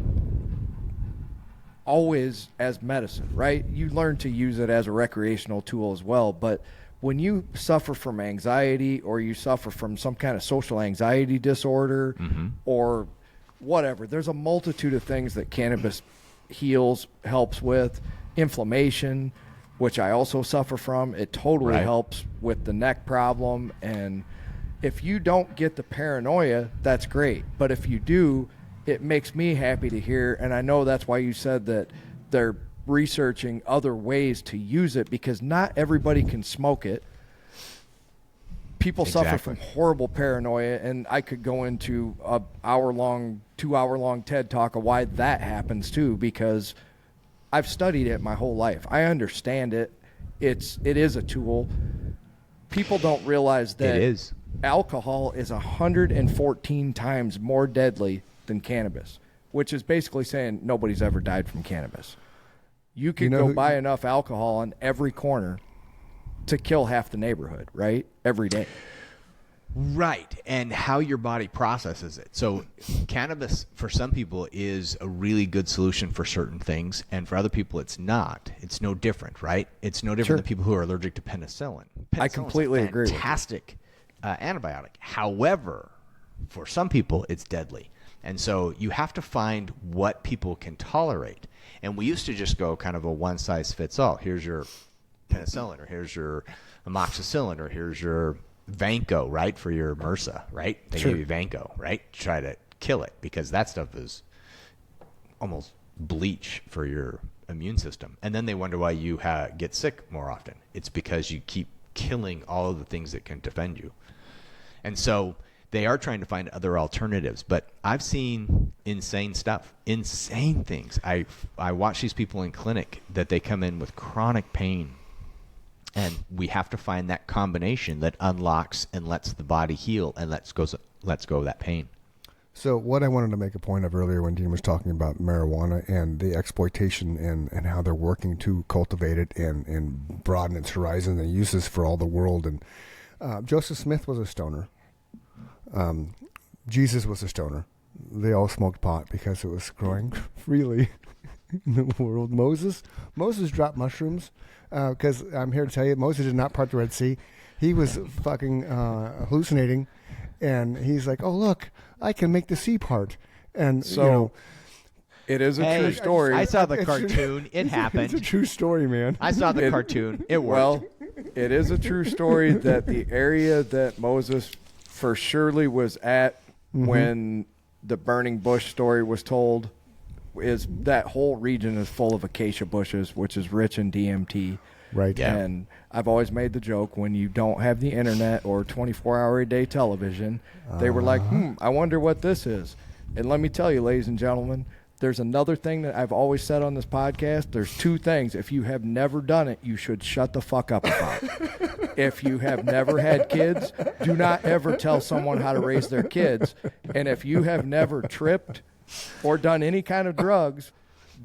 [SPEAKER 4] always as medicine, right? You learn to use it as a recreational tool as well, but when you suffer from anxiety, or you suffer from some kind of social anxiety disorder, or whatever, there's a multitude of things that cannabis heals, helps with. Inflammation, which I also suffer from, it totally
[SPEAKER 3] Right.
[SPEAKER 4] helps with the neck problem. And if you don't get the paranoia, that's great, but if you do, it makes me happy to hear. And I know that's why you said that they're researching other ways to use it, because not everybody can smoke it. People suffer from horrible paranoia, and I could go into a 2-hour-long TED talk of why that happens too, because I've studied it my whole life. I understand it. It is a tool. People don't realize that
[SPEAKER 3] It is.
[SPEAKER 4] alcohol is 114 times more deadly than cannabis, which is basically saying nobody's ever died from cannabis. You could go buy enough alcohol on every corner to kill half the neighborhood, right? Every day.
[SPEAKER 3] Right, and how your body processes it. So cannabis, for some people, is a really good solution for certain things, and for other people, it's not. It's no different, right? It's no different than people who are allergic to penicillin.
[SPEAKER 4] I completely agree with you.
[SPEAKER 3] Fantastic antibiotic. However, for some people, it's deadly. And so you have to find what people can tolerate. And we used to just go kind of a one-size-fits-all. Here's your penicillin, or here's your amoxicillin, or here's your Vanco, right, for your MRSA, right? They give you Vanco, right, to try to kill it, because that stuff is almost bleach for your immune system. And then they wonder why you get sick more often. It's because you keep killing all of the things that can defend you. And so they are trying to find other alternatives. But I've seen insane stuff, insane things. I watch these people in clinic that they come in with chronic pain. And we have to find that combination that unlocks and lets the body heal and lets go of that pain.
[SPEAKER 2] So what I wanted to make a point of earlier when Dean was talking about marijuana and the exploitation and how they're working to cultivate it and broaden its horizon and uses for all the world. And Joseph Smith was a stoner. Jesus was a stoner. They all smoked pot because it was growing freely in the world. Moses dropped mushrooms because I'm here to tell you, Moses did not part the Red Sea. He was fucking hallucinating, and he's like, "Oh look, I can make the sea part." And
[SPEAKER 4] So
[SPEAKER 2] you know,
[SPEAKER 4] it is a true story.
[SPEAKER 3] I saw the
[SPEAKER 2] It's
[SPEAKER 3] cartoon. It happened.
[SPEAKER 2] it's a true story, man.
[SPEAKER 3] I saw the cartoon. It worked.
[SPEAKER 4] Well, it is a true story that the area that Moses for surely was at when the burning bush story was told is that whole region is full of acacia bushes, which is rich in DMT.
[SPEAKER 2] Right.
[SPEAKER 3] Yeah.
[SPEAKER 4] And I've always made the joke, when you don't have the internet or 24-hour-a-day television, they were like, I wonder what this is. And let me tell you, ladies and gentlemen, there's another thing that I've always said on this podcast. There's two things. If you have never done it, you should shut the fuck up about it. If you have never had kids, do not ever tell someone how to raise their kids. And if you have never tripped or done any kind of drugs,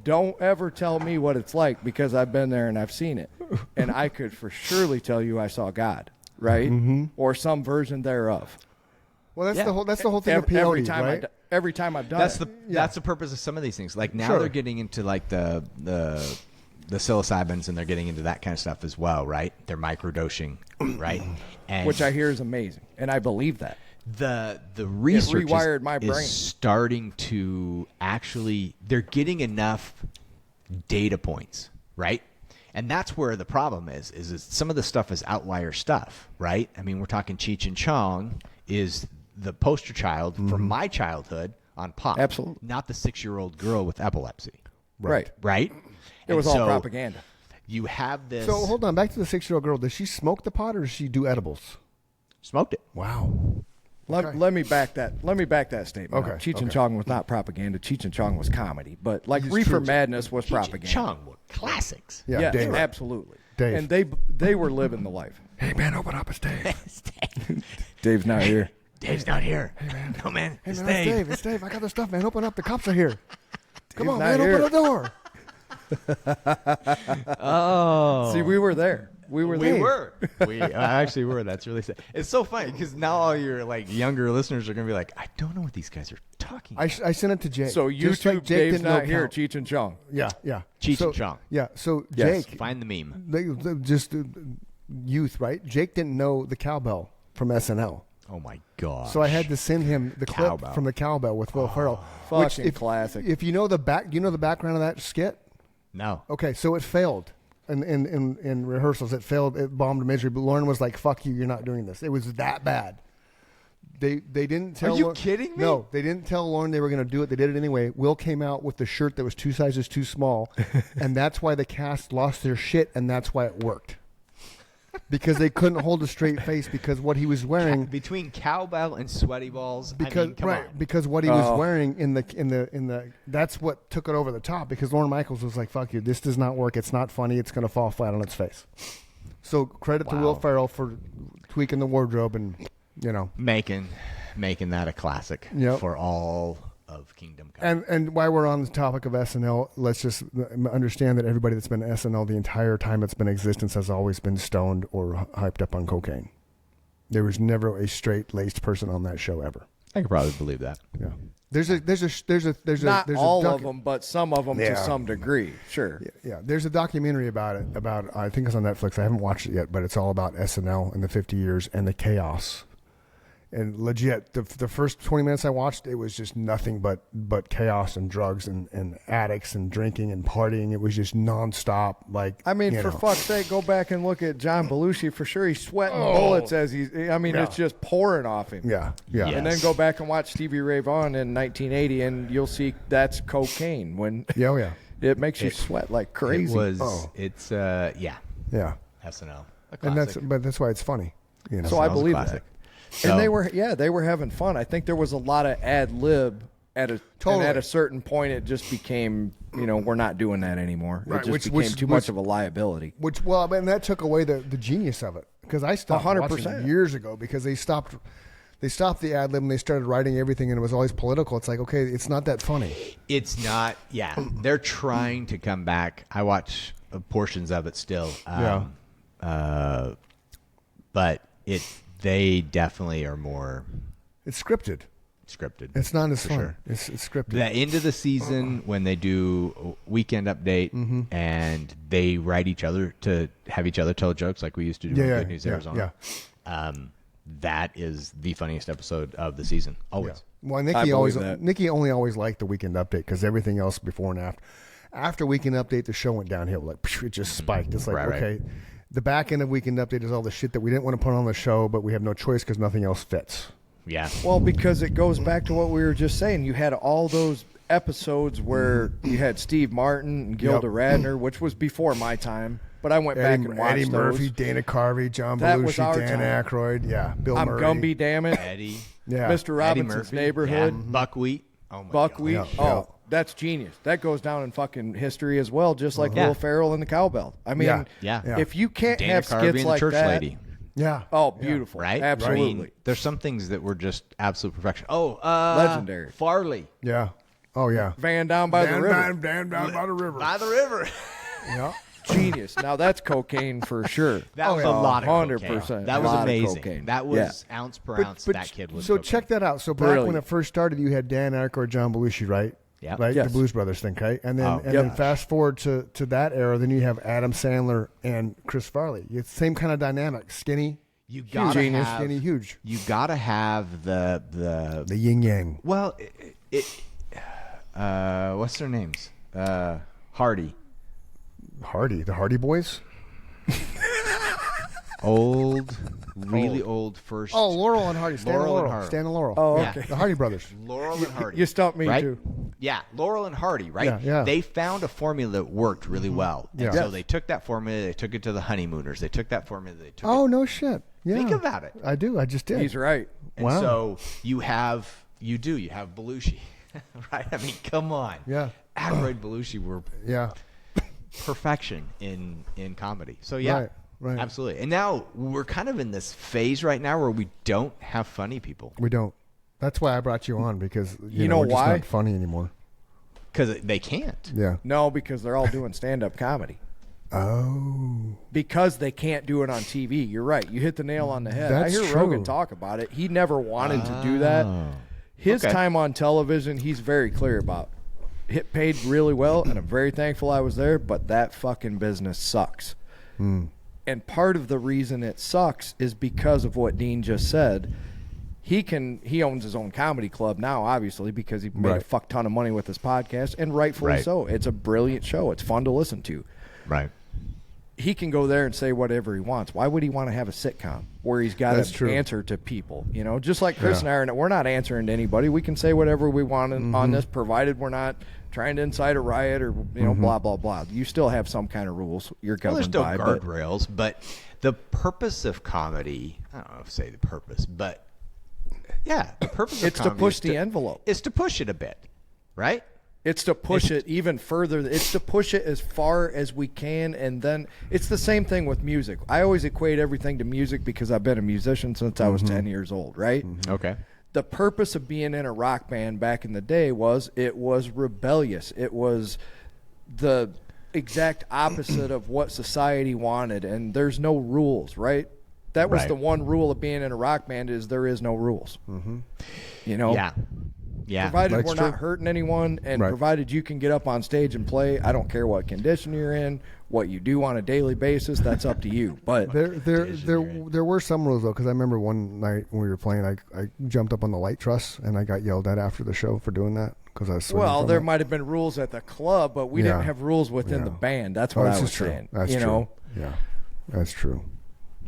[SPEAKER 4] don't ever tell me what it's like, because I've been there and I've seen it. And I could for surely tell you I saw God, right? Or some version thereof.
[SPEAKER 2] Well, that's the whole thing of peyote,
[SPEAKER 4] Every time
[SPEAKER 2] right?
[SPEAKER 4] every time I've done
[SPEAKER 3] That's
[SPEAKER 4] it.
[SPEAKER 3] that's the purpose of some of these things. Like now
[SPEAKER 2] Sure.
[SPEAKER 3] they're getting into like the psilocybins, and they're getting into that kind of stuff as well, right? They're microdosing, right? And
[SPEAKER 4] Which I hear is amazing, and I believe that.
[SPEAKER 3] the research
[SPEAKER 4] rewired my brain.
[SPEAKER 3] is starting to actually, they're getting enough data points, right? And that's where the problem is some of the stuff is outlier stuff, right? I mean, we're talking Cheech and Chong is the poster child from my childhood on pot.
[SPEAKER 4] Absolutely.
[SPEAKER 3] Not the 6-year-old girl with epilepsy,
[SPEAKER 4] Right.
[SPEAKER 3] right?
[SPEAKER 4] It was all propaganda.
[SPEAKER 3] You have this.
[SPEAKER 2] So hold on, back to the 6-year-old girl. Does she smoke the pot or does she do edibles?
[SPEAKER 3] Smoked it.
[SPEAKER 2] Wow.
[SPEAKER 4] Let me back that statement.
[SPEAKER 2] Okay,
[SPEAKER 4] up. Cheech and
[SPEAKER 2] okay.
[SPEAKER 4] Chong was not propaganda. Cheech and Chong was comedy. But like Reefer Madness was propaganda.
[SPEAKER 3] Chong were classics.
[SPEAKER 2] Yeah,
[SPEAKER 4] Yes,
[SPEAKER 2] Dave.
[SPEAKER 4] absolutely.
[SPEAKER 2] Dave.
[SPEAKER 4] And they were living the life.
[SPEAKER 2] Hey, man, open up. It's Dave.
[SPEAKER 4] Dave's not here.
[SPEAKER 3] Dave's not here. Hey, man. No, man.
[SPEAKER 2] Hey,
[SPEAKER 3] It's
[SPEAKER 2] man, it's
[SPEAKER 3] Dave.
[SPEAKER 2] Dave. It's Dave. I got the stuff, man. Open up. The cops are here. Come on,
[SPEAKER 4] not
[SPEAKER 2] man.
[SPEAKER 4] here.
[SPEAKER 2] Open the door.
[SPEAKER 3] Oh.
[SPEAKER 4] See, we were there. We were
[SPEAKER 3] We
[SPEAKER 4] there.
[SPEAKER 3] were. We actually were. That's really sad. It's so funny because now all your like younger listeners are gonna be like, I don't know what these guys are talking
[SPEAKER 2] I
[SPEAKER 3] about.
[SPEAKER 2] I sent it to Jake.
[SPEAKER 4] So
[SPEAKER 2] Just
[SPEAKER 4] YouTube,
[SPEAKER 2] like Jake
[SPEAKER 4] Dave's
[SPEAKER 2] didn't know
[SPEAKER 4] not here.
[SPEAKER 2] count.
[SPEAKER 4] Cheech and Chong.
[SPEAKER 2] Yeah, yeah.
[SPEAKER 3] Cheech
[SPEAKER 2] So-
[SPEAKER 3] and Chong.
[SPEAKER 2] Yeah. So
[SPEAKER 4] Yes.
[SPEAKER 2] Jake,
[SPEAKER 3] Find the meme.
[SPEAKER 2] they just youth, right? Jake didn't know the cowbell from SNL.
[SPEAKER 3] Oh my god.
[SPEAKER 2] So I had to send him the clip
[SPEAKER 3] Cowbell.
[SPEAKER 2] from the cowbell with Will Ferrell.
[SPEAKER 4] fucking
[SPEAKER 2] if,
[SPEAKER 4] classic.
[SPEAKER 2] If you know the background of that skit,
[SPEAKER 3] No.
[SPEAKER 2] okay, so it failed in rehearsals. It failed. It bombed misery. But Lauren was like, "Fuck you, you're not doing this." It was that bad. They didn't tell.
[SPEAKER 3] Are you
[SPEAKER 2] Lauren-
[SPEAKER 3] kidding me?
[SPEAKER 2] No, they didn't tell Lauren they were going to do it. They did it anyway. Will came out with the shirt that was 2 sizes too small, and that's why the cast lost their shit, and that's why it worked. Because they couldn't hold a straight face because what he was wearing.
[SPEAKER 3] Between cowbell and sweaty balls.
[SPEAKER 2] Because
[SPEAKER 3] I mean, come
[SPEAKER 2] right,
[SPEAKER 3] on.
[SPEAKER 2] because what he was wearing in the that's what took it over the top. Because Lorne Michaels was like, "Fuck you, this does not work. It's not funny. It's going to fall flat on its face." So credit to Will
[SPEAKER 3] Wow.
[SPEAKER 2] Ferrell for tweaking the wardrobe and
[SPEAKER 3] making that a classic
[SPEAKER 2] Yep.
[SPEAKER 3] for all of Kingdom Come.
[SPEAKER 2] and while we're on the topic of SNL, let's just understand that everybody that's been SNL the entire time it's been in existence has always been stoned or hyped up on cocaine. There was never a straight laced person on that show ever.
[SPEAKER 3] I could probably believe that.
[SPEAKER 2] Yeah. There's
[SPEAKER 4] Not
[SPEAKER 2] a
[SPEAKER 4] all of them, but some of them
[SPEAKER 2] Yeah.
[SPEAKER 4] to some degree. Sure.
[SPEAKER 2] Yeah, there's a documentary about it. I think it's on Netflix. I haven't watched it yet, but it's all about SNL in the 50 years and the chaos. And legit, the first 20 minutes I watched, it was just nothing but chaos and drugs and addicts and drinking and partying. It was just nonstop. Like
[SPEAKER 4] I mean,
[SPEAKER 2] you
[SPEAKER 4] for
[SPEAKER 2] know.
[SPEAKER 4] fuck's sake, go back and look at John Belushi. For sure, he's sweating bullets as he's. I mean,
[SPEAKER 2] Yeah.
[SPEAKER 4] it's just pouring off him.
[SPEAKER 2] Yeah, yeah.
[SPEAKER 3] Yeah.
[SPEAKER 4] And then go back and watch Stevie Ray Vaughan in 1980, and you'll see that's cocaine. When
[SPEAKER 2] Yeah, oh, yeah,
[SPEAKER 4] it makes you sweat like crazy.
[SPEAKER 3] It was.
[SPEAKER 2] Oh.
[SPEAKER 3] It's
[SPEAKER 2] yeah.
[SPEAKER 3] SNL. A
[SPEAKER 2] And
[SPEAKER 3] classic.
[SPEAKER 2] that's why it's funny. You know.
[SPEAKER 4] So I
[SPEAKER 3] SNL's a
[SPEAKER 4] believe
[SPEAKER 3] classic.
[SPEAKER 4] that.
[SPEAKER 3] So-
[SPEAKER 4] And they were having fun. I think there was a lot of ad lib at a
[SPEAKER 2] Totally.
[SPEAKER 4] and at a certain point it just became, we're not doing that anymore.
[SPEAKER 2] Right,
[SPEAKER 4] It just became
[SPEAKER 2] which-
[SPEAKER 4] too much of a liability.
[SPEAKER 2] Which and that took away the genius of it because I stopped
[SPEAKER 4] 100%.
[SPEAKER 2] watching years ago because they stopped the ad lib and they started writing everything and it was always political. It's like, okay, it's not that funny.
[SPEAKER 3] It's not. Yeah, they're trying to come back. I watch portions of it still. But they definitely are more
[SPEAKER 2] It's scripted.
[SPEAKER 3] scripted.
[SPEAKER 2] It's not as
[SPEAKER 3] for
[SPEAKER 2] fun.
[SPEAKER 3] sure.
[SPEAKER 2] It's scripted.
[SPEAKER 3] The end of the season when they do a weekend update
[SPEAKER 2] Mm-hmm.
[SPEAKER 3] and they write each other to have each other tell jokes like we used to do on Good News Arizona. That is the funniest episode of the season. Always.
[SPEAKER 2] Well,
[SPEAKER 4] I believe that.
[SPEAKER 2] Nikki only always liked the weekend update because everything else before and after. After weekend update, the show went downhill. Like it just spiked. It's like
[SPEAKER 3] Right, right.
[SPEAKER 2] okay, the back end of weekend update is all the shit that we didn't want to put on the show, but we have no choice because nothing else fits.
[SPEAKER 3] Yeah.
[SPEAKER 4] Well, because it goes back to what we were just saying. You had all those episodes where you had Steve Martin and Gilda Radner, which was before my time. But I went back and watched
[SPEAKER 2] Eddie
[SPEAKER 4] those.
[SPEAKER 2] Murphy, Dana Carvey, John
[SPEAKER 4] That was
[SPEAKER 2] Belushi,
[SPEAKER 4] our
[SPEAKER 2] Dan
[SPEAKER 4] time.
[SPEAKER 2] Aykroyd, Bill
[SPEAKER 4] I'm
[SPEAKER 2] Murray.
[SPEAKER 4] Gumby, damn it.
[SPEAKER 3] Eddie.
[SPEAKER 2] Yeah.
[SPEAKER 4] Mr.
[SPEAKER 3] Eddie
[SPEAKER 4] Robinson's
[SPEAKER 3] Murphy.
[SPEAKER 4] Neighborhood.
[SPEAKER 3] Yeah. Buckwheat. Oh my
[SPEAKER 4] Buckwheat.
[SPEAKER 2] Yeah,
[SPEAKER 4] Oh,
[SPEAKER 2] yeah.
[SPEAKER 4] that's genius. That goes down in fucking history as well, just like
[SPEAKER 3] Yeah.
[SPEAKER 4] Will Ferrell and the Cowbell. I mean,
[SPEAKER 2] Yeah.
[SPEAKER 3] Yeah.
[SPEAKER 4] if you can't
[SPEAKER 3] Dana
[SPEAKER 4] have
[SPEAKER 3] Carvey
[SPEAKER 4] skits
[SPEAKER 3] and
[SPEAKER 4] like
[SPEAKER 3] the church
[SPEAKER 4] that,
[SPEAKER 3] lady.
[SPEAKER 2] Yeah.
[SPEAKER 4] oh, beautiful,
[SPEAKER 3] Right?
[SPEAKER 4] Absolutely.
[SPEAKER 3] I mean, there's some things that were just absolute perfection. Oh,
[SPEAKER 4] Legendary.
[SPEAKER 3] Farley.
[SPEAKER 2] Yeah. Oh yeah.
[SPEAKER 4] Van down by the river.
[SPEAKER 2] Dan down by the river.
[SPEAKER 3] By the river.
[SPEAKER 2] Yeah.
[SPEAKER 4] Genius. Now that's cocaine for sure.
[SPEAKER 3] That was
[SPEAKER 2] yeah.
[SPEAKER 3] a lot of
[SPEAKER 4] 100%.
[SPEAKER 3] cocaine. That was
[SPEAKER 4] Lot of
[SPEAKER 3] amazing.
[SPEAKER 4] cocaine.
[SPEAKER 3] That was ounce per ounce. That kid was
[SPEAKER 2] so
[SPEAKER 3] cocaine.
[SPEAKER 2] check that out. So back when
[SPEAKER 4] Brilliant.
[SPEAKER 2] it first started, you had Dan Aykroyd, John Belushi, right?
[SPEAKER 3] Yeah.
[SPEAKER 2] Right.
[SPEAKER 4] Yes.
[SPEAKER 2] The Blues Brothers thing, okay? And then
[SPEAKER 3] Oh,
[SPEAKER 2] then fast forward to that era, then you have Adam Sandler and Chris Farley. It's the same kind of dynamic. Skinny,
[SPEAKER 3] You gotta
[SPEAKER 2] genius,
[SPEAKER 3] have,
[SPEAKER 2] skinny, huge.
[SPEAKER 3] You gotta have the
[SPEAKER 2] The yin yang.
[SPEAKER 3] well, what's their names? Hardy,
[SPEAKER 2] Hardy, the Hardy Boys.
[SPEAKER 3] old, really old first.
[SPEAKER 2] Oh, Laurel and Hardy. Stan
[SPEAKER 3] Laurel
[SPEAKER 2] and
[SPEAKER 3] and
[SPEAKER 2] Laurel.
[SPEAKER 3] Hardy.
[SPEAKER 2] Stan and Laurel.
[SPEAKER 4] Oh,
[SPEAKER 3] Yeah.
[SPEAKER 4] okay.
[SPEAKER 2] The Hardy Brothers.
[SPEAKER 3] Laurel and Hardy.
[SPEAKER 4] You stumped me
[SPEAKER 3] right?
[SPEAKER 4] too.
[SPEAKER 3] Yeah, Laurel and Hardy, right?
[SPEAKER 2] Yeah, yeah.
[SPEAKER 3] They found a formula that worked really well. And
[SPEAKER 2] Yeah.
[SPEAKER 3] so
[SPEAKER 2] Yes.
[SPEAKER 3] they took that formula, they took it to the honeymooners. They took that formula, they took
[SPEAKER 2] Oh
[SPEAKER 3] it.
[SPEAKER 2] no shit. Yeah.
[SPEAKER 3] Think about it.
[SPEAKER 2] I do. I just did.
[SPEAKER 4] He's right.
[SPEAKER 3] And
[SPEAKER 2] Wow.
[SPEAKER 3] so you have Belushi, right? I mean, come on.
[SPEAKER 2] Yeah.
[SPEAKER 3] Aykroyd, Belushi were
[SPEAKER 2] Yeah.
[SPEAKER 3] perfection in comedy. So yeah,
[SPEAKER 2] Right.
[SPEAKER 3] absolutely. And now we're kind of in this phase right now where we don't have funny people
[SPEAKER 2] We don't. That's why I brought you on, because
[SPEAKER 4] You know
[SPEAKER 2] we're just
[SPEAKER 4] why?
[SPEAKER 2] not funny anymore.
[SPEAKER 3] because they can't.
[SPEAKER 2] Yeah.
[SPEAKER 4] No, because they're all doing stand-up comedy.
[SPEAKER 2] Oh.
[SPEAKER 4] Because they can't do it on TV. You're right. You hit the nail on the head.
[SPEAKER 2] That's
[SPEAKER 4] I hear
[SPEAKER 2] true.
[SPEAKER 4] Rogan talk about it. He never wanted to do that. His
[SPEAKER 3] Okay.
[SPEAKER 4] time on television, he's very clear about. Hit paid really well, and I'm very thankful I was there, but that fucking business sucks. And part of the reason it sucks is because of what Dean just said. He owns his own comedy club now, obviously, because he made a
[SPEAKER 2] Right.
[SPEAKER 4] fuck ton of money with his podcast, and rightfully
[SPEAKER 3] Right.
[SPEAKER 4] so. It's a brilliant show. It's fun to listen to.
[SPEAKER 3] Right.
[SPEAKER 4] He can go there and say whatever he wants. Why would he want to have a sitcom where he's got
[SPEAKER 2] That's
[SPEAKER 4] to
[SPEAKER 2] true.
[SPEAKER 4] answer to people? You know, just like Chris
[SPEAKER 2] Yeah.
[SPEAKER 4] and I are. We're not answering to anybody. We can say whatever we want on this, provided we're not trying to incite a riot or blah blah blah. You still have some kind of rules you're
[SPEAKER 3] Well,
[SPEAKER 4] governed
[SPEAKER 3] there's no
[SPEAKER 4] by. But
[SPEAKER 3] guardrails, but the purpose of comedy, I don't know if say the purpose, but yeah, the purpose
[SPEAKER 4] it's
[SPEAKER 3] of
[SPEAKER 4] to
[SPEAKER 3] comedy
[SPEAKER 4] push
[SPEAKER 3] is
[SPEAKER 4] the envelope.
[SPEAKER 3] is to push it a bit, right?
[SPEAKER 4] It's to push it even further. It's to push it as far as we can, and then it's the same thing with music. I always equate everything to music because I've been a musician since I was 10 years old, right?
[SPEAKER 3] Okay.
[SPEAKER 4] The purpose of being in a rock band back in the day was it was rebellious. It was the exact opposite of what society wanted, and there's no rules, right? That was
[SPEAKER 3] Right.
[SPEAKER 4] the one rule of being in a rock band is there is no rules. You know?
[SPEAKER 3] Yeah. Yeah.
[SPEAKER 4] Provided
[SPEAKER 2] That's
[SPEAKER 4] we're
[SPEAKER 2] true.
[SPEAKER 4] not hurting anyone, and
[SPEAKER 2] Right.
[SPEAKER 4] provided you can get up on stage and play, I don't care what condition you're in, what you do on a daily basis. That's up to you. But
[SPEAKER 2] There were some rules, though, because I remember one night when we were playing, I jumped up on the light truss, and I got yelled at after the show for doing that because I was swinging
[SPEAKER 4] well,
[SPEAKER 2] from
[SPEAKER 4] there
[SPEAKER 2] it.
[SPEAKER 4] might have been rules at the club, but we
[SPEAKER 2] Yeah.
[SPEAKER 4] didn't have rules within
[SPEAKER 2] Yeah.
[SPEAKER 4] the band. That's
[SPEAKER 2] Oh,
[SPEAKER 4] what
[SPEAKER 2] this
[SPEAKER 4] I was
[SPEAKER 2] is true.
[SPEAKER 4] saying.
[SPEAKER 2] That's
[SPEAKER 4] you
[SPEAKER 2] true.
[SPEAKER 4] know.
[SPEAKER 2] Yeah, that's true.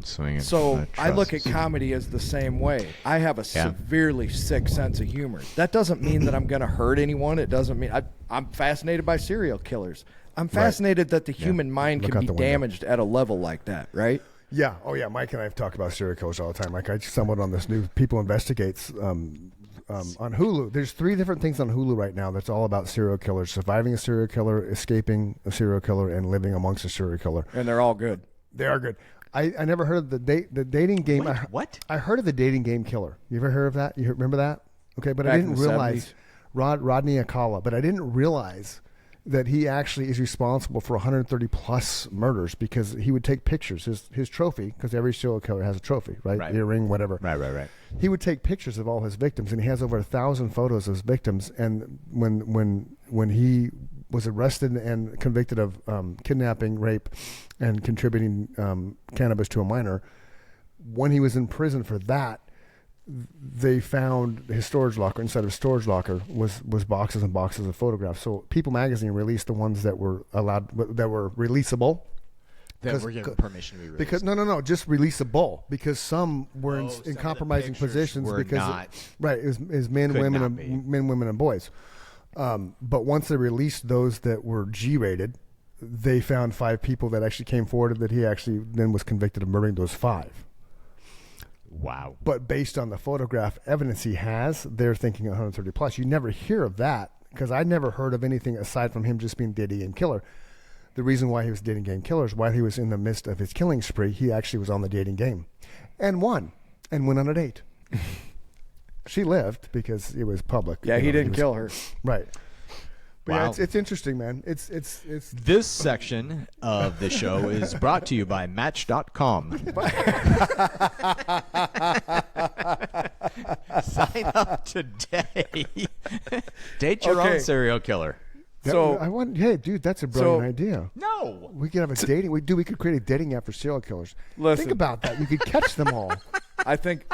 [SPEAKER 3] Swinging
[SPEAKER 4] So
[SPEAKER 3] from the
[SPEAKER 4] I look at
[SPEAKER 3] trusses.
[SPEAKER 4] comedy as the same way. I have a
[SPEAKER 3] Yeah.
[SPEAKER 4] severely sick sense of humor. That doesn't mean that I'm going to hurt anyone. It doesn't mean I'm fascinated by serial killers. I'm fascinated that the human mind
[SPEAKER 2] Look
[SPEAKER 4] can
[SPEAKER 2] out
[SPEAKER 4] be
[SPEAKER 2] the window.
[SPEAKER 4] damaged at a level like that, right?
[SPEAKER 2] Yeah. Oh, yeah. Mike and I have talked about serial killers all the time. Like I stumbled on this new People Investigates on Hulu. There's 3 different things on Hulu right now that's all about serial killers: surviving a serial killer, escaping a serial killer, and living amongst a serial killer.
[SPEAKER 4] And they're all good.
[SPEAKER 2] They are good. I never heard of the dating game.
[SPEAKER 3] Wait, what?
[SPEAKER 2] I heard of the dating game killer. You ever heard of that? You remember that? Okay, but
[SPEAKER 4] Back
[SPEAKER 2] I
[SPEAKER 4] in
[SPEAKER 2] didn't
[SPEAKER 4] the
[SPEAKER 2] realize
[SPEAKER 4] 70s.
[SPEAKER 2] Rodney Akala. But I didn't realize that he actually is responsible for 130 plus murders because he would take pictures. His trophy, because every serial killer has a trophy, right?
[SPEAKER 3] Right.
[SPEAKER 2] Earring, whatever.
[SPEAKER 3] Right.
[SPEAKER 2] He would take pictures of all his victims, and he has over 1,000 photos of his victims. And when he was arrested and convicted of kidnapping, rape, and contributing cannabis to a minor, when he was in prison for that, they found his storage locker. Inside of his storage locker was boxes and boxes of photographs. So People Magazine released the ones that were allowed, that were releasable.
[SPEAKER 3] That we're given permission to be released.
[SPEAKER 2] Because no, just releasable, because some were
[SPEAKER 3] Oh,
[SPEAKER 2] in
[SPEAKER 3] some of the
[SPEAKER 2] compromising
[SPEAKER 3] pictures
[SPEAKER 2] positions
[SPEAKER 3] were
[SPEAKER 2] because
[SPEAKER 3] not-
[SPEAKER 2] right, it was men,
[SPEAKER 3] could
[SPEAKER 2] women,
[SPEAKER 3] not be.
[SPEAKER 2] men, women, and boys. But once they released those that were G-rated, they found 5 people that actually came forward that he actually then was convicted of murdering those 5.
[SPEAKER 3] Wow.
[SPEAKER 2] But based on the photograph evidence he has, they're thinking 130 plus. You never hear of that because I never heard of anything aside from him just being dating game killer. The reason why he was dating game killer is while he was in the midst of his killing spree, he actually was on the dating game and won and went on a date. She lived because it was public.
[SPEAKER 4] Yeah, he didn't kill her.
[SPEAKER 2] Right. But
[SPEAKER 3] Wow.
[SPEAKER 2] yeah, it's interesting, man. It's
[SPEAKER 3] This section of the show is brought to you by Match.com. Sign up today. Date your
[SPEAKER 4] Okay.
[SPEAKER 3] own serial killer.
[SPEAKER 4] So
[SPEAKER 2] I want. Hey, dude, that's a brilliant idea.
[SPEAKER 3] No.
[SPEAKER 2] We could have a dating. We could create a dating app for serial killers.
[SPEAKER 4] Listen.
[SPEAKER 2] Think about that. You could catch them all.
[SPEAKER 4] I think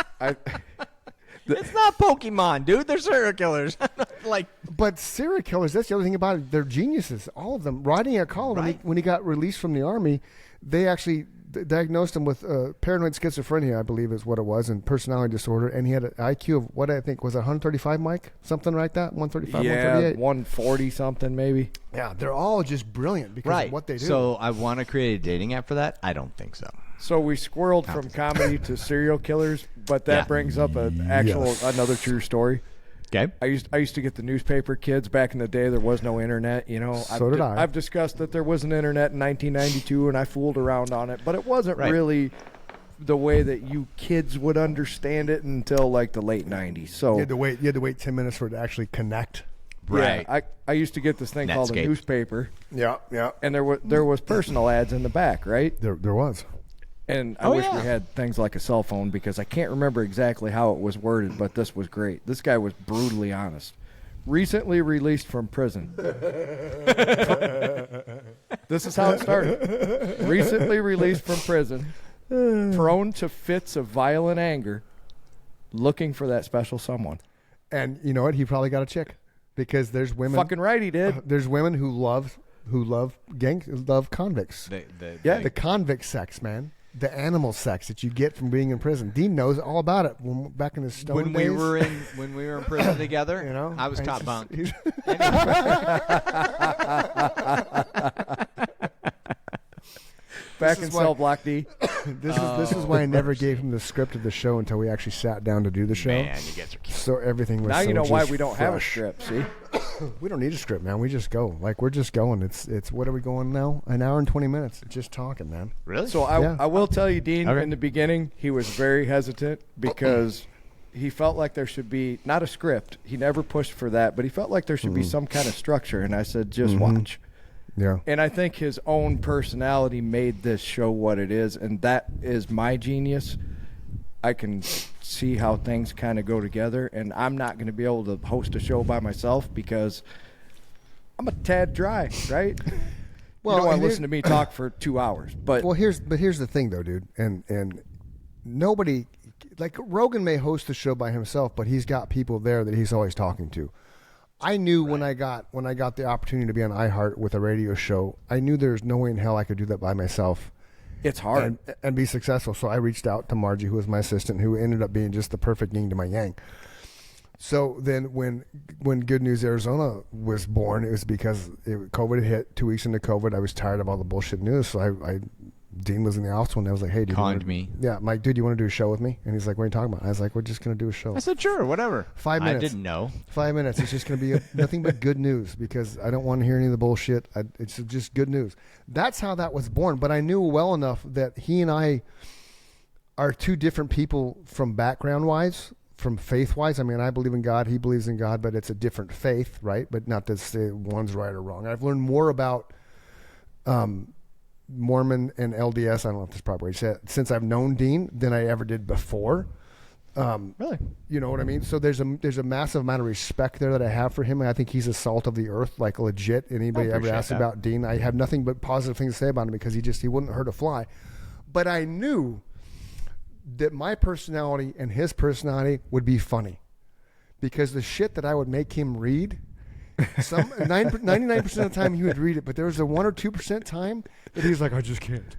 [SPEAKER 3] It's not Pokemon, dude. They're serial killers. Like,
[SPEAKER 2] But serial killers, that's the other thing about it. They're geniuses, all of them. Rodney Akala,
[SPEAKER 3] Right.
[SPEAKER 2] when he got released from the Army, they actually diagnosed him with paranoid schizophrenia, I believe is what it was, and personality disorder. And he had an IQ of what I think was 135, Mike? Something like that? 135,
[SPEAKER 4] yeah,
[SPEAKER 2] 138?
[SPEAKER 4] 140 something maybe.
[SPEAKER 2] Yeah, they're all just brilliant because
[SPEAKER 3] right.
[SPEAKER 2] of what they do.
[SPEAKER 3] So I want to create a dating app for that? I don't think so.
[SPEAKER 4] So we squirreled from comedy to serial killers, but that brings up another true story.
[SPEAKER 3] Okay.
[SPEAKER 4] I used to get the newspaper, kids. Back in the day, there was no internet. You know,
[SPEAKER 2] So did I.
[SPEAKER 4] I've discussed that there was an internet in 1992, and I fooled around on it, but it wasn't really the way that you kids would understand it until like the late 90s. So
[SPEAKER 2] You had to wait 10 minutes for it to actually connect.
[SPEAKER 3] Right.
[SPEAKER 4] Yeah, I used to get this thing called a
[SPEAKER 3] Netscape.
[SPEAKER 4] newspaper,
[SPEAKER 2] Yeah, yeah.
[SPEAKER 4] and there was personal ads in the back, right?
[SPEAKER 2] There was.
[SPEAKER 4] And I wish we had things like a cell phone because I can't remember exactly how it was worded, but this was great. This guy was brutally honest. Recently released from prison. This is how it started. Recently released from prison, prone to fits of violent anger, looking for that special someone.
[SPEAKER 2] And you know what? He probably got a chick because there's women.
[SPEAKER 4] Fucking right, he did.
[SPEAKER 2] There's women who love convicts. The convict sex, man. The animal sex that you get from being in prison. Dean knows all about it. Back in his stone
[SPEAKER 3] When
[SPEAKER 2] days.
[SPEAKER 3] we were in prison together,
[SPEAKER 2] You know,
[SPEAKER 3] I was
[SPEAKER 2] and
[SPEAKER 3] top
[SPEAKER 2] it's
[SPEAKER 3] bunk.
[SPEAKER 2] just-
[SPEAKER 4] Back
[SPEAKER 2] This
[SPEAKER 4] in
[SPEAKER 2] is why-
[SPEAKER 4] cell block D.
[SPEAKER 2] This is why I never gave him the script of the show until we actually sat down to do the show.
[SPEAKER 3] Man, you guys are cute.
[SPEAKER 2] So everything was.
[SPEAKER 4] Now
[SPEAKER 2] so
[SPEAKER 4] you know why
[SPEAKER 2] just
[SPEAKER 4] we don't have a
[SPEAKER 2] fresh.
[SPEAKER 4] script, see?
[SPEAKER 2] We don't need a script, man. We just go. Like we're just going. It's what are we going now? An hour and 20 minutes. Just talking, man.
[SPEAKER 3] Really?
[SPEAKER 4] So
[SPEAKER 2] Yeah.
[SPEAKER 4] I will tell you, Dean,
[SPEAKER 3] Okay.
[SPEAKER 4] in the beginning, he was very hesitant because he felt like there should be, not a script. He never pushed for that, but he felt like there should be some kind of structure. And I said, just watch.
[SPEAKER 2] Yeah.
[SPEAKER 4] And I think his own personality made this show what it is, and that is my genius. I can see how things kind of go together, and I'm not going to be able to host a show by myself because I'm a tad dry, right?
[SPEAKER 2] Well,
[SPEAKER 4] you don't want
[SPEAKER 2] and
[SPEAKER 4] to listen to me talk for 2 hours, but
[SPEAKER 2] Well, here's the thing, though, dude, and nobody like Rogan may host the show by himself, but he's got people there that he's always talking to. I knew when I got the opportunity to be on iHeart with a radio show, I knew there's no way in hell I could do that by myself
[SPEAKER 4] it's hard.
[SPEAKER 2] and be successful. So I reached out to Margie, who was my assistant, who ended up being just the perfect yin to my yang. So then when Good News Arizona was born, it was because COVID had hit 2 weeks into COVID. I was tired of all the bullshit news. So Dean was in the office one day. I was like, hey, dude.
[SPEAKER 3] Conned me.
[SPEAKER 2] Yeah, Mike, dude, you want to do a show with me? And he's like, what are you talking about? I was like, we're just going to do a show.
[SPEAKER 3] I said, sure, whatever.
[SPEAKER 2] 5 minutes.
[SPEAKER 3] I didn't know.
[SPEAKER 2] 5 minutes. It's just going to be nothing but good news because I don't want to hear any of the bullshit. It's just good news. That's how that was born. But I knew well enough that he and I are two different people from background-wise, from faith-wise. I mean, I believe in God. He believes in God, but it's a different faith, right? But not to say one's right or wrong. I've learned more about Mormon and LDS, I don't know if that's the proper way to say it, since I've known Dean than I ever did before.
[SPEAKER 3] Really?
[SPEAKER 2] You know what I mean? So there's a massive amount of respect there that I have for him. And I think he's the salt of the earth, like legit. Anybody ever
[SPEAKER 3] appreciate
[SPEAKER 2] asks
[SPEAKER 3] that.
[SPEAKER 2] about Dean, I have nothing but positive things to say about him because he wouldn't hurt a fly. But I knew that my personality and his personality would be funny because the shit that I would make him read, 99% of the time he would read it, but there was a 1 or 2% time that he's like, I just can't.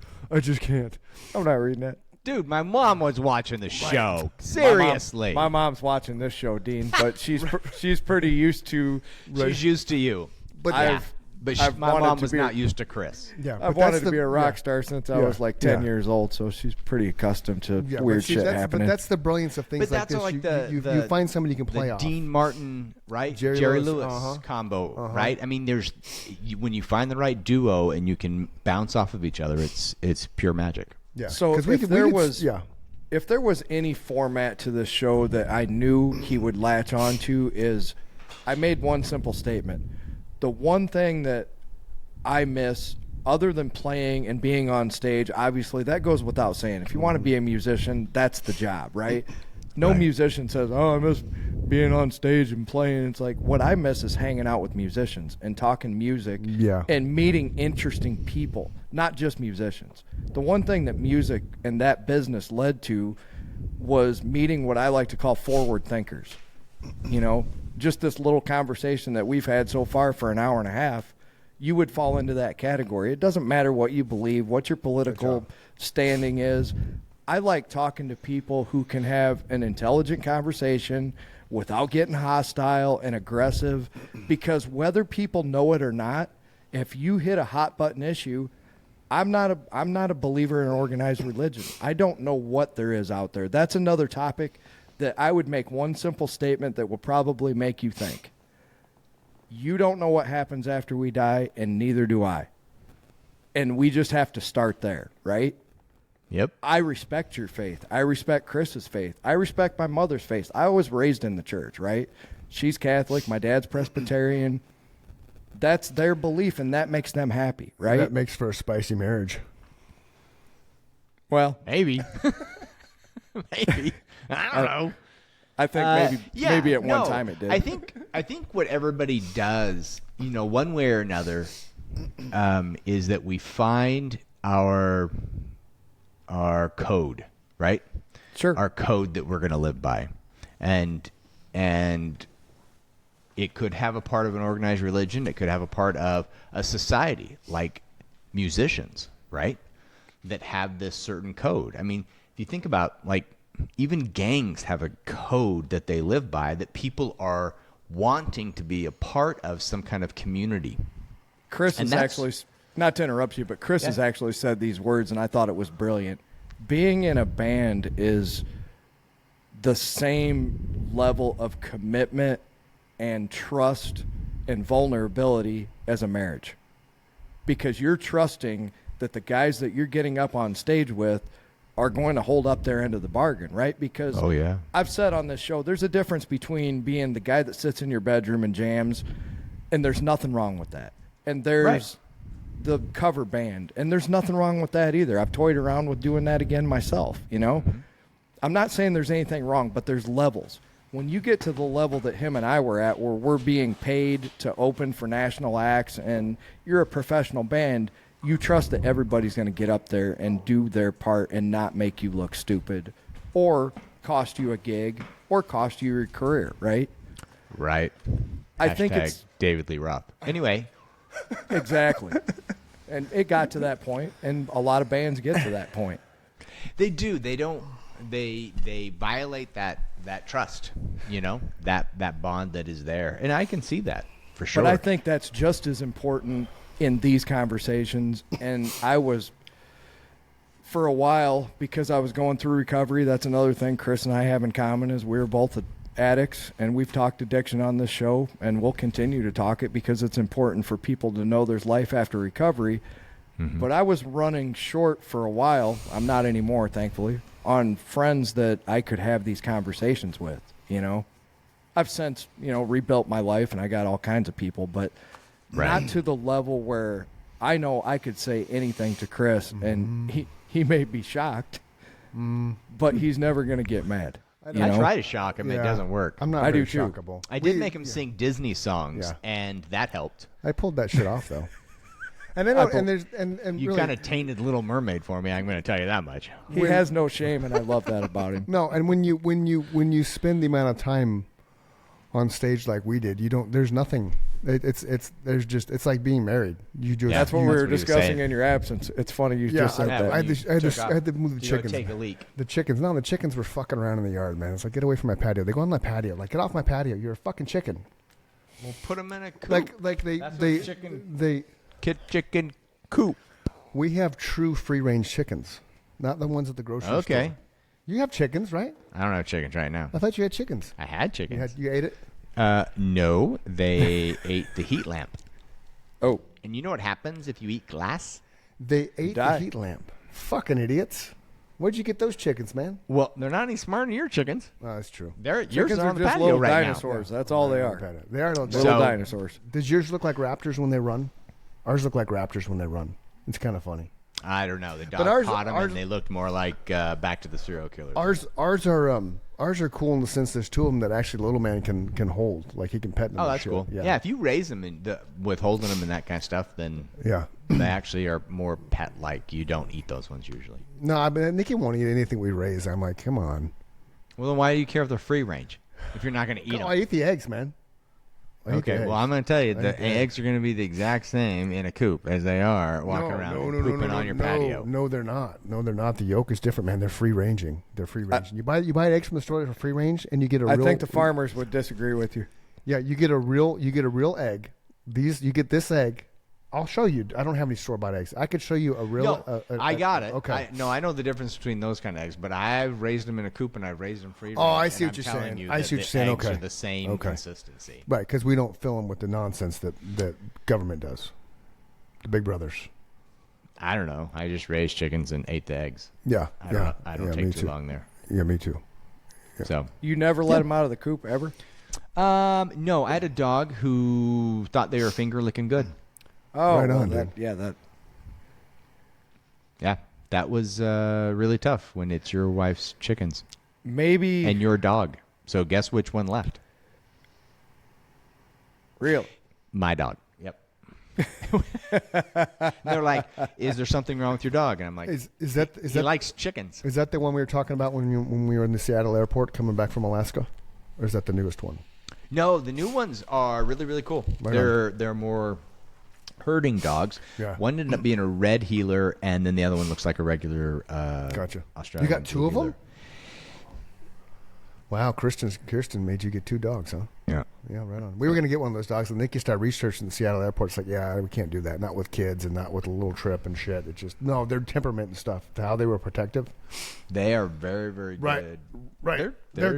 [SPEAKER 4] I'm not reading that.
[SPEAKER 3] Dude, my mom was watching the show. Seriously.
[SPEAKER 4] My mom's watching this show, Dean, but she's pretty used to.
[SPEAKER 3] She's used to you.
[SPEAKER 2] But
[SPEAKER 4] I've
[SPEAKER 3] my
[SPEAKER 4] wanted
[SPEAKER 3] mom
[SPEAKER 4] to
[SPEAKER 3] was
[SPEAKER 4] be-
[SPEAKER 3] not used to Chris.
[SPEAKER 2] Yeah,
[SPEAKER 4] I've
[SPEAKER 2] but
[SPEAKER 4] wanted
[SPEAKER 2] that's
[SPEAKER 4] to be a rock
[SPEAKER 2] yeah.
[SPEAKER 4] star since I
[SPEAKER 2] Yeah.
[SPEAKER 4] was like 10
[SPEAKER 2] Yeah.
[SPEAKER 4] years old, so she's pretty accustomed to
[SPEAKER 2] Yeah,
[SPEAKER 4] weird
[SPEAKER 2] but see,
[SPEAKER 4] shit
[SPEAKER 2] that's,
[SPEAKER 4] happening.
[SPEAKER 2] But that's the brilliance of things
[SPEAKER 3] But
[SPEAKER 2] like
[SPEAKER 3] that's
[SPEAKER 2] this.
[SPEAKER 3] like
[SPEAKER 2] you
[SPEAKER 3] the
[SPEAKER 2] find somebody you can play
[SPEAKER 3] the
[SPEAKER 2] off.
[SPEAKER 3] Dean Martin, right?
[SPEAKER 2] Jerry
[SPEAKER 3] Lewis
[SPEAKER 2] Lewis,
[SPEAKER 3] combo, right? I mean, when you find the right duo and you can bounce off of each other, it's pure magic.
[SPEAKER 2] Yeah.
[SPEAKER 4] So
[SPEAKER 2] 'Cause
[SPEAKER 4] if there was
[SPEAKER 2] yeah.
[SPEAKER 4] if there was any format to this show that I knew he would latch on to is I made one simple statement. The one thing that I miss other than playing and being on stage, obviously that goes without saying. If you want to be a musician, that's the job, right? No musician says, "Oh, I miss being on stage and playing." It's like what I miss is hanging out with musicians and talking music
[SPEAKER 2] Yeah.
[SPEAKER 4] and meeting interesting people, not just musicians. The one thing that music and that business led to was meeting what I like to call forward thinkers. You know, just this little conversation that we've had so far for an hour and a half, you would fall into that category. It doesn't matter what you believe, what your political standing is. I like talking to people who can have an intelligent conversation without getting hostile and aggressive, because whether people know it or not, if you hit a hot button issue, I'm not a believer in organized religion. I don't know what there is out there. That's another topic that I would make one simple statement that will probably make you think. You don't know what happens after we die, and neither do I. And we just have to start there, right?
[SPEAKER 3] Yep.
[SPEAKER 4] I respect your faith. I respect Chris's faith. I respect my mother's faith. I was raised in the church, right? She's Catholic. My dad's Presbyterian. That's their belief, and that makes them happy, right?
[SPEAKER 2] That makes for a spicy marriage.
[SPEAKER 4] Well,
[SPEAKER 3] Maybe. Maybe. I don't know.
[SPEAKER 4] I think maybe at one time it did.
[SPEAKER 3] I think what everybody does, one way or another, is that we find our code, right?
[SPEAKER 4] Sure.
[SPEAKER 3] Our code that we're going to live by, and it could have a part of an organized religion. It could have a part of a society, like musicians, right? That have this certain code. I mean, if you think about, like, even gangs have a code that they live by that people are wanting to be a part of some kind of community.
[SPEAKER 4] Chris has actually, not to interrupt you, but Chris has actually said these words, and I thought it was brilliant. Being in a band is the same level of commitment and trust and vulnerability as a marriage, because you're trusting that the guys that you're getting up on stage with are going to hold up their end of the bargain, right? Because I've said on this show, there's a difference between being the guy that sits in your bedroom and jams, and there's nothing wrong with that. And there's the cover band, and there's nothing wrong with that either. I've toyed around with doing that again myself, I'm not saying there's anything wrong, but there's levels. When you get to the level that him and I were at, where we're being paid to open for national acts and you're a professional band, you trust that everybody's going to get up there and do their part and not make you look stupid or cost you a gig or cost you your career, right?
[SPEAKER 3] Right.
[SPEAKER 4] I think it's
[SPEAKER 3] David Lee Roth. Anyway.
[SPEAKER 4] Exactly. And it got to that point, and a lot of bands get to that point.
[SPEAKER 3] They do. They don't. They violate that trust, that bond that is there. And I can see that for sure.
[SPEAKER 4] But I think that's just as important in these conversations. And I was, for a while, because I was going through recovery, that's another thing Chris and I have in common is we're both addicts, and we've talked addiction on this show, and we'll continue to talk it because it's important for people to know there's life after recovery. Mm-hmm. But I was running short for a while. I'm not anymore, thankfully, on friends that I could have these conversations with, I've since, rebuilt my life, and I got all kinds of people, but not to the level where I know I could say anything to Chris, and he may be shocked, but he's never going to get mad.
[SPEAKER 3] I try to shock him. It doesn't work.
[SPEAKER 2] I'm not very shockable.
[SPEAKER 3] I did make him sing Disney songs, and that helped.
[SPEAKER 2] I pulled that shit off, though. And
[SPEAKER 3] You kind of tainted Little Mermaid for me. I'm going to tell you that much.
[SPEAKER 4] He has no shame, and I love that about him.
[SPEAKER 2] No, and when you spend the amount of time on stage like we did, there's nothing. It's like being married.
[SPEAKER 4] That's what we were discussing in your absence. It's funny you just said that.
[SPEAKER 2] I had to move the chickens.
[SPEAKER 3] Take a leak.
[SPEAKER 2] The chickens were fucking around in the yard, man. It's like, get away from my patio. They go on my patio. Like, get off my patio. You're a fucking chicken.
[SPEAKER 3] We'll put them in a coop.
[SPEAKER 2] Like they
[SPEAKER 3] chicken coop.
[SPEAKER 2] We have true free range chickens, not the ones at the grocery store.
[SPEAKER 3] Okay.
[SPEAKER 2] You have chickens, right?
[SPEAKER 3] I don't have chickens right now.
[SPEAKER 2] I thought you had chickens.
[SPEAKER 3] I had chickens.
[SPEAKER 2] You ate it?
[SPEAKER 3] No, they ate the heat lamp.
[SPEAKER 4] Oh.
[SPEAKER 3] And you know what happens if you eat glass?
[SPEAKER 2] They ate the heat lamp. Fucking idiots. Where'd you get those chickens, man?
[SPEAKER 3] Well, they're not any smarter than your chickens.
[SPEAKER 2] Oh, that's true.
[SPEAKER 3] Yours are on the
[SPEAKER 4] just
[SPEAKER 3] patio
[SPEAKER 4] little
[SPEAKER 3] right
[SPEAKER 4] dinosaurs. That's all they are.
[SPEAKER 2] They are
[SPEAKER 4] little dinosaurs.
[SPEAKER 2] Does yours look like raptors when they run? Ours look like raptors when they run. It's kind of funny.
[SPEAKER 3] I don't know. The dog caught them, and they looked more like Back to the Serial Killers.
[SPEAKER 2] Ours are cool in the sense there's two of them that actually little man can hold. Like, he can pet them.
[SPEAKER 3] Oh, that's cool. Yeah, if you raise them with holding them and that kind of stuff, then they actually are more pet-like. You don't eat those ones usually.
[SPEAKER 2] No, I mean, Nikki won't eat anything we raise. I'm like, come on.
[SPEAKER 3] Well, then why do you care if they're free range if you're not going to eat them?
[SPEAKER 2] I eat the eggs, man.
[SPEAKER 3] Okay, well, I'm going to tell you, the eggs are going to be the exact same in a coop as they are walking around and pooping on your patio.
[SPEAKER 2] No, they're not. No, they're not. The yolk is different, man. They're free ranging. You buy eggs from the store for free range, and you get I
[SPEAKER 4] think the farmers would disagree with you.
[SPEAKER 2] Yeah, you get a real egg. You get this egg, I'll show you. I don't have any store-bought eggs. I could show you a real.
[SPEAKER 3] No, I got it.
[SPEAKER 2] Okay.
[SPEAKER 3] I know the difference between those kind of eggs, but I've raised them in a coop and I've raised them free.
[SPEAKER 2] Oh, I see what you're saying. I see what you're saying.
[SPEAKER 3] Eggs
[SPEAKER 2] Okay.
[SPEAKER 3] are the same consistency.
[SPEAKER 2] Right, because we don't fill them with the nonsense that government does. The big brothers.
[SPEAKER 3] I don't know. I just raised chickens and ate the eggs.
[SPEAKER 2] Yeah.
[SPEAKER 3] I don't take too long there.
[SPEAKER 2] Yeah, me too. Yeah.
[SPEAKER 3] So
[SPEAKER 4] You never let them out of the coop ever?
[SPEAKER 3] no, I had a dog who thought they were finger licking good.
[SPEAKER 4] Oh,
[SPEAKER 2] Right on,
[SPEAKER 4] that,
[SPEAKER 2] dude.
[SPEAKER 4] yeah, that.
[SPEAKER 3] Yeah, that was really tough when it's your wife's chickens
[SPEAKER 4] Maybe.
[SPEAKER 3] and your dog. So guess which one left?
[SPEAKER 4] Really?
[SPEAKER 3] My dog. Yep. They're like, "Is there something wrong with your dog?" And I'm like,
[SPEAKER 2] Is
[SPEAKER 3] he
[SPEAKER 2] that
[SPEAKER 3] likes chickens.
[SPEAKER 2] is that the one we were talking about when we were in the Seattle airport coming back from Alaska, or is that the newest one?
[SPEAKER 3] No, the new ones are really, really cool.
[SPEAKER 2] Right
[SPEAKER 3] They're more herding dogs.
[SPEAKER 2] Yeah.
[SPEAKER 3] One ended up being a red healer, and then the other one looks like a regular
[SPEAKER 2] Gotcha.
[SPEAKER 3] Australian.
[SPEAKER 2] You got two of
[SPEAKER 3] healer.
[SPEAKER 2] them? Wow, Kirsten made you get 2 dogs, huh?
[SPEAKER 3] Yeah.
[SPEAKER 2] Yeah, right on. We were going to get one of those dogs, and Nikki started researching the Seattle airport. It's like, yeah, we can't do that. Not with kids and not with a little trip and shit. It just, no, their temperament and stuff, how they were protective.
[SPEAKER 3] They are very, very
[SPEAKER 2] Right.
[SPEAKER 3] good.
[SPEAKER 2] Right. They're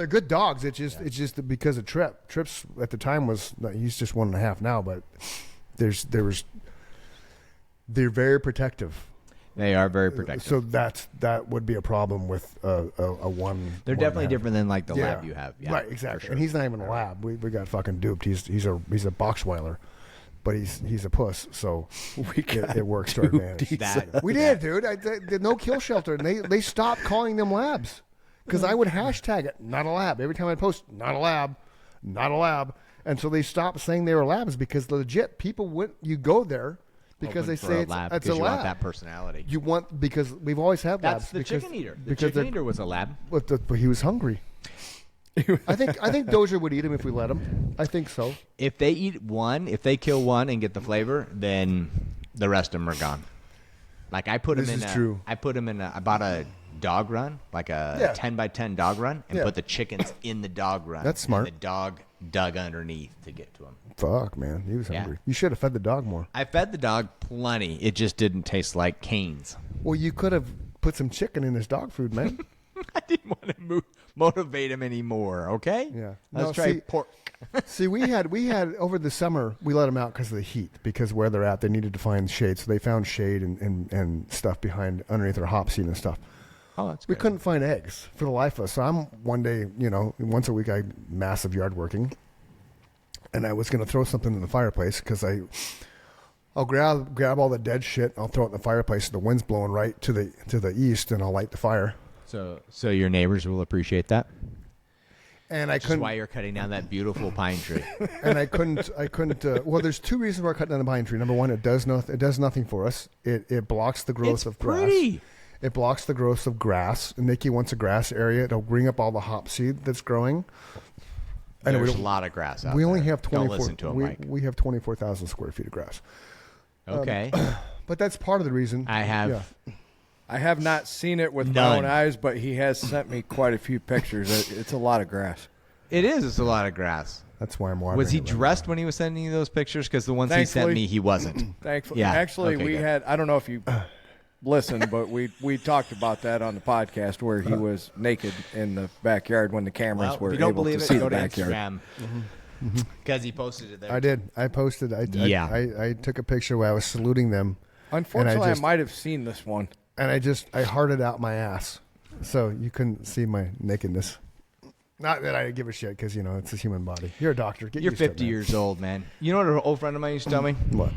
[SPEAKER 2] good dogs. It's just that because of Trip. Trip's at the time he's just 1.5 now, but they're very protective.
[SPEAKER 3] They are very protective.
[SPEAKER 2] So that would be a problem with a one.
[SPEAKER 3] They're definitely different than like the
[SPEAKER 2] Yeah.
[SPEAKER 3] lab you have. Yeah,
[SPEAKER 2] right,
[SPEAKER 3] for
[SPEAKER 2] exactly.
[SPEAKER 3] sure.
[SPEAKER 2] And he's not even a lab. We got fucking duped. He's a Boxweiler, but he's a puss. So it works to our advantage. We did, dude. The no kill shelter, and they stopped calling them labs because I would hashtag it not a lab every time I post not a lab, not a lab, and so they stopped saying they were labs because legit people you go there. Because
[SPEAKER 3] Open
[SPEAKER 2] they
[SPEAKER 3] for
[SPEAKER 2] say
[SPEAKER 3] a lab
[SPEAKER 2] it's
[SPEAKER 3] because
[SPEAKER 2] a
[SPEAKER 3] you
[SPEAKER 2] lab.
[SPEAKER 3] want that personality.
[SPEAKER 2] You want because we've always had labs.
[SPEAKER 3] That's the
[SPEAKER 2] because,
[SPEAKER 3] chicken eater. The
[SPEAKER 2] because
[SPEAKER 3] chicken eater was a lab.
[SPEAKER 2] But he was hungry. I think Dozier would eat him if we let him. I think so.
[SPEAKER 3] If they kill one and get the flavor, then the rest of them are gone. Like I put
[SPEAKER 2] This
[SPEAKER 3] him in.
[SPEAKER 2] is true.
[SPEAKER 3] I bought a dog run, like a 10 by 10 dog run, and put the chickens in the dog run.
[SPEAKER 2] That's smart.
[SPEAKER 3] And the dog dug underneath to get to him.
[SPEAKER 2] Fuck, man, he was
[SPEAKER 3] Yeah.
[SPEAKER 2] hungry. You should have fed the dog more.
[SPEAKER 3] I fed the dog plenty. It just didn't taste like canes.
[SPEAKER 2] Well, you could have put some chicken in his dog food, man.
[SPEAKER 3] I didn't want to motivate him anymore. Okay.
[SPEAKER 2] Yeah.
[SPEAKER 3] Let's
[SPEAKER 2] No,
[SPEAKER 3] try
[SPEAKER 2] see-
[SPEAKER 3] pork.
[SPEAKER 2] See, we had over the summer we let them out because of the heat. Because where they're at, they needed to find shade, so they found shade and stuff underneath their hop seat and stuff.
[SPEAKER 3] Oh, that's
[SPEAKER 2] We
[SPEAKER 3] good.
[SPEAKER 2] couldn't find eggs for the life of us. So I'm one day, once a week, I massive yard working, and I was going to throw something in the fireplace because I'll grab all the dead shit. I'll throw it in the fireplace. The wind's blowing right to the east, and I'll light the fire.
[SPEAKER 3] So your neighbors will appreciate that.
[SPEAKER 2] And I
[SPEAKER 3] Which is
[SPEAKER 2] couldn't.
[SPEAKER 3] why you're cutting down that beautiful pine tree.
[SPEAKER 2] And I couldn't. Well, there's 2 reasons why I cut down the pine tree. Number one, it does nothing for us. It blocks the growth
[SPEAKER 3] It's
[SPEAKER 2] of grass.
[SPEAKER 3] pretty.
[SPEAKER 2] It blocks the growth of grass. And Nikki wants a grass area. It'll bring up all the hop seed that's growing. And
[SPEAKER 3] There's a lot of grass out
[SPEAKER 2] we
[SPEAKER 3] there.
[SPEAKER 2] only have
[SPEAKER 3] Don't
[SPEAKER 2] 24.
[SPEAKER 3] listen to him, Mike.
[SPEAKER 2] We have 24,000 square feet of grass.
[SPEAKER 3] Okay.
[SPEAKER 2] But that's part of the reason.
[SPEAKER 3] I have.
[SPEAKER 2] Yeah.
[SPEAKER 4] I have not seen it with my
[SPEAKER 3] None.
[SPEAKER 4] own eyes, but he has sent me quite a few pictures. It's a lot of grass.
[SPEAKER 3] It is. It's a lot of grass.
[SPEAKER 2] That's why I'm watering.
[SPEAKER 3] Was he
[SPEAKER 2] it right
[SPEAKER 3] dressed when he was sending you those pictures? Because the ones he sent
[SPEAKER 4] Thankfully-
[SPEAKER 3] me, he wasn't.
[SPEAKER 4] Thankfully,
[SPEAKER 3] Yeah.
[SPEAKER 4] actually,
[SPEAKER 3] Okay,
[SPEAKER 4] we
[SPEAKER 3] good.
[SPEAKER 4] had. I don't know if you listened, but we talked about that on the podcast where he was naked in the backyard when the cameras
[SPEAKER 3] Well,
[SPEAKER 4] were
[SPEAKER 3] if you don't
[SPEAKER 4] able
[SPEAKER 3] believe
[SPEAKER 4] to
[SPEAKER 3] it,
[SPEAKER 4] see
[SPEAKER 3] go
[SPEAKER 4] the
[SPEAKER 3] to
[SPEAKER 4] backyard.
[SPEAKER 3] Instagram. Because he posted it there.
[SPEAKER 2] now. I did. I posted. I took a picture where I was saluting them,
[SPEAKER 4] Unfortunately,
[SPEAKER 2] just-
[SPEAKER 4] I might have seen this one.
[SPEAKER 2] and I hearted out my ass, so you couldn't see my nakedness. Not that I give a shit, because it's a human body. You're a doctor. Get
[SPEAKER 3] You're
[SPEAKER 2] used to it,
[SPEAKER 3] 50
[SPEAKER 2] man.
[SPEAKER 3] years old, man. You know what an old friend of mine used to tell me?
[SPEAKER 2] What?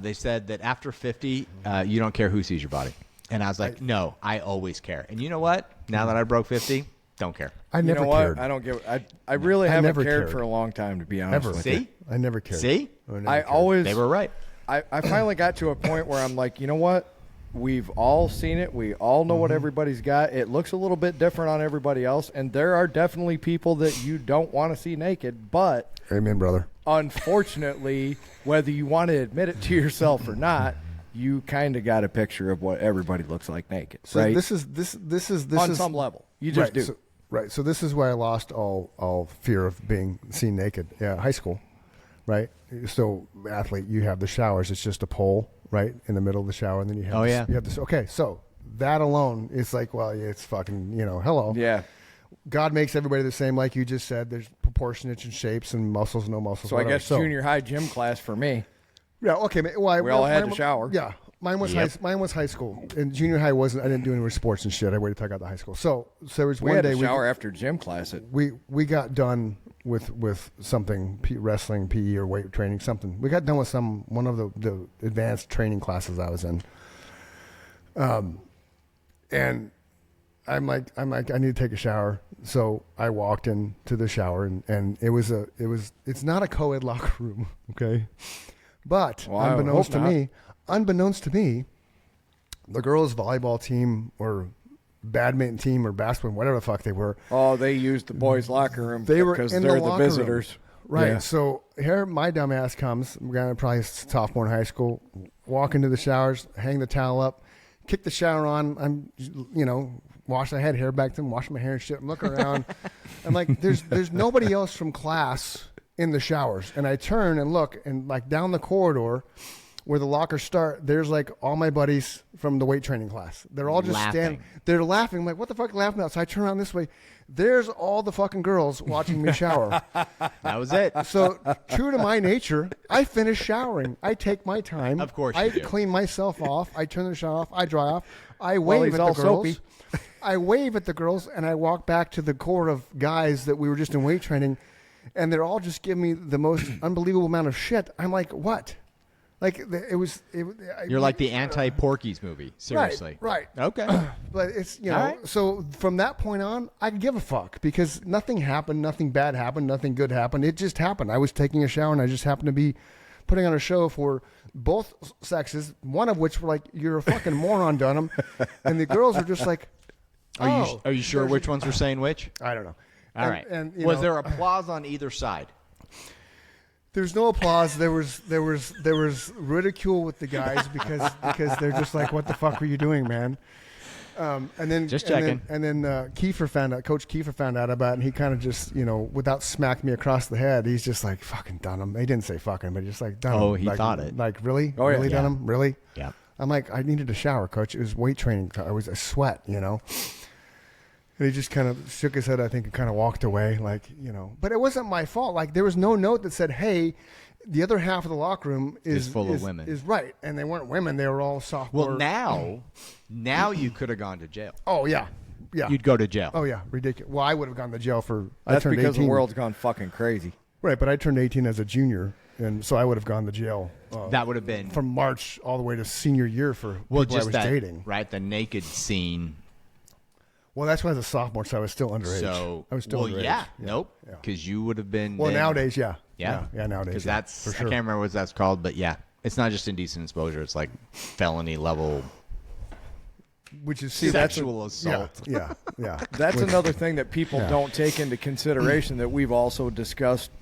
[SPEAKER 3] They said that after 50, you don't care who sees your body. And I was like, no, I always care. And you know what? Now that I broke 50, don't care.
[SPEAKER 2] I
[SPEAKER 4] You
[SPEAKER 2] never
[SPEAKER 4] know what?
[SPEAKER 2] cared.
[SPEAKER 4] I don't give. I really
[SPEAKER 2] I
[SPEAKER 4] haven't
[SPEAKER 2] never
[SPEAKER 4] cared
[SPEAKER 2] cared.
[SPEAKER 4] for a long time, to be honest
[SPEAKER 2] Ever.
[SPEAKER 4] with
[SPEAKER 3] See?
[SPEAKER 4] you.
[SPEAKER 2] I never cared.
[SPEAKER 3] See?
[SPEAKER 2] never
[SPEAKER 4] I
[SPEAKER 2] cared.
[SPEAKER 4] always.
[SPEAKER 3] They were right.
[SPEAKER 4] I finally got to a point where I'm like, you know what? We've all seen it. We all know what everybody's got. It looks a little bit different on everybody else, and there are definitely people that you don't want to see naked. But
[SPEAKER 2] Amen, brother.
[SPEAKER 4] unfortunately, whether you want to admit it to yourself or not, you kind of got a picture of what everybody looks like naked,
[SPEAKER 2] So
[SPEAKER 4] right?
[SPEAKER 2] this is
[SPEAKER 4] on some level, you just
[SPEAKER 2] right,
[SPEAKER 4] do.
[SPEAKER 2] So, right. So this is where I lost all fear of being seen naked. Yeah, high school. right? So athlete, you have the showers. It's just a pole, right, in the middle of the shower, and then you have you have this. Okay, so that alone is like, well, it's fucking, hello.
[SPEAKER 4] Yeah.
[SPEAKER 2] God makes everybody the same, like you just said. There's proportionate in shapes and muscles, no muscles.
[SPEAKER 4] So
[SPEAKER 2] whatever.
[SPEAKER 4] I guess junior high gym class for me.
[SPEAKER 2] Yeah. Okay. Well,
[SPEAKER 4] we all had to shower.
[SPEAKER 2] Yeah. Mine was high school. And junior high wasn't. I didn't do any sports and shit. I waited till I got to high school. So there was
[SPEAKER 4] we
[SPEAKER 2] one
[SPEAKER 4] had
[SPEAKER 2] day
[SPEAKER 4] to shower after gym class.
[SPEAKER 2] We got done with something, wrestling, PE, or weight training, something. We got done with one of the advanced training classes I was in. And I'm like, I need to take a shower. So I walked into the shower, and it's not a co-ed locker room, okay? But unbeknownst to me, the girls' volleyball team or badminton team or basketball, whatever the fuck they were.
[SPEAKER 4] Oh, they used the boys' locker room because they're the visitors.
[SPEAKER 2] Right.
[SPEAKER 4] Yeah.
[SPEAKER 2] So here my dumb ass comes, probably sophomore in high school, walk into the showers, hang the towel up, kick the shower on. I'm, wash. I had hair back then, washing my hair and shit. I'm looking around. I'm like, there's nobody else from class in the showers. And I turn and look, and like down the corridor where the lockers start, there's like all my buddies from the weight training class. They're all just standing. They're laughing. I'm like, what the fuck are you laughing about? So I turn around this way. There's all the fucking girls watching me shower.
[SPEAKER 3] That was it.
[SPEAKER 2] So true to my nature, I finish showering. I take my time.
[SPEAKER 3] Of course
[SPEAKER 2] I
[SPEAKER 3] you do.
[SPEAKER 2] clean myself off. I turn the shower off. I dry off. I wave at the girls.
[SPEAKER 4] Soapy.
[SPEAKER 2] I wave at the girls, and I walk back to the core of guys that we were just in weight training, and they're all just giving me the most unbelievable amount of shit. I'm like, what? Like
[SPEAKER 3] You're like the anti-Porky's movie. Seriously.
[SPEAKER 2] Right.
[SPEAKER 3] Okay.
[SPEAKER 2] But it's,
[SPEAKER 3] right.
[SPEAKER 2] So from that point on, I could give a fuck because nothing happened, nothing bad happened, nothing good happened. It just happened. I was taking a shower and I just happened to be putting on a show for both sexes, one of which were like, you're a fucking moron, Dunham. And the girls are just like,
[SPEAKER 3] Are you sure which ones were saying which?
[SPEAKER 2] I don't know.
[SPEAKER 3] All right.
[SPEAKER 2] And,
[SPEAKER 3] was there applause on either side?
[SPEAKER 2] There's no applause. There was ridicule with the guys because they're just like, what the fuck were you doing, man? And then
[SPEAKER 3] just checking.
[SPEAKER 2] And then Kiefer found out. Coach Kiefer found out about it, and he kind of just, without smacking me across the head, he's just like, fucking Dunham. He didn't say fucking, but just like Dunham.
[SPEAKER 3] Oh, he
[SPEAKER 2] like,
[SPEAKER 3] thought it.
[SPEAKER 2] Like, really?
[SPEAKER 4] Oh, yeah.
[SPEAKER 2] Really, Dunham? Really?
[SPEAKER 3] Yeah.
[SPEAKER 2] I'm like, I needed a shower, Coach. It was weight training. I was a sweat, And he just kind of shook his head, I think, and kind of walked away, But it wasn't my fault. Like, there was no note that said, hey, the other half of the locker room is
[SPEAKER 3] full of women.
[SPEAKER 2] Is right. And they weren't women. They were all sophomore.
[SPEAKER 3] Well, now you could have gone to jail.
[SPEAKER 2] Oh, yeah. Yeah.
[SPEAKER 3] You'd go to jail.
[SPEAKER 2] Oh, yeah. Ridiculous. Well, I would have gone to jail for...
[SPEAKER 4] That's
[SPEAKER 2] I turned
[SPEAKER 4] because
[SPEAKER 2] 18.
[SPEAKER 4] the world's gone fucking crazy.
[SPEAKER 2] Right, but I turned 18 as a junior, and so I would have gone to jail.
[SPEAKER 3] That would have been...
[SPEAKER 2] From March all the way to senior year for people I was dating.
[SPEAKER 3] Right, the naked scene...
[SPEAKER 2] Well, that's when I was a sophomore, so I was still underage.
[SPEAKER 3] So,
[SPEAKER 2] I was still underage.
[SPEAKER 3] Yeah. Nope. Because you would have been.
[SPEAKER 2] Well, nowadays, yeah.
[SPEAKER 3] Yeah.
[SPEAKER 2] Yeah, nowadays.
[SPEAKER 3] Because
[SPEAKER 2] yeah,
[SPEAKER 3] that's.
[SPEAKER 2] for sure.
[SPEAKER 3] I can't remember what that's called, but yeah. It's not just indecent exposure. It's like felony level.
[SPEAKER 2] Which is
[SPEAKER 3] sexual assault.
[SPEAKER 2] Yeah.
[SPEAKER 4] That's another thing that people don't take into consideration that we've also discussed.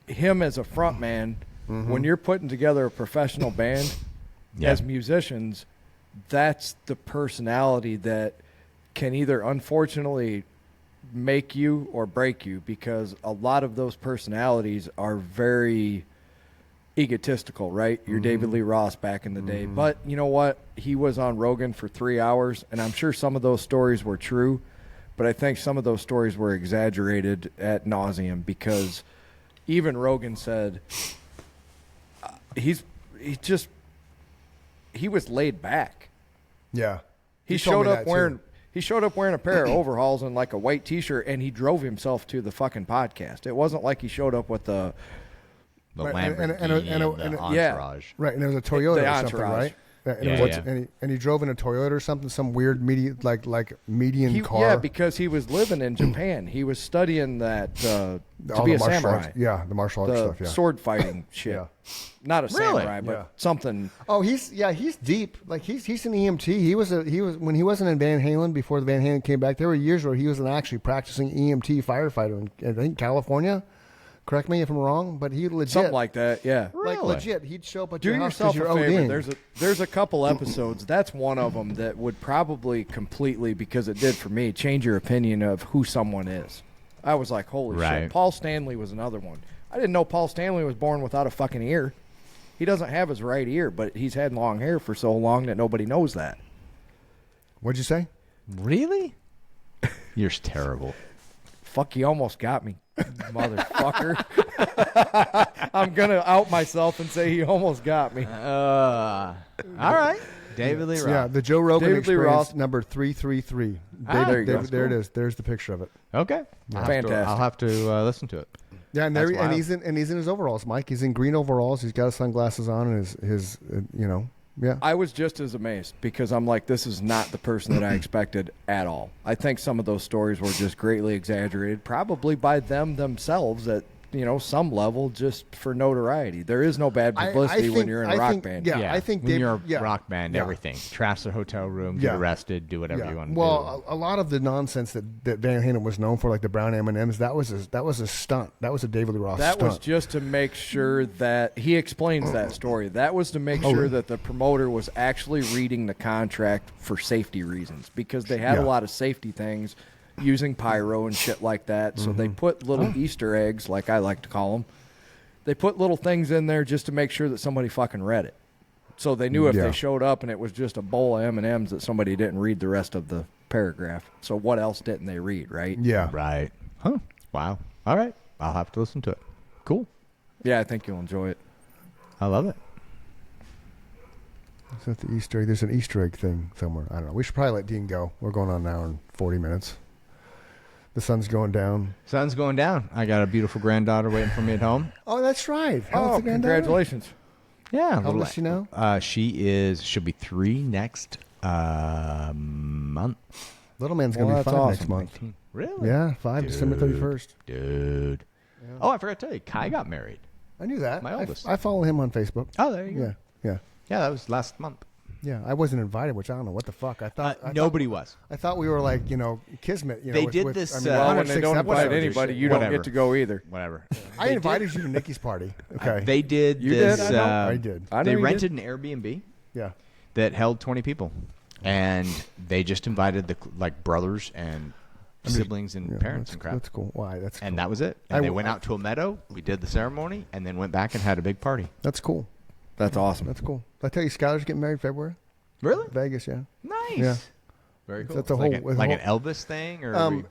[SPEAKER 4] Him as a front man, when you're putting together a professional band as musicians, that's the personality that can either unfortunately make you or break you, because a lot of those personalities are very egotistical, right? Your David Lee Roth back in the day. But you know what? He was on Rogan for 3 hours, and I'm sure some of those stories were true, but I think some of those stories were exaggerated ad nauseum, because even Rogan said he was laid back.
[SPEAKER 2] Yeah.
[SPEAKER 4] He showed up wearing a pair of overalls and like a white T-shirt, and he drove himself to the fucking podcast. It wasn't like he showed up with the
[SPEAKER 3] Lamborghini and the entourage.
[SPEAKER 2] Right, and it was a Toyota or something,
[SPEAKER 4] entourage.
[SPEAKER 2] right? And he drove in a Toyota or something, some weird median car.
[SPEAKER 4] Yeah, because he was living in Japan. He was studying that to
[SPEAKER 2] All
[SPEAKER 4] be
[SPEAKER 2] the
[SPEAKER 4] a
[SPEAKER 2] martial
[SPEAKER 4] samurai.
[SPEAKER 2] Arts, yeah, the martial arts
[SPEAKER 4] The
[SPEAKER 2] stuff. Yeah.
[SPEAKER 4] sword fighting shit.
[SPEAKER 2] Yeah.
[SPEAKER 4] Not a
[SPEAKER 3] Really?
[SPEAKER 4] samurai, but
[SPEAKER 2] Yeah.
[SPEAKER 4] something.
[SPEAKER 2] Oh, he's deep. Like he's an EMT. He was when he wasn't in Van Halen, before the Van Halen came back. There were years where he was an actually practicing EMT firefighter in, I think, California. Correct me if I'm wrong, but he legit
[SPEAKER 4] Something like that, yeah.
[SPEAKER 2] like legit. He'd show up at
[SPEAKER 4] Do
[SPEAKER 2] your house
[SPEAKER 4] yourself
[SPEAKER 2] 'cause
[SPEAKER 4] a
[SPEAKER 2] you're
[SPEAKER 4] favor.
[SPEAKER 2] ODing.
[SPEAKER 4] There's a couple episodes. That's one of them that would probably completely, because it did for me, change your opinion of who someone is. I was like, holy
[SPEAKER 3] Right.
[SPEAKER 4] shit. Paul Stanley was another one. I didn't know Paul Stanley was born without a fucking ear. He doesn't have his right ear, but he's had long hair for so long that nobody knows that.
[SPEAKER 2] What'd you say?
[SPEAKER 3] Really? You're terrible.
[SPEAKER 4] Fuck, you almost got me, motherfucker. I'm going to out myself and say he almost got me.
[SPEAKER 3] All right. David Lee Roth.
[SPEAKER 2] Yeah, the Joe Rogan
[SPEAKER 4] David Lee
[SPEAKER 2] Experience
[SPEAKER 4] Roth.
[SPEAKER 2] number 333.
[SPEAKER 4] there you go.
[SPEAKER 2] There it is. There's the picture of it.
[SPEAKER 3] Okay.
[SPEAKER 4] Fantastic.
[SPEAKER 3] I'll have to listen to it.
[SPEAKER 2] Yeah, and,
[SPEAKER 3] That's
[SPEAKER 2] and
[SPEAKER 3] wild.
[SPEAKER 2] he's in his overalls, Mike. He's in green overalls. He's got his sunglasses on and his yeah.
[SPEAKER 4] I was just as amazed because I'm like, this is not the person that I expected at all. I think some of those stories were just greatly exaggerated, probably by them themselves at some level, just for notoriety. There is no bad publicity when you're in a rock band.
[SPEAKER 2] Yeah, I think
[SPEAKER 3] when you're
[SPEAKER 2] yeah,
[SPEAKER 3] a rock band,
[SPEAKER 2] yeah.
[SPEAKER 3] everything. Trash the hotel room,
[SPEAKER 2] Yeah.
[SPEAKER 3] get arrested, do whatever
[SPEAKER 2] Yeah.
[SPEAKER 3] you want to do.
[SPEAKER 2] Well, a lot of the nonsense that Van Halen was known for, like the brown M&Ms, that was a stunt. That was a David Lee Roth
[SPEAKER 4] That
[SPEAKER 2] stunt.
[SPEAKER 4] was just to make sure that he explains that story. That was to make sure that the promoter was actually reading the contract for safety reasons because they had
[SPEAKER 2] Yeah.
[SPEAKER 4] a lot of safety things using pyro and shit like that. So they put little Easter eggs, like I like to call them. They put little things in there just to make sure that somebody fucking read it. So they knew if
[SPEAKER 2] Yeah.
[SPEAKER 4] they showed up and it was just a bowl of M&Ms that somebody didn't read the rest of the paragraph. So what else didn't they read, right?
[SPEAKER 2] Yeah.
[SPEAKER 3] Right. Huh. Wow. All right. I'll have to listen to it. Cool.
[SPEAKER 4] Yeah, I think you'll enjoy it.
[SPEAKER 3] I love it.
[SPEAKER 2] Is that the Easter egg? There's an Easter egg thing somewhere. I don't know. We should probably let Dean go. We're going on an hour and 40 minutes. The sun's going down.
[SPEAKER 3] Sun's going down. I got a beautiful granddaughter waiting for me at home.
[SPEAKER 2] Oh, that's right.
[SPEAKER 4] Oh,
[SPEAKER 2] the granddaughter?
[SPEAKER 4] congratulations.
[SPEAKER 3] Yeah.
[SPEAKER 2] How old is she now?
[SPEAKER 3] She'll be 3 next month.
[SPEAKER 2] Little man's going to
[SPEAKER 4] Well,
[SPEAKER 2] be
[SPEAKER 4] that's
[SPEAKER 2] 5
[SPEAKER 4] awesome.
[SPEAKER 2] next month.
[SPEAKER 3] Really?
[SPEAKER 2] Yeah, 5, December 31st.
[SPEAKER 3] Dude. Oh, I forgot to tell you, Kai got married.
[SPEAKER 2] I knew that.
[SPEAKER 3] My oldest.
[SPEAKER 2] I follow him on Facebook.
[SPEAKER 3] Oh, there you go.
[SPEAKER 2] Yeah.
[SPEAKER 3] Yeah, that was last month.
[SPEAKER 2] Yeah, I wasn't invited, which I don't know what the fuck. I thought
[SPEAKER 3] Nobody was.
[SPEAKER 2] I thought we were like, kismet.
[SPEAKER 3] They did this,
[SPEAKER 2] I mean,
[SPEAKER 4] Well, when
[SPEAKER 2] 106
[SPEAKER 4] they don't invite
[SPEAKER 2] episodes.
[SPEAKER 4] anybody, you don't
[SPEAKER 3] Whatever.
[SPEAKER 4] get to go either.
[SPEAKER 3] Whatever.
[SPEAKER 2] I invited you to Nikki's party. Okay.
[SPEAKER 3] They did
[SPEAKER 4] You
[SPEAKER 3] this.
[SPEAKER 4] did? I know.
[SPEAKER 2] I did.
[SPEAKER 4] I know
[SPEAKER 3] They
[SPEAKER 4] you
[SPEAKER 3] rented
[SPEAKER 4] did.
[SPEAKER 3] an Airbnb
[SPEAKER 2] Yeah.
[SPEAKER 3] that held 20 people, and they just invited the brothers and siblings and
[SPEAKER 2] Yeah,
[SPEAKER 3] parents
[SPEAKER 2] that's,
[SPEAKER 3] and crap.
[SPEAKER 2] That's cool. Why? That's
[SPEAKER 3] And
[SPEAKER 2] cool.
[SPEAKER 3] that was it. And they went out to a meadow. We did the ceremony, and then went back and had a big party.
[SPEAKER 2] That's cool.
[SPEAKER 4] That's awesome.
[SPEAKER 2] That's cool. Did I tell you Skylar's getting married February?
[SPEAKER 3] Really?
[SPEAKER 2] Vegas, yeah.
[SPEAKER 3] Nice.
[SPEAKER 2] Yeah.
[SPEAKER 3] Very cool.
[SPEAKER 2] That's a
[SPEAKER 3] like
[SPEAKER 2] whole-
[SPEAKER 3] like
[SPEAKER 2] a
[SPEAKER 3] an Elvis thing, or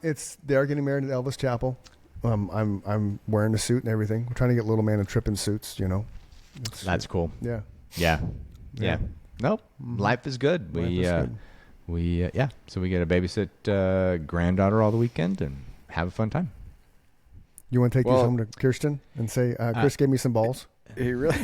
[SPEAKER 2] They're getting married at Elvis Chapel. I'm wearing a suit and everything. We're trying to get little man a trip in suits.
[SPEAKER 3] that's cool.
[SPEAKER 2] Yeah.
[SPEAKER 3] Yeah. Yeah. Nope. Life is good.
[SPEAKER 2] Life is good.
[SPEAKER 3] So we get to babysit granddaughter all the weekend and have a fun time.
[SPEAKER 2] You want to take these
[SPEAKER 4] Well-
[SPEAKER 2] home to Kirsten and say, Chris gave me some balls?
[SPEAKER 4] He really.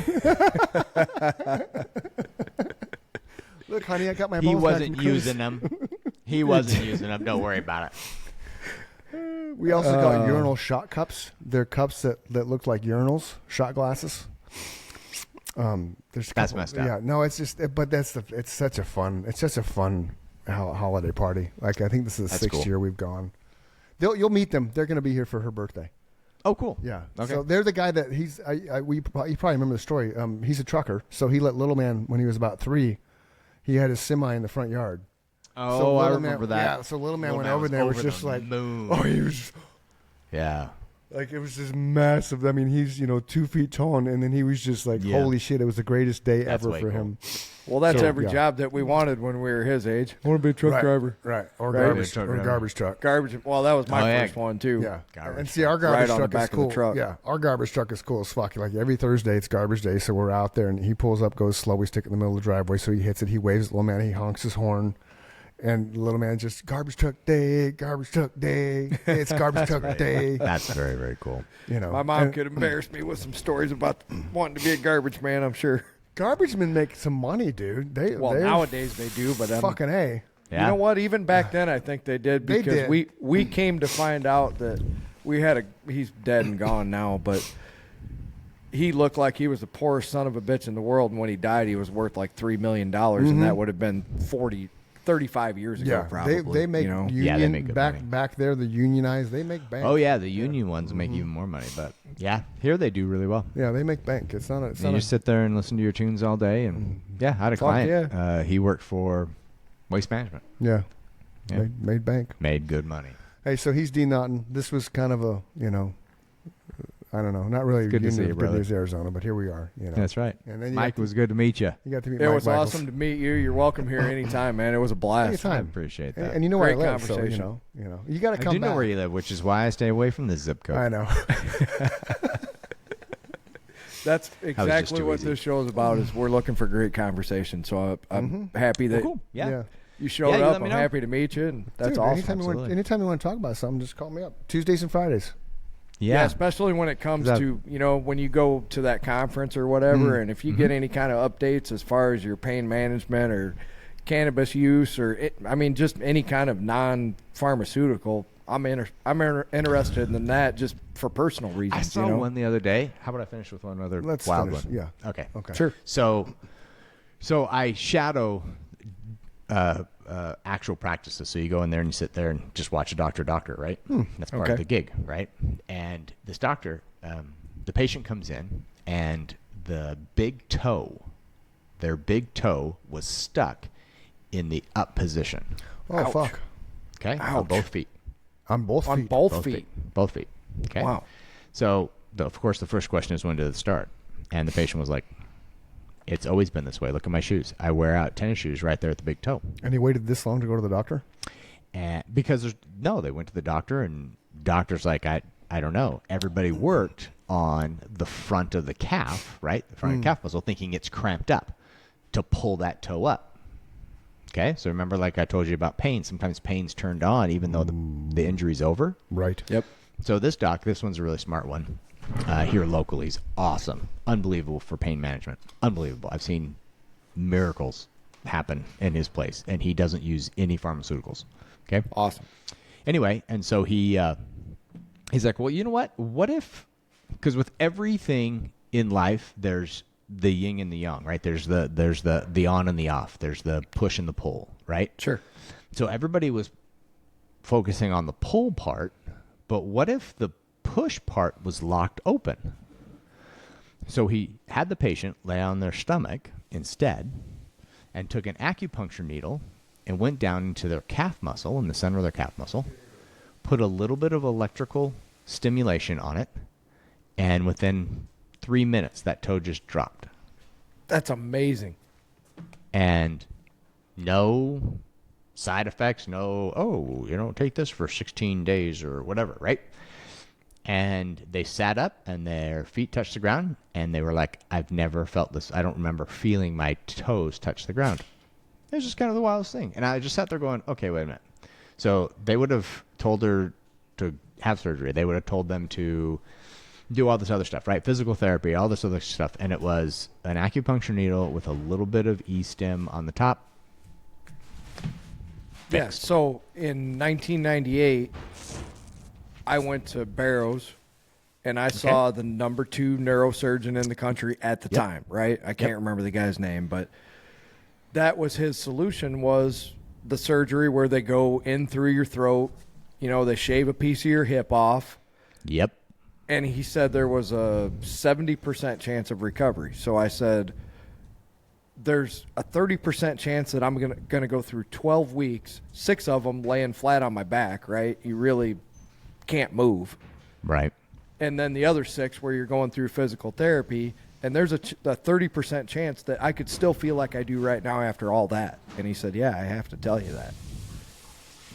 [SPEAKER 2] Look, honey, I got my
[SPEAKER 3] He
[SPEAKER 2] balls back
[SPEAKER 3] wasn't
[SPEAKER 2] from Chris.
[SPEAKER 3] using them. He wasn't using them. Don't worry about it.
[SPEAKER 2] We also got urinal shot cups. They're cups that look like urinals, shot glasses. There's a
[SPEAKER 3] That's
[SPEAKER 2] couple-
[SPEAKER 3] messed up.
[SPEAKER 2] Yeah, no, it's just, but it's such a fun holiday party. Like I think this is the
[SPEAKER 3] That's
[SPEAKER 2] 6th
[SPEAKER 3] cool.
[SPEAKER 2] year we've gone. You'll meet them. They're going to be here for her birthday.
[SPEAKER 3] Oh, cool.
[SPEAKER 2] Yeah.
[SPEAKER 3] Okay.
[SPEAKER 2] So they're the guy that you probably remember the story. He's a trucker, so he let little man when he was about 3. He had his semi in the front yard.
[SPEAKER 3] Oh,
[SPEAKER 2] So
[SPEAKER 3] I
[SPEAKER 2] little
[SPEAKER 3] remember
[SPEAKER 2] man,
[SPEAKER 3] that.
[SPEAKER 2] Yeah. So little man
[SPEAKER 3] Little
[SPEAKER 2] went
[SPEAKER 3] man
[SPEAKER 2] over
[SPEAKER 3] was
[SPEAKER 2] there. Was
[SPEAKER 3] over
[SPEAKER 2] just
[SPEAKER 3] the
[SPEAKER 2] like,
[SPEAKER 3] moon.
[SPEAKER 2] oh, he was.
[SPEAKER 3] Yeah.
[SPEAKER 2] Like it was just massive. I mean, he's 2 feet tall, and then he was just like,
[SPEAKER 3] Yeah.
[SPEAKER 2] holy shit! It was the greatest day
[SPEAKER 3] That's
[SPEAKER 2] ever
[SPEAKER 3] way
[SPEAKER 2] for
[SPEAKER 3] cool.
[SPEAKER 2] him.
[SPEAKER 4] Well, that's
[SPEAKER 2] So,
[SPEAKER 4] every
[SPEAKER 2] yeah.
[SPEAKER 4] job that we wanted when we were his age. I want to be a truck driver.
[SPEAKER 2] right? Or
[SPEAKER 4] Right.
[SPEAKER 2] garbage,
[SPEAKER 3] Truck
[SPEAKER 2] or
[SPEAKER 3] driver.
[SPEAKER 2] garbage truck.
[SPEAKER 4] Garbage. Well, that was my
[SPEAKER 3] Oh, yeah.
[SPEAKER 4] first one too.
[SPEAKER 2] Yeah,
[SPEAKER 3] Garbage
[SPEAKER 2] and see, our garbage
[SPEAKER 4] Right on the
[SPEAKER 2] truck
[SPEAKER 4] back
[SPEAKER 2] is
[SPEAKER 4] of the
[SPEAKER 2] cool.
[SPEAKER 4] truck.
[SPEAKER 2] Yeah, our garbage truck is cool as fuck. Like every Thursday, it's garbage day, so we're out there, and he pulls up, goes slow. We stick it in the middle of the driveway, so he hits it. He waves at little man. He honks his horn, and the little man just garbage truck day, garbage truck day. It's garbage truck day.
[SPEAKER 3] That's very, very cool.
[SPEAKER 4] My mom could embarrass me with some stories about wanting to be a garbage man. I'm sure.
[SPEAKER 2] Garbage men make some money, dude. They're
[SPEAKER 4] Nowadays they do, but
[SPEAKER 2] fucking A.
[SPEAKER 3] Yeah.
[SPEAKER 4] you know what? Even back then, I think they did
[SPEAKER 2] They
[SPEAKER 4] because
[SPEAKER 2] did.
[SPEAKER 4] we came to find out that we had he's dead and gone now, but he looked like he was the poorest son of a bitch in the world, and when he died, he was worth like $3 million, and that would have been 35 years ago,
[SPEAKER 2] Yeah,
[SPEAKER 4] probably.
[SPEAKER 2] they make union
[SPEAKER 3] Yeah, they make good money.
[SPEAKER 2] back there. The unionized, they make bank.
[SPEAKER 3] Oh yeah, the union ones make even more money, but yeah, here they do really well.
[SPEAKER 2] Yeah, they make bank. It's not. It's
[SPEAKER 3] And
[SPEAKER 2] not.
[SPEAKER 3] you just sit there and listen to your tunes all day, and yeah, I had a
[SPEAKER 4] Fuck
[SPEAKER 3] client. He worked for Waste Management,
[SPEAKER 2] Yeah,
[SPEAKER 3] Yeah.
[SPEAKER 2] Made bank.
[SPEAKER 3] made good money.
[SPEAKER 2] Hey, so he's Dean Naughton. This was kind of a I don't know. Not really
[SPEAKER 3] good to see
[SPEAKER 2] Union
[SPEAKER 3] you,
[SPEAKER 2] of
[SPEAKER 3] brother.
[SPEAKER 2] Good News, Arizona, but here we are. You know.
[SPEAKER 3] That's right.
[SPEAKER 2] And then you
[SPEAKER 3] Mike,
[SPEAKER 2] got
[SPEAKER 3] it was good to meet you.
[SPEAKER 2] You got to meet
[SPEAKER 4] It
[SPEAKER 2] Mike
[SPEAKER 4] was
[SPEAKER 2] Michaels.
[SPEAKER 4] awesome to meet you. You're welcome here anytime, man. It was a blast.
[SPEAKER 2] Anytime.
[SPEAKER 3] I appreciate that.
[SPEAKER 2] And you know where I
[SPEAKER 4] Great
[SPEAKER 2] live, so
[SPEAKER 4] conversation.
[SPEAKER 2] you got to
[SPEAKER 3] I
[SPEAKER 2] come
[SPEAKER 3] do
[SPEAKER 2] back.
[SPEAKER 3] know where you live, which is why I stay away from the zip code.
[SPEAKER 2] I know.
[SPEAKER 4] That's
[SPEAKER 3] just
[SPEAKER 4] exactly
[SPEAKER 3] too
[SPEAKER 4] what
[SPEAKER 3] easy.
[SPEAKER 4] this show is about. Is we're looking for great conversation. So I'm happy that
[SPEAKER 3] Cool. Yeah.
[SPEAKER 4] you showed
[SPEAKER 3] Yeah, you
[SPEAKER 4] up.
[SPEAKER 3] let me
[SPEAKER 4] I'm
[SPEAKER 3] know.
[SPEAKER 4] happy to meet you, and that's
[SPEAKER 2] Dude,
[SPEAKER 4] awesome.
[SPEAKER 2] anytime you want to talk about something, just call me up. Tuesdays and Fridays.
[SPEAKER 4] Yeah, especially when it comes
[SPEAKER 3] That-
[SPEAKER 4] to, when you go to that conference or whatever, and if you get any kind of updates as far as your pain management or cannabis use or, just any kind of non-pharmaceutical, I'm interested in that just for personal reasons.
[SPEAKER 3] I saw one the other day. How about I finish with one other
[SPEAKER 2] Let's
[SPEAKER 3] wild
[SPEAKER 2] finish.
[SPEAKER 3] one?
[SPEAKER 2] Yeah.
[SPEAKER 3] Okay.
[SPEAKER 2] Okay.
[SPEAKER 4] Sure.
[SPEAKER 3] So I shadow actual practices. So you go in there and you sit there and just watch a doctor, right? That's part of
[SPEAKER 4] Okay.
[SPEAKER 3] the gig, right? And this doctor, the patient comes in and their big toe was stuck in the up position.
[SPEAKER 2] Oh,
[SPEAKER 4] Ouch.
[SPEAKER 2] fuck.
[SPEAKER 3] Okay, on
[SPEAKER 4] Ouch.
[SPEAKER 3] both feet.
[SPEAKER 2] On both
[SPEAKER 4] On
[SPEAKER 2] feet.
[SPEAKER 4] both feet.
[SPEAKER 3] Both feet. Okay.
[SPEAKER 4] Wow.
[SPEAKER 3] So of course the first question is when did it start? And the patient was like, "It's always been this way. Look at my shoes. I wear out tennis shoes right there at the big toe."
[SPEAKER 2] And he waited this long to go to the doctor?
[SPEAKER 3] And because they went to the doctor and doctor's like, I don't know. Everybody worked on the front of the calf, right? The front of the calf muscle, thinking it's cramped up to pull that toe up. Okay, so remember, like I told you about pain. Sometimes pain's turned on even though the injury's over.
[SPEAKER 2] Right.
[SPEAKER 4] Yep.
[SPEAKER 3] So this one's a really smart one. Here locally, he's awesome, unbelievable for pain management, unbelievable. I've seen miracles happen in his place, and he doesn't use any pharmaceuticals. Okay,
[SPEAKER 4] Awesome.
[SPEAKER 3] anyway, and so he's like, well, you know what? What if? Because with everything in life, there's the yin and the yang, right? There's the on and the off. There's the push and the pull, right?
[SPEAKER 4] Sure.
[SPEAKER 3] So everybody was focusing on the pull part, but what if the push part was locked open? So he had the patient lay on their stomach instead and took an acupuncture needle and went down into their calf muscle, in the center of their calf muscle, put a little bit of electrical stimulation on it, and within 3 minutes, that toe just dropped.
[SPEAKER 4] That's amazing.
[SPEAKER 3] And no side effects, take this for 16 days or whatever, right? And they sat up and their feet touched the ground, and they were like, I've never felt this. I don't remember feeling my toes touch the ground. It was just kind of the wildest thing. And I just sat there going, okay, wait a minute. So they would have told her to have surgery. They would have told them to do all this other stuff, right? Physical therapy, all this other stuff. And it was an acupuncture needle with a little bit of E-stim on the top.
[SPEAKER 4] Yeah.
[SPEAKER 3] Fixed.
[SPEAKER 4] So in 1998, I went to Barrows, and I saw the number 2 neurosurgeon in the country at the time, right? I can't remember the guy's name, but that was his solution, was the surgery where they go in through your throat, they shave a piece of your hip off,
[SPEAKER 3] Yep.
[SPEAKER 4] and he said there was a 70% chance of recovery. So I said, there's a 30% chance that I'm gonna go through 12 weeks, 6 of them laying flat on my back, right? You really can't move.
[SPEAKER 3] Right.
[SPEAKER 4] And then the other 6 where you're going through physical therapy, and there's a 30% chance that I could still feel like I do right now after all that. And he said, yeah, I have to tell you that.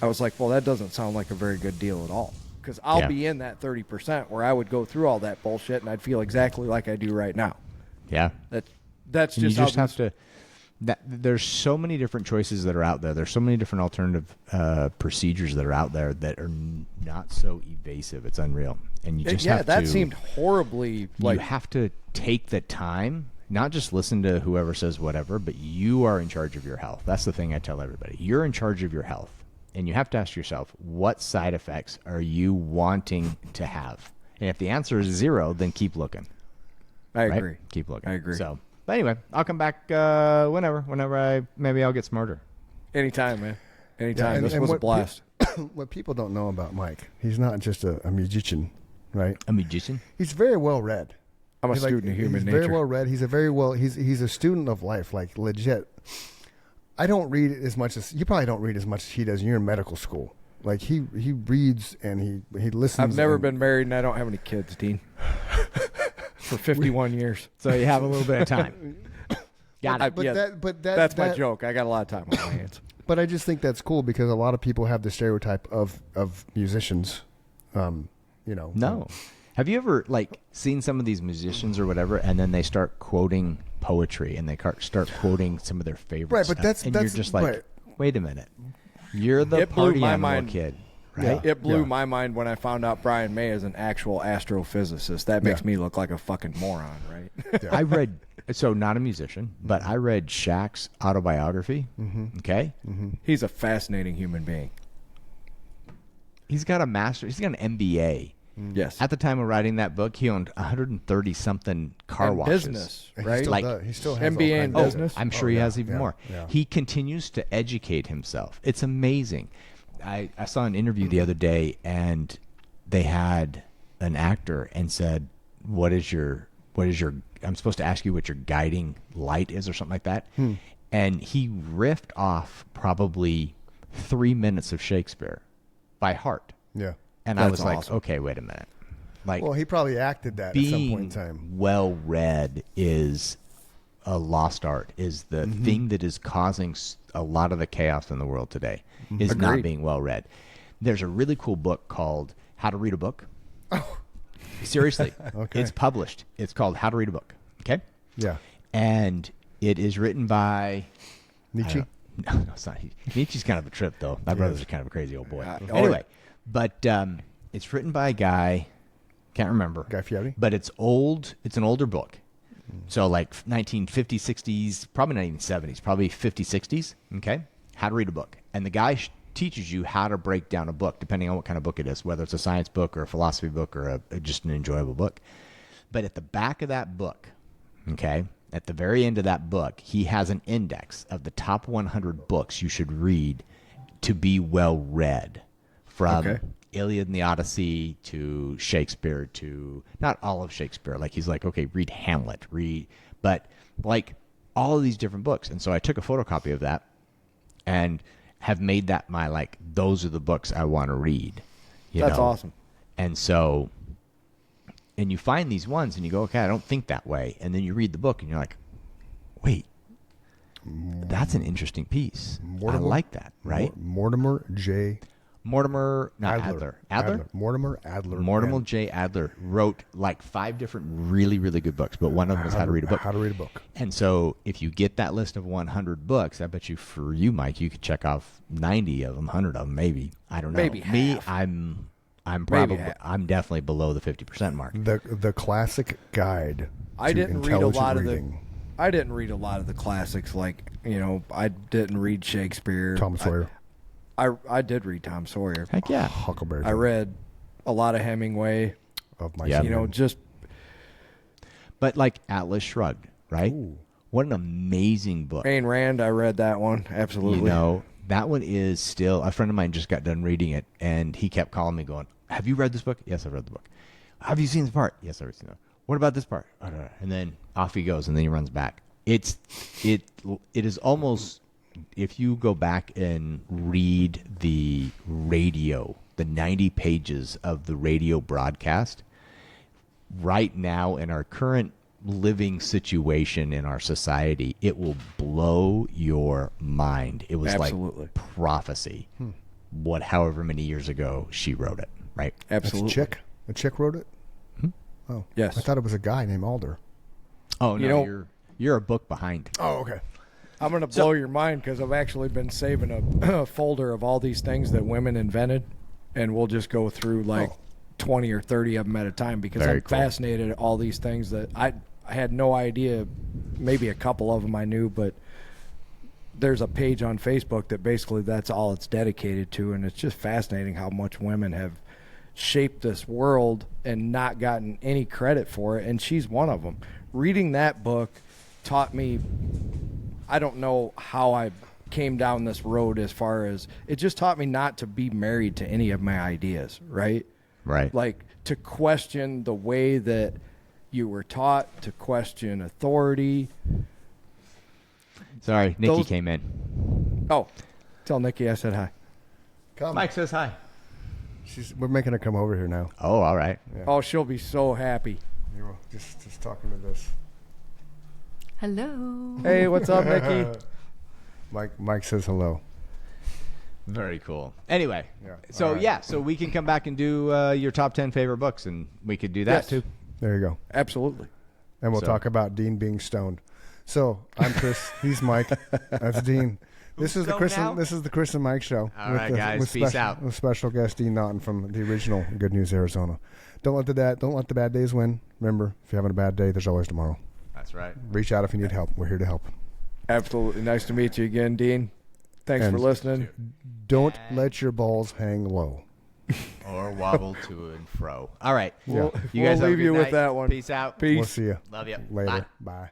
[SPEAKER 4] I was like, well, that doesn't sound like a very good deal at all, because I'll be in that 30% where I would go through all that bullshit and I'd feel exactly like I do right now.
[SPEAKER 3] Yeah.
[SPEAKER 4] That's
[SPEAKER 3] And
[SPEAKER 4] just
[SPEAKER 3] you just
[SPEAKER 4] how
[SPEAKER 3] have to. There's so many different choices that are out there. There's so many different alternative procedures that are out there that are not so evasive. It's unreal, and you just have
[SPEAKER 4] that
[SPEAKER 3] to.
[SPEAKER 4] seemed horribly
[SPEAKER 3] You have to take the time, not just listen to whoever says whatever, but you are in charge of your health. That's the thing I tell everybody. You're in charge of your health, and you have to ask yourself, what side effects are you wanting to have? And if the answer is 0, then keep looking.
[SPEAKER 4] I
[SPEAKER 3] Right?
[SPEAKER 4] agree.
[SPEAKER 3] Keep looking.
[SPEAKER 4] I agree.
[SPEAKER 3] So, but anyway, I'll come back whenever maybe I'll get smarter.
[SPEAKER 4] Anytime, man. Anytime.
[SPEAKER 2] And-
[SPEAKER 4] This
[SPEAKER 2] and
[SPEAKER 4] was a
[SPEAKER 2] what
[SPEAKER 4] blast.
[SPEAKER 2] What people don't know about Mike, he's not just a musician, right?
[SPEAKER 3] A magician?
[SPEAKER 2] He's very well read.
[SPEAKER 4] I'm a
[SPEAKER 2] He's
[SPEAKER 4] student of human
[SPEAKER 2] he's
[SPEAKER 4] nature.
[SPEAKER 2] very well read. He's a student of life, like legit. I don't read as much as you probably don't read as much as he does. You're in medical school, Like he reads and he listens.
[SPEAKER 4] I've never been married and I don't have any kids, Dean. For 51 years.
[SPEAKER 3] So you have a little bit of time. Got it.
[SPEAKER 4] That's my joke. I got a lot of time on my hands.
[SPEAKER 2] But I just think that's cool because a lot of people have the stereotype of musicians.
[SPEAKER 3] No. Have you ever seen some of these musicians or whatever, and then they start quoting poetry and they start quoting some of their favorite
[SPEAKER 2] Right,
[SPEAKER 3] stuff,
[SPEAKER 2] but that's
[SPEAKER 3] you're just like,
[SPEAKER 2] right.
[SPEAKER 3] wait a minute, you're the
[SPEAKER 4] It blew
[SPEAKER 3] party
[SPEAKER 4] my
[SPEAKER 3] animal
[SPEAKER 4] mind.
[SPEAKER 3] kid,
[SPEAKER 2] Yeah.
[SPEAKER 3] right?
[SPEAKER 4] It blew
[SPEAKER 2] Yeah.
[SPEAKER 4] my mind when I found out Brian May is an actual astrophysicist. That makes
[SPEAKER 2] Yeah.
[SPEAKER 4] me look like a fucking moron, right?
[SPEAKER 2] Yeah.
[SPEAKER 3] I read, so not a musician, but I read Shaq's autobiography. Okay,
[SPEAKER 4] He's a fascinating human being.
[SPEAKER 3] he's got a master. He's got an MBA.
[SPEAKER 4] Yes.
[SPEAKER 3] At the time of writing that book, he owned 130 something car
[SPEAKER 4] And
[SPEAKER 3] washes.
[SPEAKER 4] business,
[SPEAKER 2] He
[SPEAKER 4] right?
[SPEAKER 2] still
[SPEAKER 3] Like,
[SPEAKER 2] does. He still has
[SPEAKER 4] MBA
[SPEAKER 2] all
[SPEAKER 4] in
[SPEAKER 2] kinds of-
[SPEAKER 4] business?
[SPEAKER 3] I'm sure
[SPEAKER 2] Oh,
[SPEAKER 3] he
[SPEAKER 2] yeah,
[SPEAKER 3] has even
[SPEAKER 2] yeah,
[SPEAKER 3] more.
[SPEAKER 2] yeah.
[SPEAKER 3] He continues to educate himself. It's amazing. I saw an interview the other day, and they had an actor and said, what is your I'm supposed to ask you what your guiding light is or something like that. And he riffed off probably 3 minutes of Shakespeare by heart.
[SPEAKER 2] Yeah.
[SPEAKER 3] And I
[SPEAKER 4] That's
[SPEAKER 3] was like,
[SPEAKER 4] awesome.
[SPEAKER 3] okay, wait a minute. Like,
[SPEAKER 2] Well, he probably acted that at some
[SPEAKER 3] being
[SPEAKER 2] point in time.
[SPEAKER 3] well read is a lost art, is the thing that is causing a lot of the chaos in the world today, is not
[SPEAKER 4] Agreed.
[SPEAKER 3] being well read. There's a really cool book called How to Read a Book. Seriously.
[SPEAKER 2] Okay.
[SPEAKER 3] It's published. It's called How to Read a Book. Okay?
[SPEAKER 2] Yeah.
[SPEAKER 3] And it is written by
[SPEAKER 2] Nietzsche.
[SPEAKER 3] no, it's not. Nietzsche's kind of a trip, though. My brother's
[SPEAKER 2] Yes.
[SPEAKER 3] kind of a crazy old boy.
[SPEAKER 4] Oh,
[SPEAKER 3] Anyway, but it's written by a guy, can't remember.
[SPEAKER 2] Guy Fieri?
[SPEAKER 3] But it's old. It's an older book. So like 1950s, 60s, probably not even 70s, probably 50s, 60s. Okay? How to read a book. And the guy teaches you how to break down a book, depending on what kind of book it is, whether it's a science book or a philosophy book or just an enjoyable book. But at the back of that book, okay, at the very end of that book, he has an index of the top 100 books you should read to be well read, from
[SPEAKER 4] Okay.
[SPEAKER 3] Iliad and the Odyssey to Shakespeare to not all of Shakespeare. Like he's like, okay, read Hamlet, but like all of these different books. And so I took a photocopy of that and have made that my, like, those are the books I want to read.
[SPEAKER 4] That's awesome.
[SPEAKER 3] And so, and you find these ones and you go, okay, I don't think that way. And then you read the book and you're like, wait, that's an interesting piece. I like that, right?
[SPEAKER 2] Mortimer J.
[SPEAKER 3] Mortimer, not Adler. Adler?
[SPEAKER 2] Mortimer Adler.
[SPEAKER 3] Mortimer
[SPEAKER 2] And
[SPEAKER 3] J. Adler wrote like 5 different really, really good books, but one of them is How to Read a Book.
[SPEAKER 2] How to Read a Book.
[SPEAKER 3] And so if you get that list of 100 books, I bet you for you, Mike, you could check off 90 of them, 100 of them, maybe. I don't know.
[SPEAKER 4] Maybe
[SPEAKER 3] Me,
[SPEAKER 4] half.
[SPEAKER 3] I'm
[SPEAKER 4] Maybe
[SPEAKER 3] probably,
[SPEAKER 4] half.
[SPEAKER 3] I'm definitely below the 50% mark.
[SPEAKER 2] The classic guide.
[SPEAKER 4] I
[SPEAKER 2] to
[SPEAKER 4] didn't read a
[SPEAKER 2] intelligent
[SPEAKER 4] lot of
[SPEAKER 2] reading.
[SPEAKER 4] I didn't read a lot of the classics, like, I didn't read Shakespeare.
[SPEAKER 2] Tom Sawyer.
[SPEAKER 4] I did read Tom Sawyer.
[SPEAKER 3] Heck yeah.
[SPEAKER 2] Huckleberry.
[SPEAKER 4] I read a lot of Hemingway.
[SPEAKER 2] of my
[SPEAKER 3] Yeah.
[SPEAKER 2] Summer.
[SPEAKER 4] Just
[SPEAKER 3] But like Atlas Shrugged, right?
[SPEAKER 2] Ooh.
[SPEAKER 3] What an amazing book.
[SPEAKER 4] Ayn Rand. I read that one. Absolutely.
[SPEAKER 3] You know, that one is still, a friend of mine just got done reading it, and he kept calling me going, have you read this book? Yes, I've read the book. Have you seen this part? Yes, I've seen it. What about this part? And then off he goes, and then he runs back. It is almost, if you go back and read the radio, the 90 pages of the radio broadcast, right now in our current living situation in our society, it will blow your mind. It was
[SPEAKER 4] Absolutely.
[SPEAKER 3] like prophecy. However many years ago she wrote it, right?
[SPEAKER 2] That's
[SPEAKER 4] Absolutely.
[SPEAKER 2] a chick. A chick wrote it. Oh,
[SPEAKER 4] Yes.
[SPEAKER 2] I thought it was a guy named Alder.
[SPEAKER 3] Oh no,
[SPEAKER 4] You know-
[SPEAKER 3] you're a book behind.
[SPEAKER 2] Oh, okay.
[SPEAKER 4] I'm going to blow your mind because I've actually been saving a folder of all these things that women invented, and we'll just go through like 20 or 30 of them at a time because
[SPEAKER 3] Very
[SPEAKER 4] I'm
[SPEAKER 3] cool.
[SPEAKER 4] fascinated at all these things that I had no idea. Maybe a couple of them I knew, but there's a page on Facebook that basically that's all it's dedicated to, and it's just fascinating how much women have shaped this world and not gotten any credit for it, and she's one of them. Reading that book taught me, I don't know how I came down this road, as far as it just taught me not to be married to any of my ideas, right?
[SPEAKER 3] Right.
[SPEAKER 4] Like to question the way that you were taught, to question authority.
[SPEAKER 3] Sorry, Nikki
[SPEAKER 4] those-
[SPEAKER 3] came in.
[SPEAKER 4] Oh, tell Nikki I said hi.
[SPEAKER 2] Come.
[SPEAKER 3] Mike says hi.
[SPEAKER 2] We're making her come over here now.
[SPEAKER 3] Oh, all right.
[SPEAKER 4] Oh, she'll be so happy.
[SPEAKER 2] Just talking to this.
[SPEAKER 5] Hello.
[SPEAKER 4] Hey, what's up, Mickey?
[SPEAKER 2] Mike says hello.
[SPEAKER 3] Very cool. Anyway,
[SPEAKER 2] Yeah.
[SPEAKER 3] so
[SPEAKER 2] All right.
[SPEAKER 3] yeah, so we can come back and do your top 10 favorite books, and we could do that
[SPEAKER 4] Yes.
[SPEAKER 3] too.
[SPEAKER 2] There you go.
[SPEAKER 4] Absolutely.
[SPEAKER 2] And we'll
[SPEAKER 3] So-
[SPEAKER 2] talk about Dean being stoned. So I'm Chris. He's Mike. That's Dean. This is the
[SPEAKER 3] stoned
[SPEAKER 2] Chris.
[SPEAKER 3] now?
[SPEAKER 2] This is the Chris and Mike show.
[SPEAKER 3] All right, guys. Peace out.
[SPEAKER 2] With special guest Dean Naughton from the original Good News Arizona. Don't let the bad days win. Remember, if you're having a bad day, there's always tomorrow.
[SPEAKER 3] That's right.
[SPEAKER 2] Reach out if you need help. We're here to help.
[SPEAKER 4] Absolutely. Nice to meet you again, Dean. Thanks
[SPEAKER 2] And-
[SPEAKER 4] for listening.
[SPEAKER 2] Don't let your balls hang low.
[SPEAKER 3] Or wobble to and fro. All right.
[SPEAKER 4] We'll
[SPEAKER 3] You guys have a
[SPEAKER 4] leave
[SPEAKER 3] good
[SPEAKER 4] you with
[SPEAKER 3] night.
[SPEAKER 4] that one.
[SPEAKER 3] Peace out.
[SPEAKER 4] Peace.
[SPEAKER 2] We'll see you
[SPEAKER 3] Love you.
[SPEAKER 2] later.
[SPEAKER 3] Bye.
[SPEAKER 2] Bye.